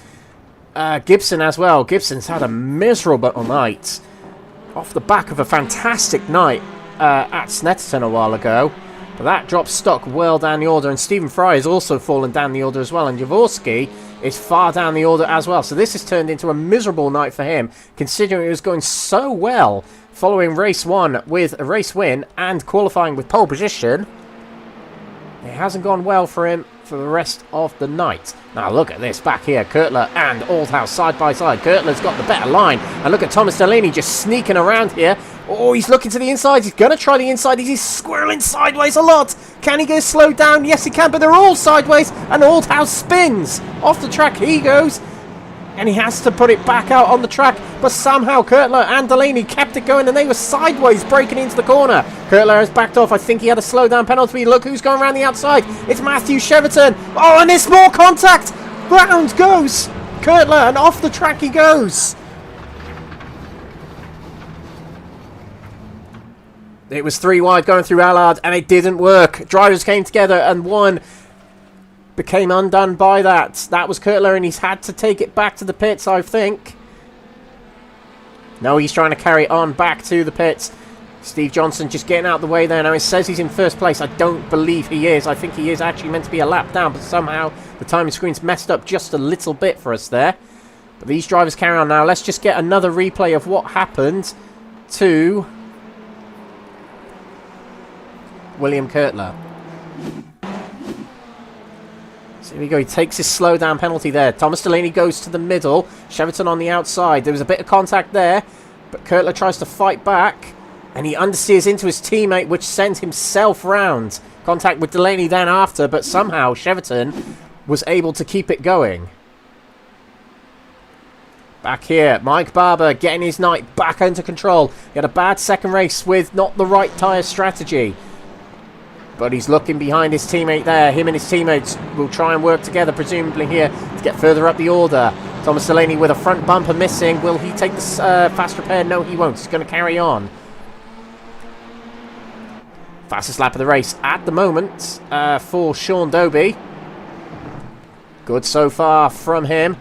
Gibson as well. Gibson's had a miserable night. Off the back of a fantastic night at Snetterton a while ago. But that drops Stock well down the order. And Stephen Fry has also fallen down the order as well. And Jaworski is far down the order as well. So this has turned into a miserable night for him, considering it was going so well following race 1 with a race win and qualifying with pole position. It hasn't gone well for him for the rest of the night. Now look at this back here. Kurtler and Aldhouse side by side. Kurtler's got the better line. And look at Thomas Delaney just sneaking around here. Oh, he's looking to the inside. He's going to try the inside. He's squirreling sideways a lot. Can he get slowed down? Yes, he can, but they're all sideways. And Aldhouse spins. Off the track he goes. And he has to put it back out on the track. But somehow Kurtler and Delaney kept it going, and they were sideways breaking into the corner. Kurtler has backed off. I think he had a slowdown penalty. Look who's going around the outside. It's Matthew Cheverton. Oh, and there's more contact. Round goes Kurtler, and off the track he goes. It was 3 wide going through Allard, and it didn't work. Drivers came together, and one became undone by that. That was Kurtler, and he's had to take it back to the pits, I think. No, he's trying to carry it on back to the pits. Steve Johnson just getting out of the way there. Now it says he's in first place. I don't believe he is. I think he is actually meant to be a lap down, but somehow the timing screen's messed up just a little bit for us there. But these drivers carry on now. Let's just get another replay of what happened to William Kurtler. So here we go. He takes his slowdown penalty there. Thomas Delaney goes to the middle. Cheverton on the outside. There was a bit of contact there, but Kurtler tries to fight back, and he understeers into his teammate, which sends himself round. Contact with Delaney then after, but somehow Cheverton was able to keep it going. Back here, Mike Barber getting his night back under control. He had a bad second race with not the right tyre strategy, but he's looking behind his teammate there. Him and his teammates will try and work together, presumably here, to get further up the order. Thomas Delaney with a front bumper missing. Will he take this fast repair? No, he won't. He's going to carry on. Fastest lap of the race at the moment for Sean Doby. Good so far from him.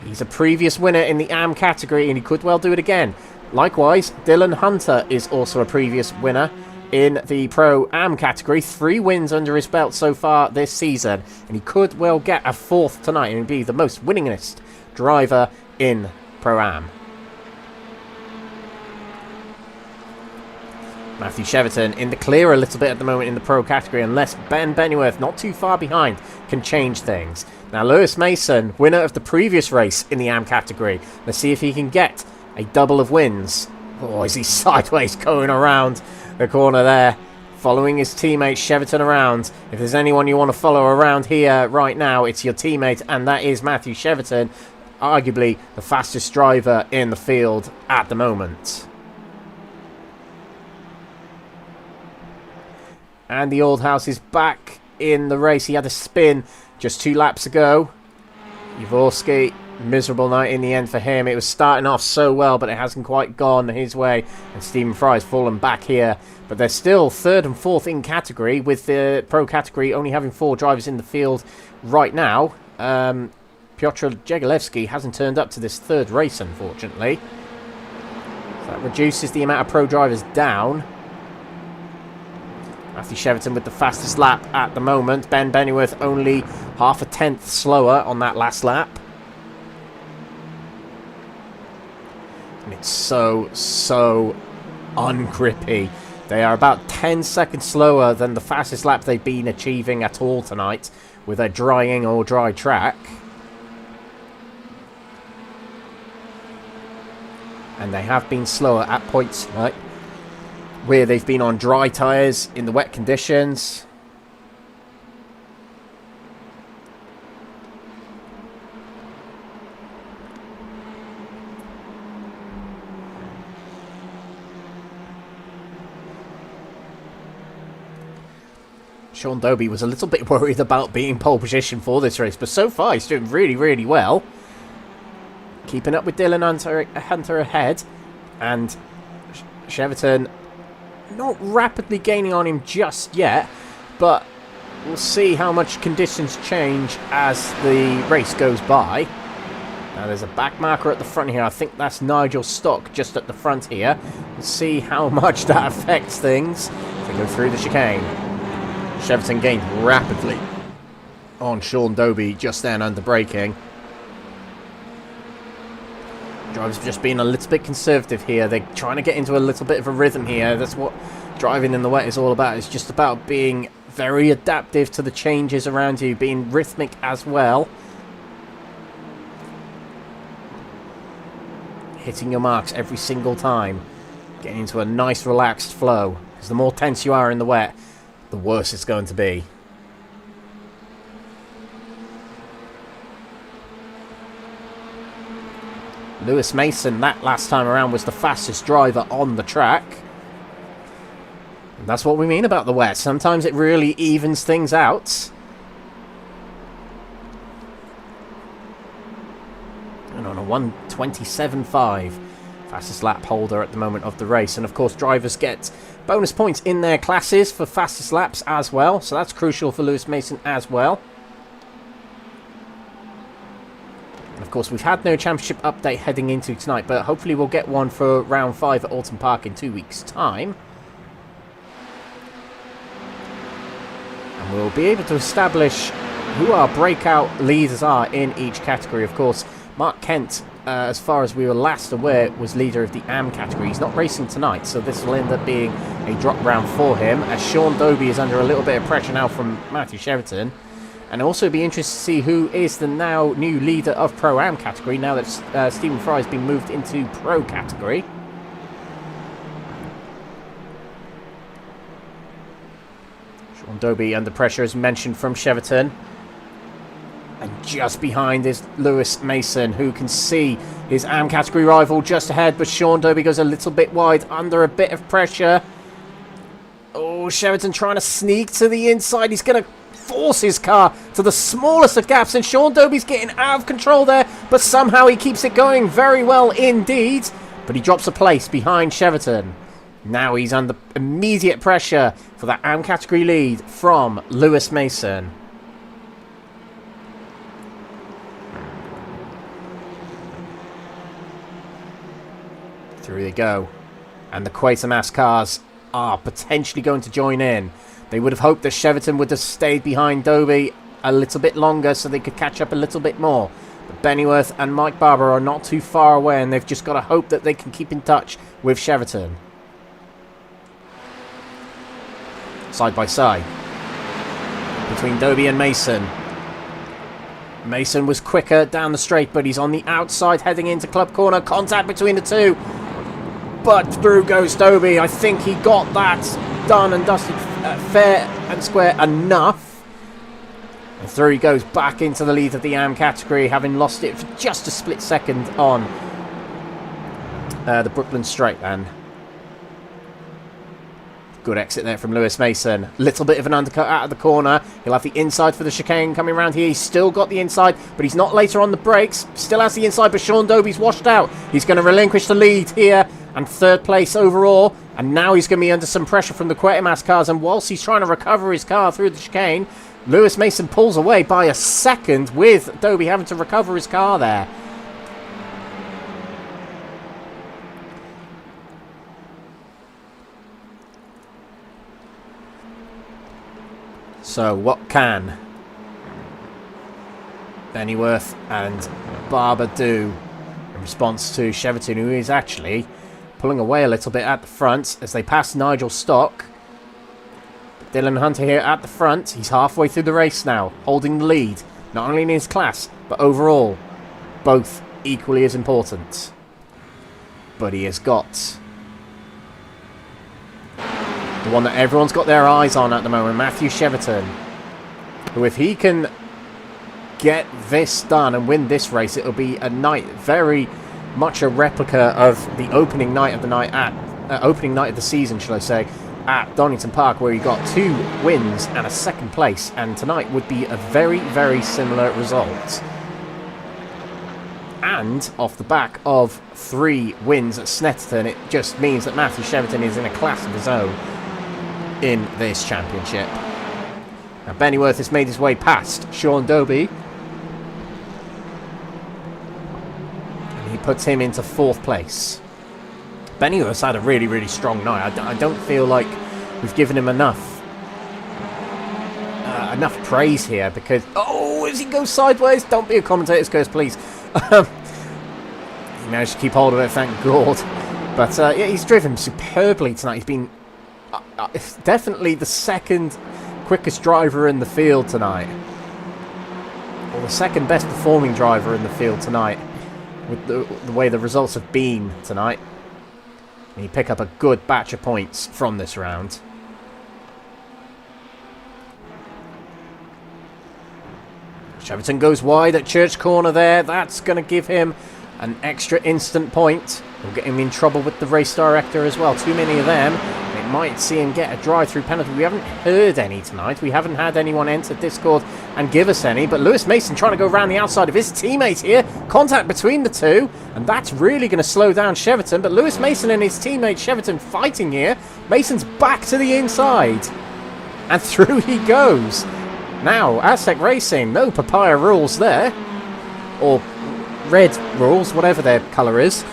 He's a previous winner in the AM category, and he could well do it again. Likewise, Dylan Hunter is also a previous winner in the Pro-Am category. 3 wins under his belt so far this season, and he could well get a 4th tonight and be the most winningest driver in Pro-Am. Matthew Cheverton in the clear a little bit at the moment in the Pro category, unless Ben Bennyworth, not too far behind, can change things. Now Lewis Mason, winner of the previous race in the AM category. Let's see if he can get a double of wins. Oh, is he sideways going around the corner there, following his teammate Cheverton around. If there's anyone you want to follow around here right now, it's your teammate, and that is Matthew Cheverton, arguably the fastest driver in the field at the moment. And the old house is back in the race. He had a spin just 2 laps ago. Jaworski, miserable night in the end for him. It was starting off so well, but it hasn't quite gone his way. And Stephen Fry's fallen back here. But they're still 3rd and 4th in category, with the Pro category only having 4 drivers in the field right now. Piotr Jegolewski hasn't turned up to this 3rd race, unfortunately. So that reduces the amount of Pro drivers down. Matthew Cheverton with the fastest lap at the moment. Ben Bennyworth only half a tenth slower on that last lap. And it's so ungrippy. They are about 10 seconds slower than the fastest lap they've been achieving at all tonight with a drying or dry track. And they have been slower at points tonight where they've been on dry tyres in the wet conditions. Sean Dobie was a little bit worried about being pole position for this race, but so far he's doing really, really well. Keeping up with Dylan Hunter ahead, and Cheverton not rapidly gaining on him just yet, but we'll see how much conditions change as the race goes by. Now there's a back marker at the front here. I think that's Nigel Stock just at the front here. We'll see how much that affects things as they go through the chicane. Cheverton gained rapidly on Sean Dobie just then under braking. Drivers have just been a little bit conservative here. They're trying to get into a little bit of a rhythm here. That's what driving in the wet is all about. It's just about being very adaptive to the changes around you, being rhythmic as well. Hitting your marks every single time. Getting into a nice relaxed flow. Because the more tense you are in the wet, the worse it's going to be. Lewis Mason, that last time around, was the fastest driver on the track. And that's what we mean about the wet. Sometimes it really evens things out. And on a 1:27.5, fastest lap holder at the moment of the race. And of course, drivers get bonus points in their classes for fastest laps as well. So that's crucial for Lewis Mason as well. Of course, we've had no championship update heading into tonight, but hopefully we'll get one for round 5 at Alton Park in 2 weeks' time. And we'll be able to establish who our breakout leaders are in each category. Of course, Mark Kent, as far as we were last aware, was leader of the AM category. He's not racing tonight, so this will end up being a drop round for him, as Sean Dobie is under a little bit of pressure now from Matthew Cheverton. And also be interested to see who is the now new leader of Pro-Am category, now that Stephen Fry has been moved into Pro category. Sean Dobie under pressure, as mentioned, from Cheverton. And just behind is Lewis Mason, who can see his AM category rival just ahead, but Sean Dobie goes a little bit wide under a bit of pressure. Oh, Cheverton trying to sneak to the inside. He's going to force his car to the smallest of gaps, and Sean Dobie's getting out of control there, but somehow he keeps it going very well indeed. But he drops a place behind Cheverton. Now he's under immediate pressure for that AM category lead from Lewis Mason. Through they go, and the Quatermass cars are potentially going to join in. They would have hoped that Cheverton would have stayed behind Dobie a little bit longer so they could catch up a little bit more. But Bennyworth and Mike Barber are not too far away, and they've just got to hope that they can keep in touch with Cheverton. Side by side between Dobie and Mason. Mason was quicker down the straight, but he's on the outside heading into Club Corner. Contact between the two. But through goes Dobie. I think he got that done and dusted fair and square enough. And through he goes back into the lead of the AM category, having lost it for just a split second on the Brooklyn straight then. Good exit there from Lewis Mason. Little bit of an undercut out of the corner. He'll have the inside for the chicane coming around here. He's still got the inside, but he's not later on the brakes. Still has the inside, but Sean Dobie's washed out. He's going to relinquish the lead here and third place overall. And now he's going to be under some pressure from the Quatermass cars. And whilst he's trying to recover his car through the chicane, Lewis Mason pulls away by a second, with Dobie having to recover his car there. So what can Bennyworth and Barber do in response to Cheverton, who is actually pulling away a little bit at the front as they pass Nigel Stock? Dylan Hunter here at the front. He's halfway through the race now, holding the lead, not only in his class, but overall. Both equally as important. But he has got the one that everyone's got their eyes on at the moment, Matthew Cheverton, who, if he can get this done and win this race, it'll be a night very much a replica of the opening night of the season, shall I say, at Donington Park, where he got 2 wins and a 2nd place, and tonight would be a very, very similar result. And off the back of 3 wins at Snetterton, it just means that Matthew Cheverton is in a class of his own in this championship. Now Bennyworth has made his way past Sean Doby, and he puts him into 4th place. Bennyworth's had a really, really strong night. I don't feel like we've given him enough praise here, because as he goes sideways, don't be a commentator's curse, please. He managed to keep hold of it, thank God. But yeah, he's driven superbly tonight. He's been definitely the 2nd quickest driver in the field tonight, or the 2nd best performing driver in the field tonight, with the way the results have been tonight. And he pick up a good batch of points from this round. Cheverton goes wide at Church Corner there. That's going to give him an extra instant point. Will get him in trouble with the race director as well. Too many of them. It might see him get a drive-through penalty. We haven't heard any tonight. We haven't had anyone enter Discord and give us any. But Lewis Mason trying to go around the outside of his teammate here. Contact between the two. And that's really going to slow down Cheverton. But Lewis Mason and his teammate Cheverton fighting here. Mason's back to the inside. And through he goes. Now, Aztec Racing, no papaya rules there. Or red rules, whatever their colour is.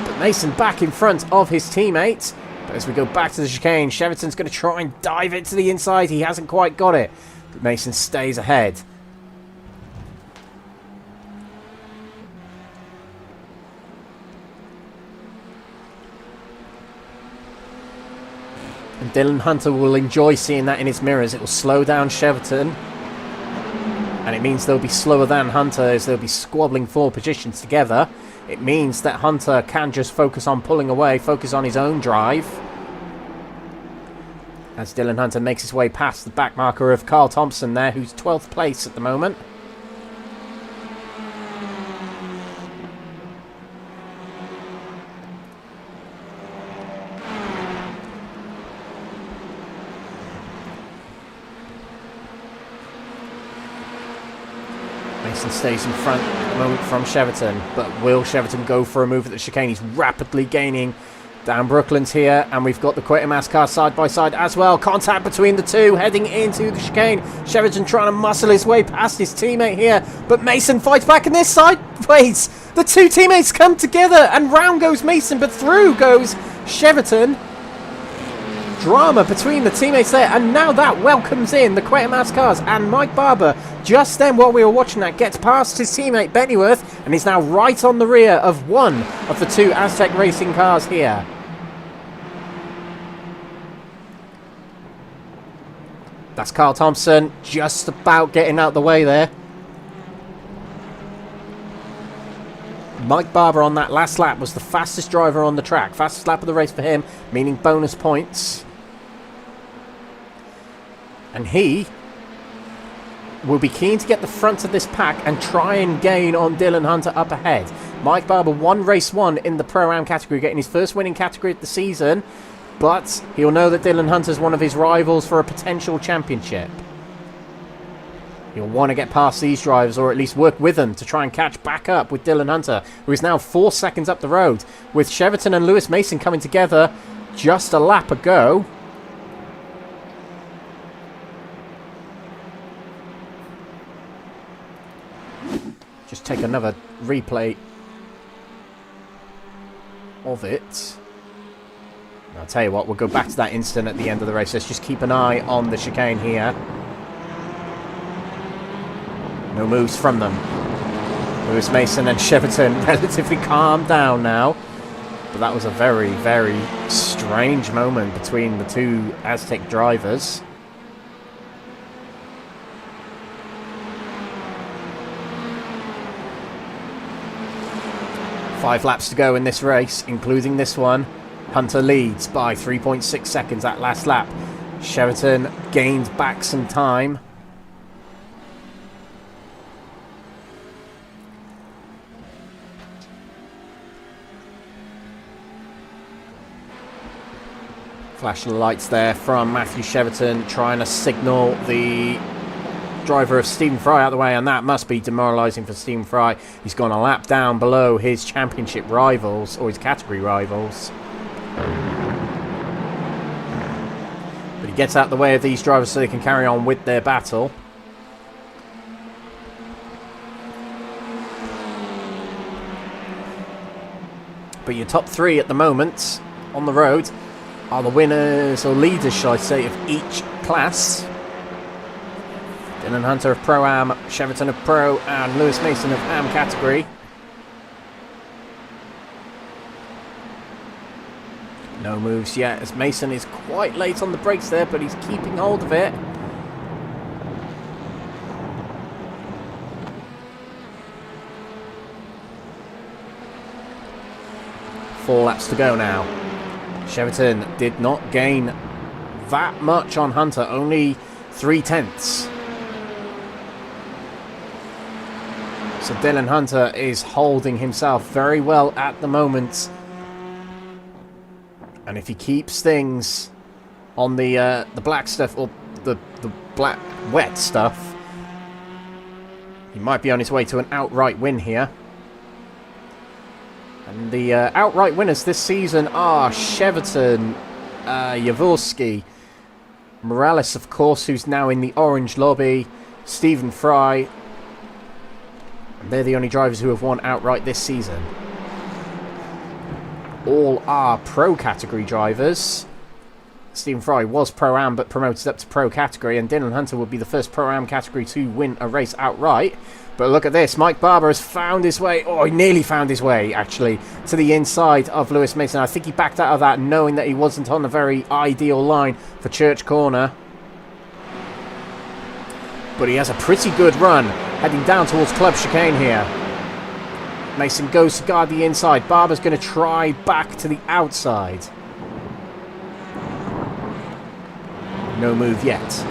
But Mason back in front of his teammate. But as we go back to the chicane, Cheverton's going to try and dive it to the inside. He hasn't quite got it. But Mason stays ahead. And Dylan Hunter will enjoy seeing that in his mirrors. It will slow down Cheverton. And it means they'll be slower than Hunter, as they'll be squabbling 4 positions together. It means that Hunter can just focus on pulling away, focus on his own drive. As Dylan Hunter makes his way past the back marker of Carl Thompson there, who's 12th place at the moment. Mason stays in front at the moment from Cheverton, but will Cheverton go for a move at the chicane? He's rapidly gaining down Brooklands here, and we've got the Quatermass car side by side as well. Contact between the two, heading into the chicane. Cheverton trying to muscle his way past his teammate here, but Mason fights back, and this sideways. The two teammates come together, and round goes Mason, but through goes Cheverton. Drama between the teammates there, and now that welcomes in the Quatermass cars, and Mike Barber, just then while we were watching that, gets past his teammate Bennyworth and is now right on the rear of one of the 2 Aztec Racing cars here. That's Carl Thompson just about getting out the way there. Mike Barber on that last lap was the fastest driver on the track. Fastest lap of the race for him, meaning bonus points. And he will be keen to get the front of this pack and try and gain on Dylan Hunter up ahead. Mike Barber won race 1 in the Pro-Am category, getting his first winning category of the season. But he'll know that Dylan Hunter's one of his rivals for a potential championship. He'll want to get past these drivers, or at least work with them to try and catch back up with Dylan Hunter, who is now 4 seconds up the road, with Cheverton and Lewis Mason coming together just a lap ago. Just take another replay of it. I'll tell you what, we'll go back to that instant at the end of the race. Let's just keep an eye on the chicane here. No moves from them. Lewis Mason and Cheverton relatively calmed down now. But that was a very, very strange moment between the 2 Aztec drivers. Five laps to go in this race, including this one. Hunter leads by 3.6 seconds that last lap. Cheverton gained back some time. Flashing the lights there from Matthew Cheverton, trying to signal the driver of Stephen Fry out of the way, and that must be demoralising for Stephen Fry. He's gone a lap down below his championship rivals, or his category rivals. But he gets out of the way of these drivers so they can carry on with their battle. But your top three at the moment on the road are the winners, or leaders shall I say, of each class. Dylan Hunter of Pro-Am, Cheverton of Pro, and Lewis Mason of Am category. No moves yet, as Mason is quite late on the brakes there, but he's keeping hold of it. Four laps to go now. Cheverton did not gain that much on Hunter, only 3/10. So Dylan Hunter is holding himself very well at the moment. And if he keeps things on the black stuff, or the black wet stuff, he might be on his way to an outright win here. And the outright winners this season are Cheverton, Jaworski, Morales, of course, who's now in the orange lobby, Stephen Fry. And they're the only drivers who have won outright this season. All are pro category drivers. Stephen Fry was Pro-Am but promoted up to pro category, and Dylan Hunter would be the first Pro-Am category to win a race outright. But look at this, Mike Barber has found his way, oh, he nearly found his way, actually, to the inside of Lewis Mason. I think he backed out of that knowing that he wasn't on a very ideal line for Church Corner. But he has a pretty good run, heading down towards Club Chicane here. Mason goes to guard the inside. Barber's going to try back to the outside. No move yet.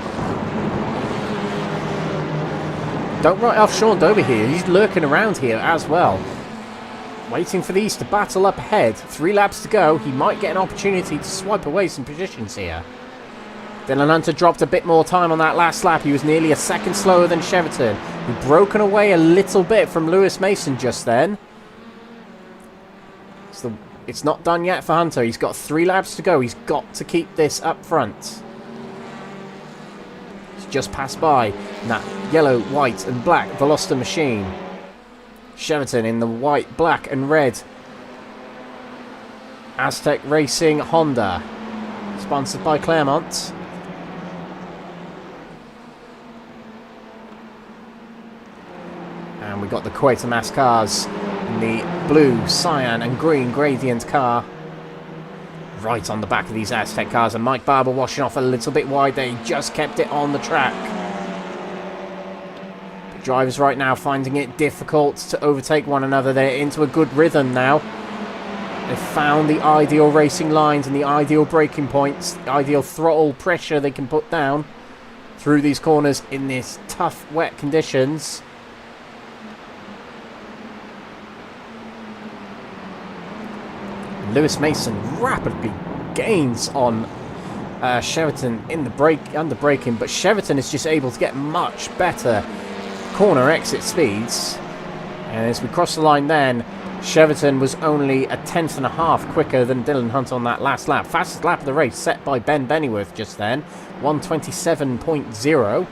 Don't write off Sean Doby here. He's lurking around here as well. Waiting for these to battle up ahead. 3 laps to go. He might get an opportunity to swipe away some positions here. Dylan Hunter dropped a bit more time on that last lap. He was nearly a second slower than Cheverton. He'd broken away a little bit from Lewis Mason just then. It's not done yet for Hunter. He's got 3 laps to go. He's got to keep this up front. Just passed by that yellow, white and black Veloster machine. Cheverton in the white, black and red Aztec Racing Honda, sponsored by Claremont. And we got the Quatermass cars in the blue, cyan and green gradient car. Right on the back of these Aztec cars, and Mike Barber washing off a little bit wide there. He just kept it on the track. The drivers right now finding it difficult to overtake one another. They're into a good rhythm now. They've found the ideal racing lines and the ideal braking points, the ideal throttle pressure they can put down through these corners in this tough, wet conditions. Lewis Mason rapidly gains on Cheverton in the under braking, but Cheverton is just able to get much better corner exit speeds. And as we cross the line then, Cheverton was only a 1/10.5 quicker than Dylan Hunt on that last lap. Fastest lap of the race set by Ben Bennyworth just then, 1:27.0.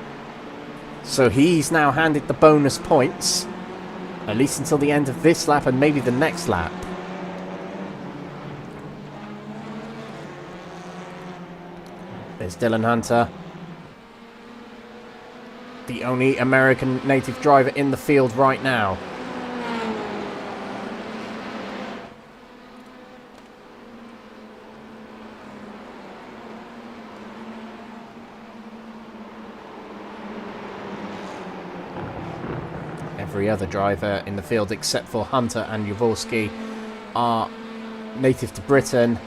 So he's now handed the bonus points, at least until the end of this lap and maybe the next lap. There's Dylan Hunter, the only American native driver in the field right now. Every other driver in the field except for Hunter and Jaworski are native to Britain.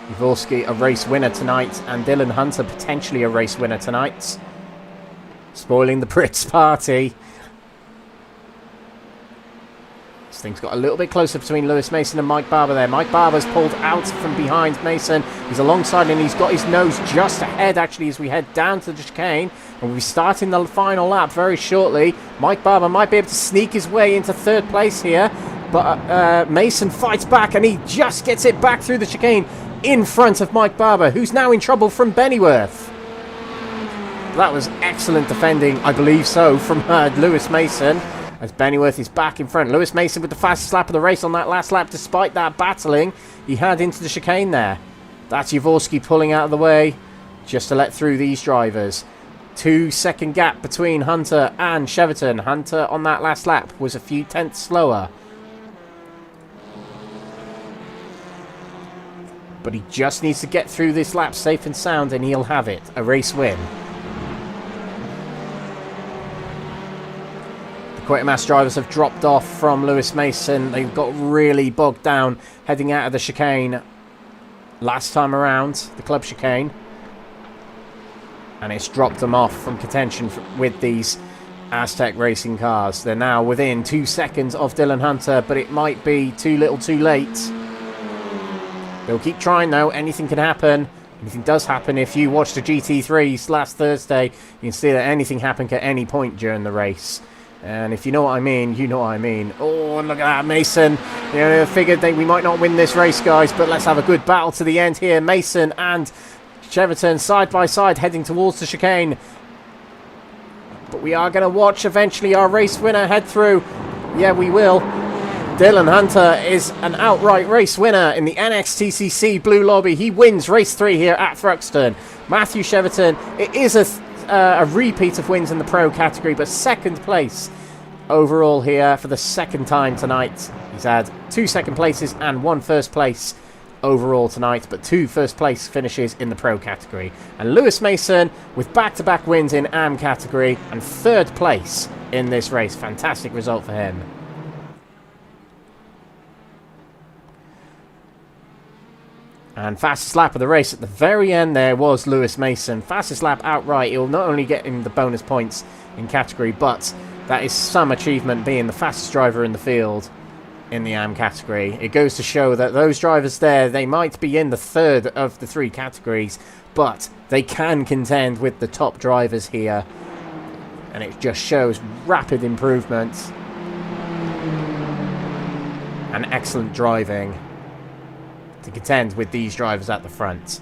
Jaworski a race winner tonight, and Dylan Hunter potentially a race winner tonight. Spoiling the Brits party. This thing's got a little bit closer between Lewis Mason and Mike Barber there. Mike Barber's pulled out from behind Mason. He's alongside and he's got his nose just ahead actually as we head down to the chicane. And we'll be starting the final lap very shortly. Mike Barber might be able to sneak his way into third place here. But Mason fights back and he just gets it back through the chicane in front of Mike Barber, who's now in trouble from Bennyworth. That was excellent defending, I believe so, from Lewis Mason, as Bennyworth is back in front. Lewis Mason with the fastest lap of the race on that last lap, despite that battling he had into the chicane there. That's Jaworski pulling out of the way, just to let through these drivers. 2-second gap between Hunter and Cheverton. Hunter on that last lap was a few tenths slower. But he just needs to get through this lap safe and sound and he'll have it. A race win. Quatermass drivers have dropped off from Lewis Mason. They've got really bogged down heading out of the chicane last time around, the club chicane. And it's dropped them off from contention with these Aztec racing cars. They're now within 2 seconds of Dylan Hunter, but it might be too little too late. They'll keep trying though, anything can happen. Anything does happen. If you watched the GT3s last Thursday, you can see that anything happened at any point during the race. And if you know what I mean, you know what I mean. Oh, and look at that, Mason. You know, figured that we might not win this race, guys, but let's have a good battle to the end here. Mason and Cheverton side by side heading towards the chicane. But we are going to watch eventually our race winner head through. Yeah, we will. Dylan Hunter is an outright race winner in the NXTCC Blue Lobby. He wins race 3 here at Thruxton. Matthew Cheverton, it is a repeat of wins in the pro category, but second place overall here for the second time tonight. He's had 2 second places and 1 first place overall tonight, but 2 first place finishes in the pro category. And Lewis Mason with back-to-back wins in AM category and 3rd place in this race. Fantastic result for him. And fastest lap of the race at the very end there was Lewis Mason. Fastest lap outright. He'll not only get him the bonus points in category, but that is some achievement being the fastest driver in the field in the AM category. It goes to show that those drivers there, they might be in the 3rd of the 3 categories, but they can contend with the top drivers here. And it just shows rapid improvement and excellent driving to contend with these drivers at the front.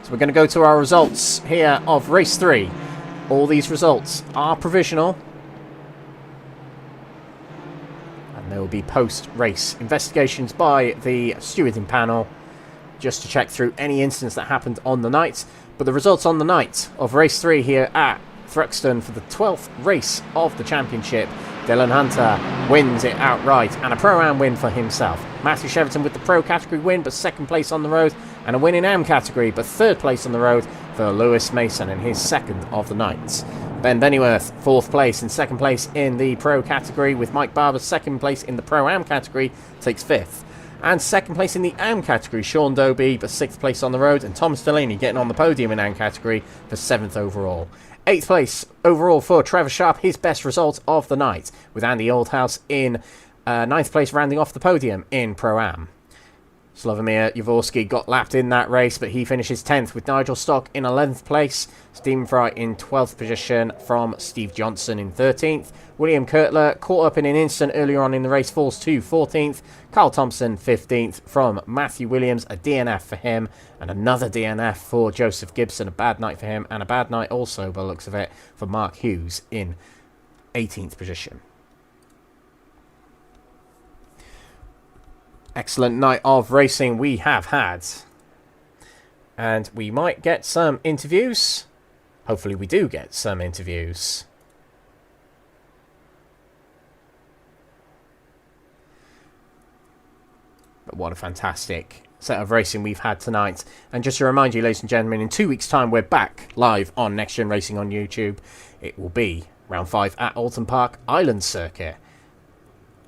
So we're going to go to our results here of race 3. All these results are provisional, and there will be post-race investigations by the stewarding panel just to check through any incidents that happened on the night. But the results on the night of race 3 here at Thruxton for the 12th race of the championship. Dylan Hunter wins it outright and a Pro-Am win for himself. Matthew Cheverton with the Pro category win, but 2nd place on the road, and a win in AM category, but 3rd place on the road for Lewis Mason in his 2nd of the night. Ben Bennyworth, 4th place and 2nd place in the Pro category, with Mike Barber 2nd place in the Pro-Am category, takes 5th. And 2nd place in the AM category, Sean Doby, but 6th place on the road, and Thomas Delaney getting on the podium in AM category for 7th overall. 8th place overall for Trevor Sharp, his best result of the night, with Andy Oldhouse in 9th place rounding off the podium in Pro-Am. Slavomir Jaworski got lapped in that race, but he finishes 10th, with Nigel Stock in 11th place, Stephen Fry in 12th position from Steve Johnson in 13th. William Kurtler caught up in an instant earlier on in the race, falls to 14th. Carl Thompson 15th from Matthew Williams, a DNF for him, and another DNF for Joseph Gibson. A bad night for him, and a bad night also, by the looks of it, for Mark Hughes in 18th position. Excellent night of racing we have had. And we might get some interviews. Hopefully we do get some interviews. But what a fantastic set of racing we've had tonight. And just to remind you, ladies and gentlemen, in 2 weeks' time, we're back live on Next Gen Racing on YouTube. It will be round 5 at Alton Park Island Circuit.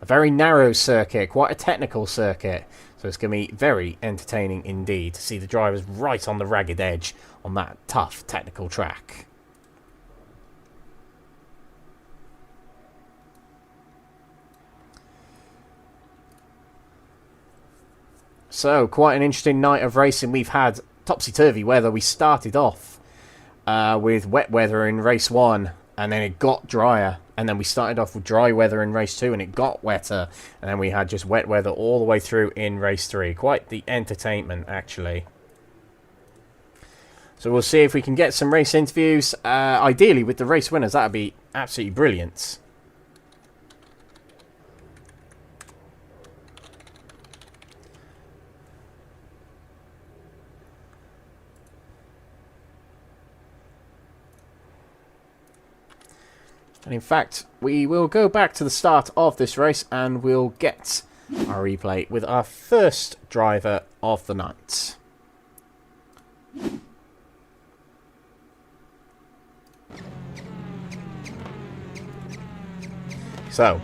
A very narrow circuit, quite a technical circuit. So it's going to be very entertaining indeed to see the drivers right on the ragged edge on that tough technical track. So, quite an interesting night of racing. We've had topsy-turvy weather. We started off with wet weather in race 1, and then it got drier. And then we started off with dry weather in race 2, and it got wetter. And then we had just wet weather all the way through in race 3. Quite the entertainment, actually. So we'll see if we can get some race interviews. Ideally, with the race winners, that would be absolutely brilliant. And in fact, we will go back to the start of this race and we'll get our replay with our first driver of the night. So,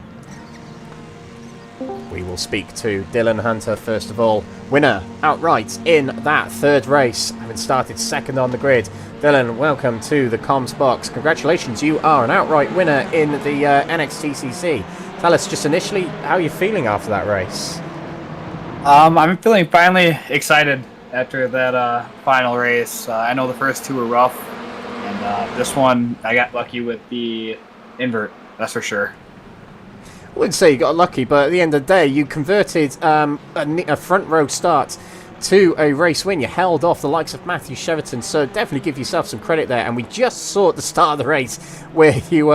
we will speak to Dylan Hunter first of all. Winner outright in that third race, having started second on the grid. Dylan, welcome to the comms box. Congratulations, you are an outright winner in the NXTCC. Tell us just initially how you're feeling after that race. I'm feeling finally excited after that final race. I know the first two were rough, and this one I got lucky with the invert, that's for sure. I wouldn't say you got lucky, but at the end of the day, you converted a front row start to a race win. You held off the likes of Matthew Cheverton, so definitely give yourself some credit there. And we just saw at the start of the race where you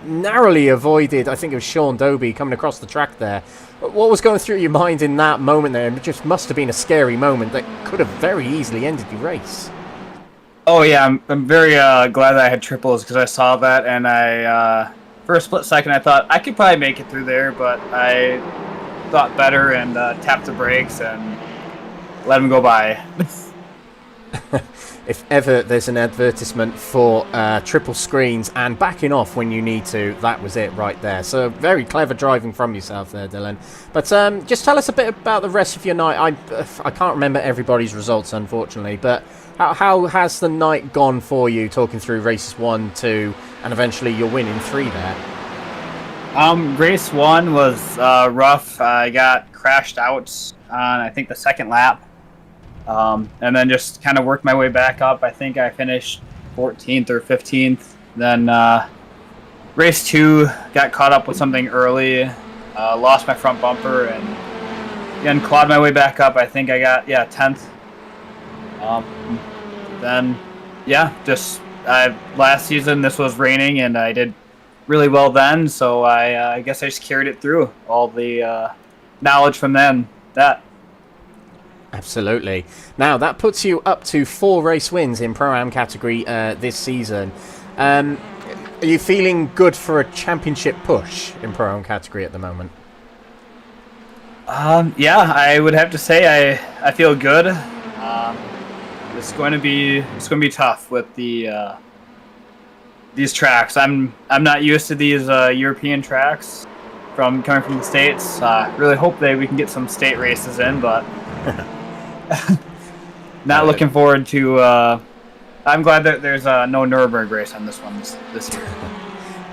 narrowly avoided, I think it was Sean Doby coming across the track there. What was going through your mind in that moment there? It just must have been a scary moment that could have very easily ended the race. Oh yeah, I'm very glad that I had triples because I saw that, and I for a split second I thought I could probably make it through there, but I thought better and tapped the brakes and let him go by. If ever there's an advertisement for triple screens and backing off when you need to, that was it right there. So very clever driving from yourself there, Dylan. But just tell us a bit about the rest of your night. I can't remember everybody's results, unfortunately, but how has the night gone for you, talking through races 1, 2, and eventually your win in 3 there? Race 1 was rough. I got crashed out on, I think, the second lap. And then just kind of worked my way back up. I think I finished 14th or 15th. Then race 2, got caught up with something early, lost my front bumper, and again clawed my way back up. I think I got 10th. Then just last season this was raining and I did really well then, so I guess I just carried it through all the knowledge from then. Absolutely. Now, that puts you up to 4 race wins in Pro-Am category this season. Are you feeling good for a championship push in Pro-Am category at the moment? Yeah, I would have to say I feel good. It's going to be tough with the these tracks. I'm not used to these European tracks coming from the States. Really hope that we can get some state races in, but not looking forward to. I'm glad that there's no Nürburgring race on this one this year.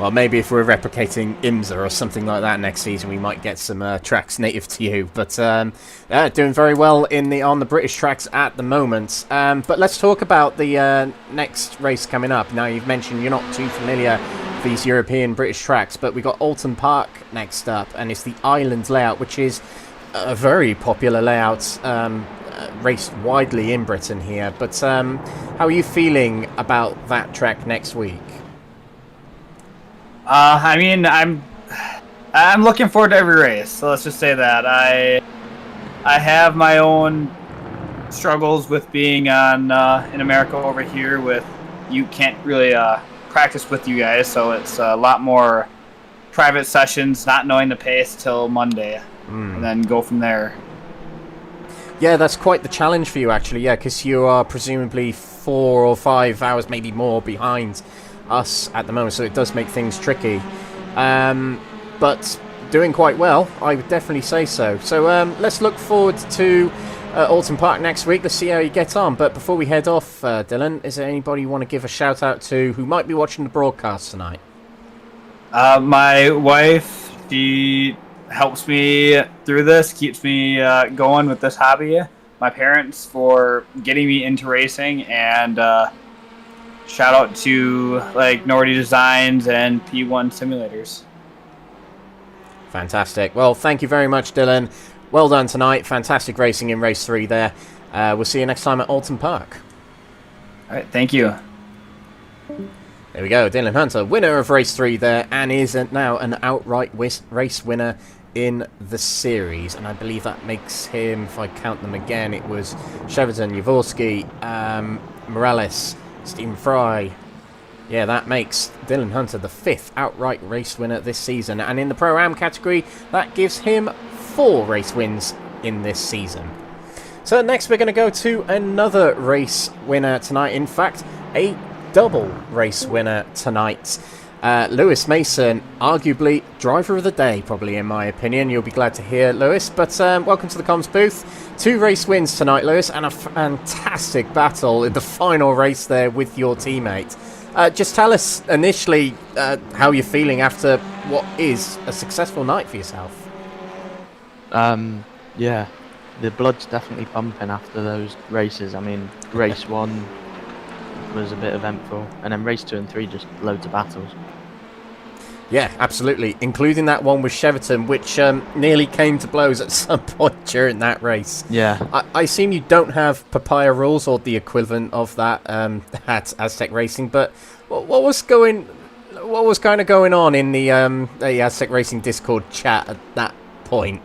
Well, maybe if we're replicating IMSA or something like that next season, we might get some tracks native to you. But doing very well on the British tracks at the moment. But let's talk about the next race coming up. Now, you've mentioned you're not too familiar with these European British tracks, but we got Alton Park next up, and it's the Island layout, which is a very popular layout, raced widely in Britain here. But how are you feeling about that track next week? I mean, I'm looking forward to every race. So let's just say that I have my own struggles with being on in America over here. With you can't really practice with you guys, so it's a lot more private sessions, not knowing the pace till Monday, and then go from there. Yeah, that's quite the challenge for you, actually. Yeah, because you are presumably 4 or 5 hours, maybe more, behind us at the moment, so it does make things tricky. But doing quite well, I would definitely say so. So let's look forward to Alton Park next week. Let's see how you get on. But before we head off, Dylan, is there anybody you want to give a shout out to who might be watching the broadcast tonight? My wife, she helps me through this, keeps me going with this hobby. My parents for getting me into racing, and shout out to like Nordy Designs and P1 Simulators. Fantastic. Well, thank you very much, Dylan. Well done tonight. Fantastic racing in race 3 there. We'll see you next time at Alton Park. All right, thank you. There we go, Dylan Hunter, winner of race 3 there, and is now an outright race winner in the series. And I believe that makes him, if I count them again, it was Cheverton, Jaworski, Morales, Stephen Fry. Yeah, that makes Dylan Hunter the 5th outright race winner this season. And in the Pro-Am category, that gives him 4 race wins in this season. So next we're going to go to another race winner tonight. In fact, a double race winner tonight. Lewis Mason, arguably driver of the day, probably in my opinion. You'll be glad to hear, Lewis. But welcome to the comms booth. 2 race wins tonight, Lewis, and a fantastic battle in the final race there with your teammate. Just tell us initially how you're feeling after what is a successful night for yourself. Yeah, the blood's definitely pumping after those races. I mean, race 1 was a bit eventful, and then race 2 and 3 just loads of battles. Yeah, absolutely, including that one with Cheverton, which nearly came to blows at some point during that race. Yeah. I assume you don't have papaya rules or the equivalent of that at Aztec Racing, but what was kind of going on in the Aztec Racing Discord chat at that point?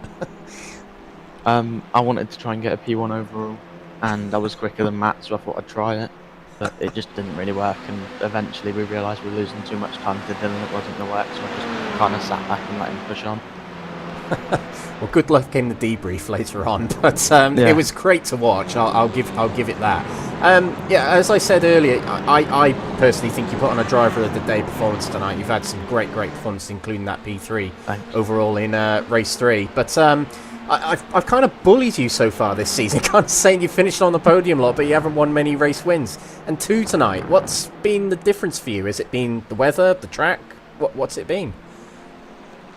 I wanted to try and get a P1 overall, and I was quicker than Matt, so I thought I'd try it. But it just didn't really work, and eventually we realised we were losing too much time to Dylan. It wasn't going to work, so I just kind of sat back and let him push on. Well, good luck in the debrief later on, but It was great to watch. I'll give it that. Yeah, as I said earlier, I personally think you put on a driver of the day performance tonight. You've had some great performances, including that P3 overall in race 3. But I've kind of bullied you so far this season, kind of saying you finished on the podium a lot, but you haven't won many race wins. And 2 tonight. What's been the difference for you? Has it been the weather, the track? What's it been?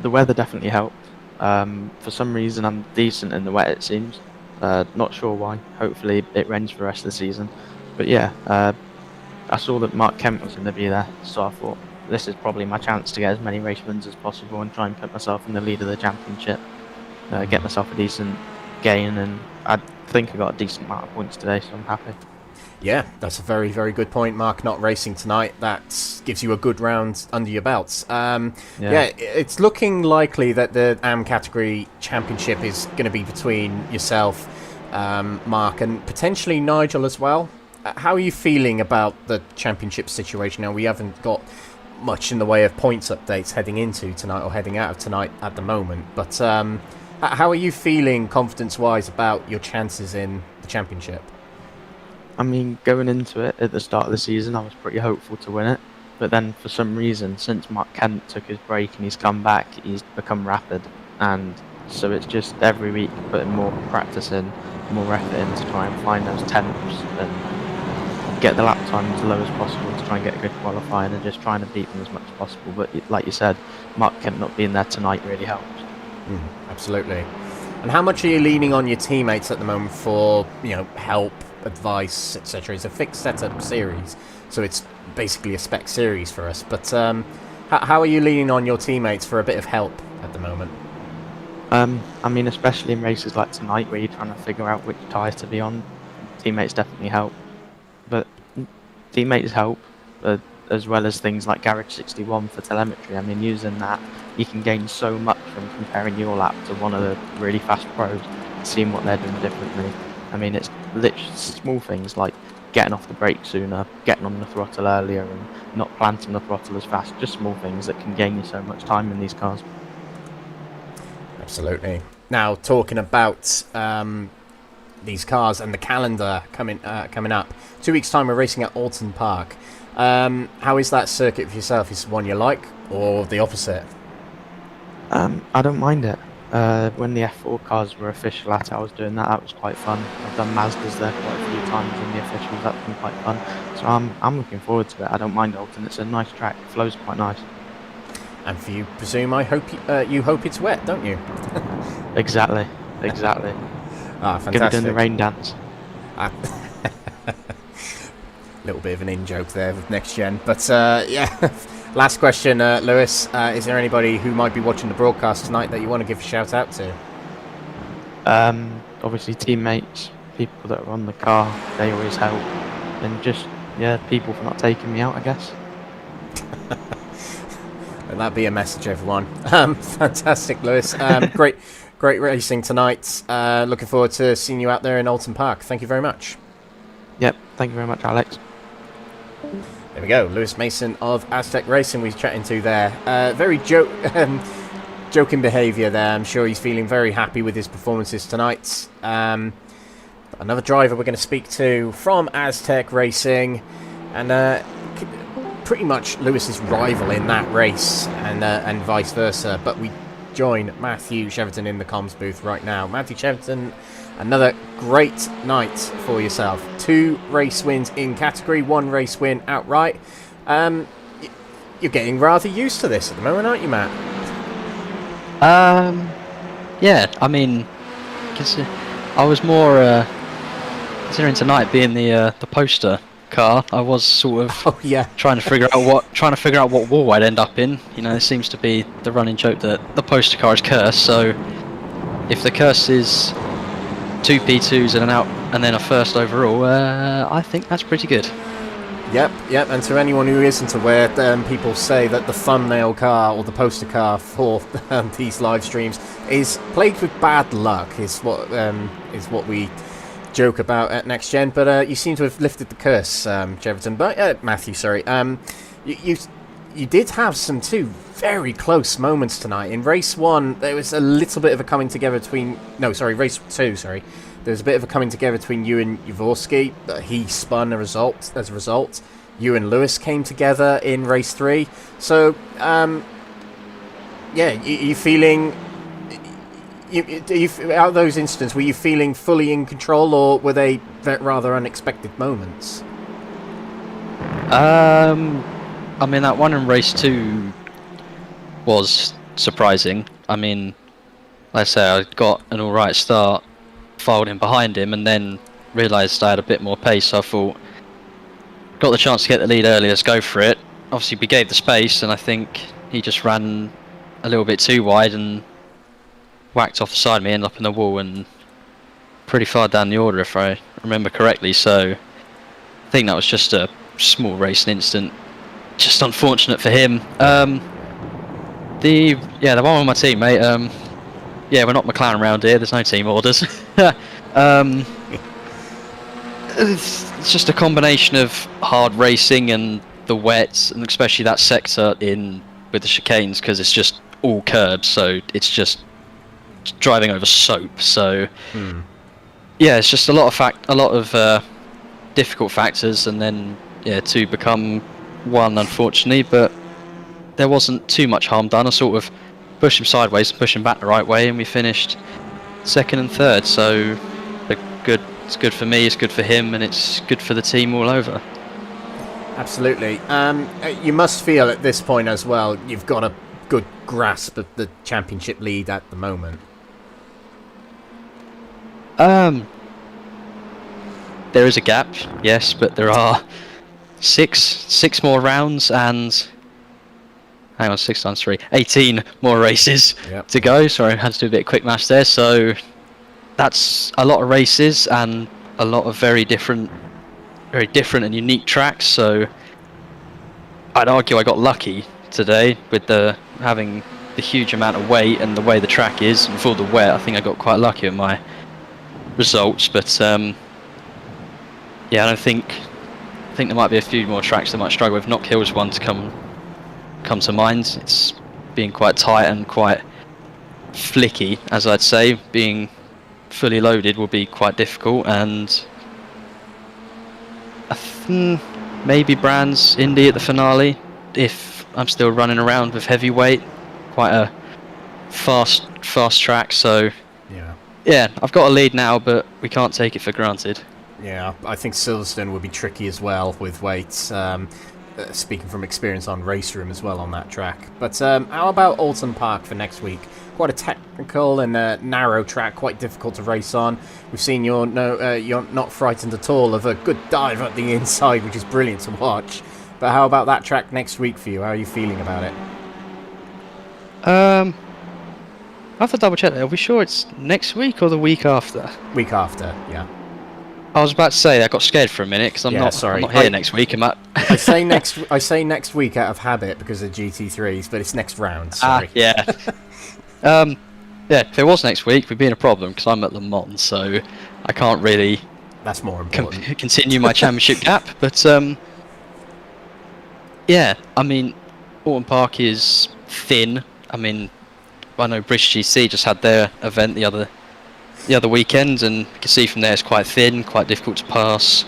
The weather definitely helped. For some reason, I'm decent in the wet, it seems. Not sure why. Hopefully it rains for the rest of the season. But yeah, I saw that Mark Kent was going to be there, so I thought this is probably my chance to get as many race wins as possible and try and put myself in the lead of the championship. Get myself a decent gain, and I think I got a decent amount of points today, so I'm happy. Yeah, that's a very, very good point, Mark. Not racing tonight, that gives you a good round under your belts. Yeah, it's looking likely that the AM category championship is going to be between yourself, Mark, and potentially Nigel as well. How are you feeling about the championship situation now? We haven't got much in the way of points updates heading into tonight or heading out of tonight at the moment, but how are you feeling confidence-wise about your chances in the championship? I mean, going into it at the start of the season, I was pretty hopeful to win it. But then, for some reason, since Mark Kent took his break and he's come back, he's become rapid. And so it's just every week putting more practice in, more effort in to try and find those temps and get the lap time as low as possible to try and get a good qualifying and just trying to beat them as much as possible. But like you said, Mark Kent not being there tonight really helps. Absolutely. And how much are you leaning on your teammates at the moment for, help, advice, etc.? It's a fixed setup series, so it's basically a spec series for us. But how are you leaning on your teammates for a bit of help at the moment? I mean, especially in races like tonight where you're trying to figure out which tyres to be on, teammates definitely help. But teammates help as well as things like Garage 61 for telemetry. I mean, using that, you can gain so much from comparing your lap to one of the really fast pros, seeing what they're doing differently. I mean, it's literally small things like getting off the brake sooner, getting on the throttle earlier, and not planting the throttle as fast. Just small things that can gain you so much time in these cars. Absolutely. Now, talking about these cars and the calendar coming up, 2 weeks' time we're racing at Alton Park. How is that circuit for yourself? Is it one you like, or the opposite? I don't mind it. When the F4 cars were official at it, I was doing that. That was quite fun. I've done Mazdas there quite a few times in the officials. That's been quite fun. So I'm looking forward to it. I don't mind Alton. It's a nice track. It flows quite nice. And for you, presume I hope you hope it's wet, don't you? Exactly. Ah, Gonna be fantastic. doing the rain dance. Little bit of an in-joke there with Next Gen. But, yeah, last question, Lewis. Is there anybody who might be watching the broadcast tonight that you want to give a shout-out to? Obviously teammates, people that are on the car, they always help. And just, people for not taking me out, I guess. And that'd be a message, everyone. Fantastic, Lewis. Great racing tonight. Looking forward to seeing you out there in Alton Park. Thank you very much. Yep, thank you very much, Alex. There we go, Lewis Mason of Aztec Racing we're chatting to there. Very joking behaviour there. I'm sure he's feeling very happy with his performances tonight. Another driver we're going to speak to from Aztec Racing, and pretty much Lewis's rival in that race, and vice versa. But we join Matthew Cheverton in the comms booth right now. Matthew Cheverton, another great night for yourself. 2 race wins in category, 1 race win outright. You're getting rather used to this at the moment, aren't you, Matt? Yeah, I mean, I was more considering tonight being the poster car. I was sort of trying to figure out what wall I'd end up in. You know, it seems to be the running joke that the poster car is cursed. So if the curse is 2 P2s and an out and then a first overall, I think that's pretty good. Yep. And to anyone who isn't aware, people say that the thumbnail car or the poster car for these live streams is plagued with bad luck. Is what we joke about at Next Gen. But you seem to have lifted the curse, Cheverton. But Matthew, sorry. You did have some 2 very close moments tonight. In race 1, there was a little bit of a coming together between. No, sorry, race 2. Sorry. There was a bit of a coming together between you and Jaworski. He spun as a result. You and Lewis came together in race 3. So, you feeling... out of those instances, were you feeling fully in control, or were they rather unexpected moments? I mean, that one in race 2 was surprising. I mean, like I say, I got an alright start, filed in behind him, and then realised I had a bit more pace, so I thought, got the chance to get the lead early, let's go for it. Obviously we gave the space, and I think he just ran a little bit too wide and whacked off the side of me, ended up in the wall and pretty far down the order if I remember correctly, so I think that was just a small racing incident, just unfortunate for him. The one with my teammate, we're not McLaren around here, there's no team orders. It's just a combination of hard racing and the wet, and especially that sector with the chicanes, because it's just all curbs, so it's just driving over soap. So it's just a lot of difficult factors, and then 2 become 1, unfortunately. But there wasn't too much harm done. I sort of pushed him sideways and pushed him back the right way, and we finished 2nd and 3rd. So it's good for me, it's good for him, and it's good for the team all over. Absolutely. You must feel at this point as well, you've got a good grasp of the championship lead at the moment. There is a gap, yes, but there are six more rounds, and hang on, 6 times 3, 18 more races to go. Sorry, I had to do a bit of quick maths there. So that's a lot of races and a lot of very different and unique tracks. So I'd argue I got lucky today with having the huge amount of weight and the way the track is, and for the wet, I think I got quite lucky with my results. But I don't think there might be a few more tracks that might struggle with. Knock Hill's one to come to mind. It's being quite tight and quite flicky, as I'd say. Being fully loaded will be quite difficult, and maybe Brands Indy at the finale if I'm still running around with heavyweight. Quite a fast track, so I've got a lead now, but we can't take it for granted. Yeah, I think Silverstone would be tricky as well with weights. speaking from experience on race room as well on that track. But how about Alton Park for next week? Quite a technical and narrow track, quite difficult to race on. We've seen you're not frightened at all of a good dive at the inside, which is brilliant to watch. But how about that track next week for you? How are you feeling about it? I have to double check that. Are we sure it's next week or the week after? Week after, yeah. I was about to say I got scared for a minute because I'm not here next week. I say next week out of habit because of GT3s, but it's next round. Sorry. Yeah. Yeah. If it was next week, we'd be in a problem because I'm at Le Mans, so I can't really. That's more important. Continue my championship gap, but yeah. I mean, Alton Park is thin. I mean, I know British GC just had their event the other weekend, and you can see from there it's quite thin, quite difficult to pass.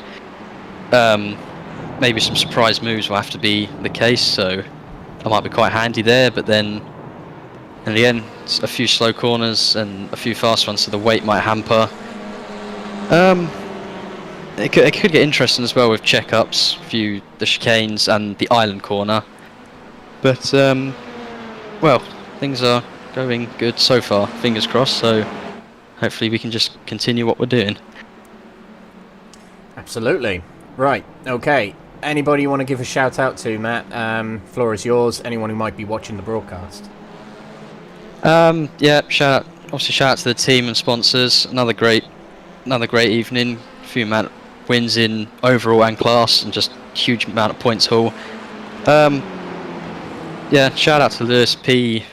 Maybe some surprise moves will have to be the case, so I might be quite handy there, but then in the end it's a few slow corners and a few fast ones, so the weight might hamper. It could get interesting as well with check-ups, the chicanes and the island corner, but well, things are going good so far, fingers crossed, so hopefully we can just continue what we're doing. Absolutely. Right, okay. Anybody you want to give a shout out to, Matt? Floor is yours. Anyone who might be watching the broadcast. Yeah, shout out to the team and sponsors. Another great evening. A few amount of wins in overall and class, and just huge amount of points haul. Yeah, shout out to Lewis P.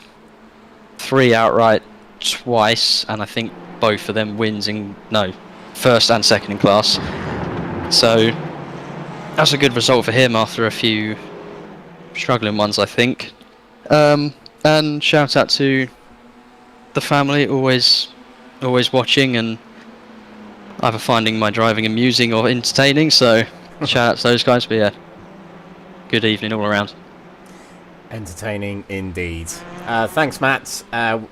3 outright twice, and I think both of them wins in first and second in class. So that's a good result for him after a few struggling ones, I think. And shout out to the family, always watching and either finding my driving amusing or entertaining. So shout out to those guys. But yeah, good evening all around. Entertaining indeed. Thanks, Matt.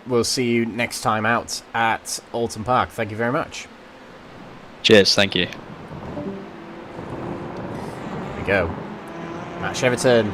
We'll see you next time out at Alton Park. Thank you very much. Cheers, thank you. There we go. Matt Cheverton,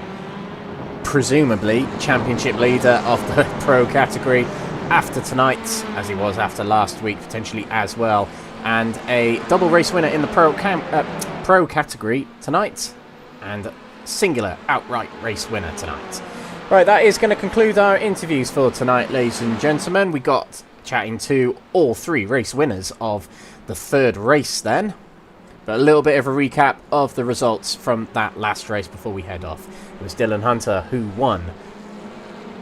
presumably championship leader of the pro category after tonight, as he was after last week, potentially as well. And a double race winner in the pro category tonight, and singular outright race winner tonight. Right, that is going to conclude our interviews for tonight, ladies and gentlemen. We got chatting to all 3 race winners of the 3rd race then. But a little bit of a recap of the results from that last race before we head off. It was Dylan Hunter who won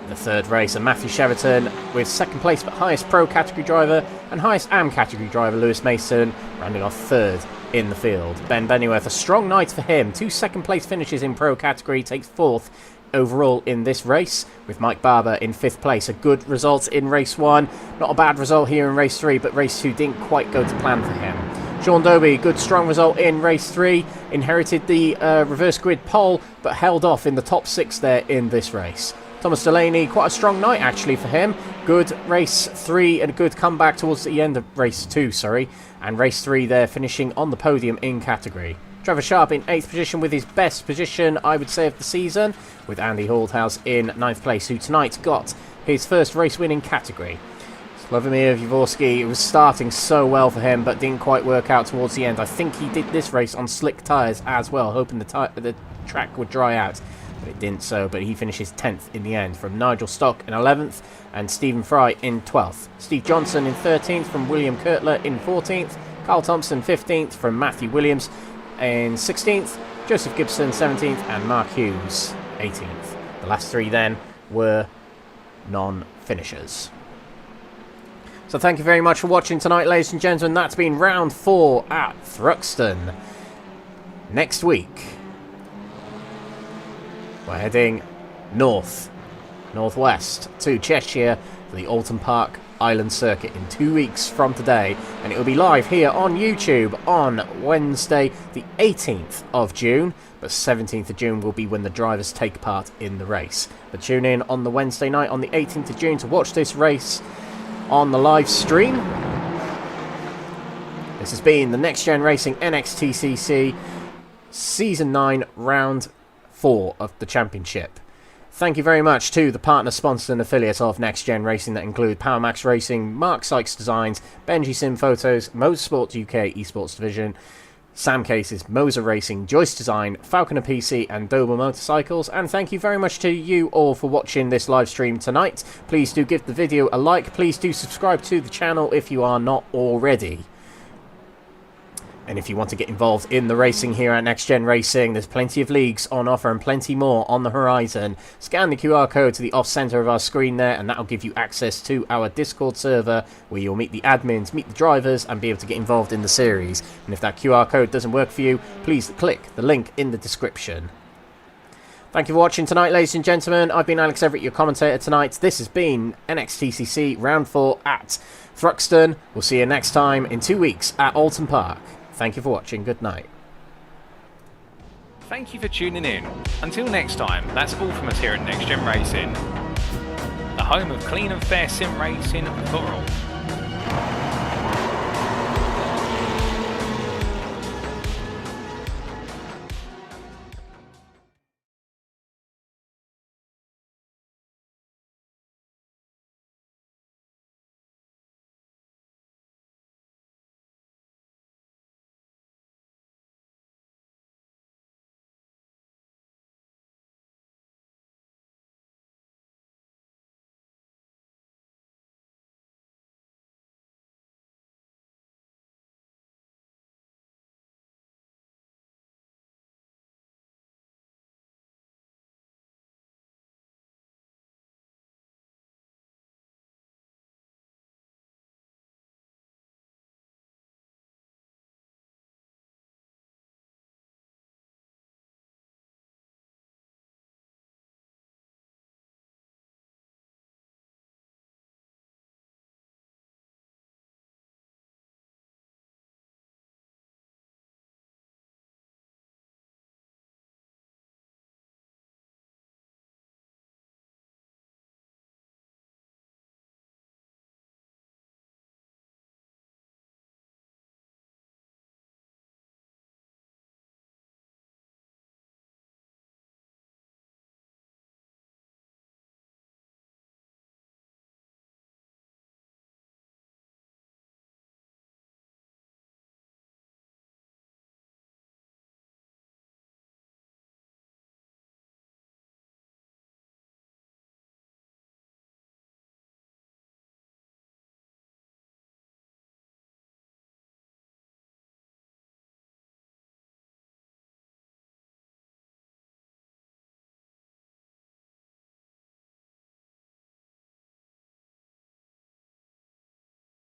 the 3rd race, and Matthew Cheverton with 2nd place but highest pro category driver, and highest AM category driver Lewis Mason rounding off 3rd in the field. Ben Bennyworth, a strong night for him. 2 2nd place finishes in pro category, takes 4th overall in this race, with Mike Barber in 5th place. A good result in race 1, not a bad result here in race 3, but race 2 didn't quite go to plan for him. Sean Dobie, good strong result in race 3, inherited the reverse grid pole, but held off in the top 6 there in this race. Thomas Delaney, quite a strong night actually for him. Good race 3 and a good comeback towards the end of race 2, and race 3 there finishing on the podium in category. Trevor Sharp in 8th position with his best position, I would say, of the season, with Andy Holdhouse in 9th place, who tonight got his first race win in category. Slavomir Vivorsky, it was starting so well for him, but didn't quite work out towards the end. I think he did this race on slick tyres as well, hoping the track would dry out, but it didn't so, but he finishes 10th in the end from Nigel Stock in 11th, and Stephen Fry in 12th. Steve Johnson in 13th from William Kurtler in 14th, Carl Thompson 15th from Matthew Williams in 16th, Joseph Gibson 17th, and Mark Hughes 18th. The last 3 then were non-finishers. So thank you very much for watching tonight, ladies and gentlemen. That's been round 4 at Thruxton. Next week, we're heading northwest to Cheshire for the Alton Park Island Circuit in 2 weeks from today, and it will be live here on YouTube on Wednesday the 18th of June, but 17th of June will be when the drivers take part in the race. But tune in on the Wednesday night on the 18th of June to watch this race on the live stream. This has been the Next Gen Racing NXTCC Season 9 Round 4 of the championship. Thank you very much to the partner, sponsor and affiliate of Next Gen Racing that include PowerMax Racing, Mark Sykes Designs, Benji Sim Photos, Motorsports UK Esports Division, Sam Cases, Moser Racing, Joyce Design, Falconer PC and Dober Motorcycles. And thank you very much to you all for watching this live stream tonight. Please do give the video a like. Please do subscribe to the channel if you are not already. And if you want to get involved in the racing here at Next Gen Racing, there's plenty of leagues on offer and plenty more on the horizon. Scan the QR code to the off center of our screen there, and that'll give you access to our Discord server where you'll meet the admins, meet the drivers, and be able to get involved in the series. And if that QR code doesn't work for you, please click the link in the description. Thank you for watching tonight, ladies and gentlemen. I've been Alex Everett, your commentator tonight. This has been NXTCC Round 4 at Thruxton. We'll see you next time in 2 weeks at Alton Park. Thank you for watching. Good night. Thank you for tuning in. Until next time, that's all from us here at Next Gen Racing, the home of clean and fair sim racing for all.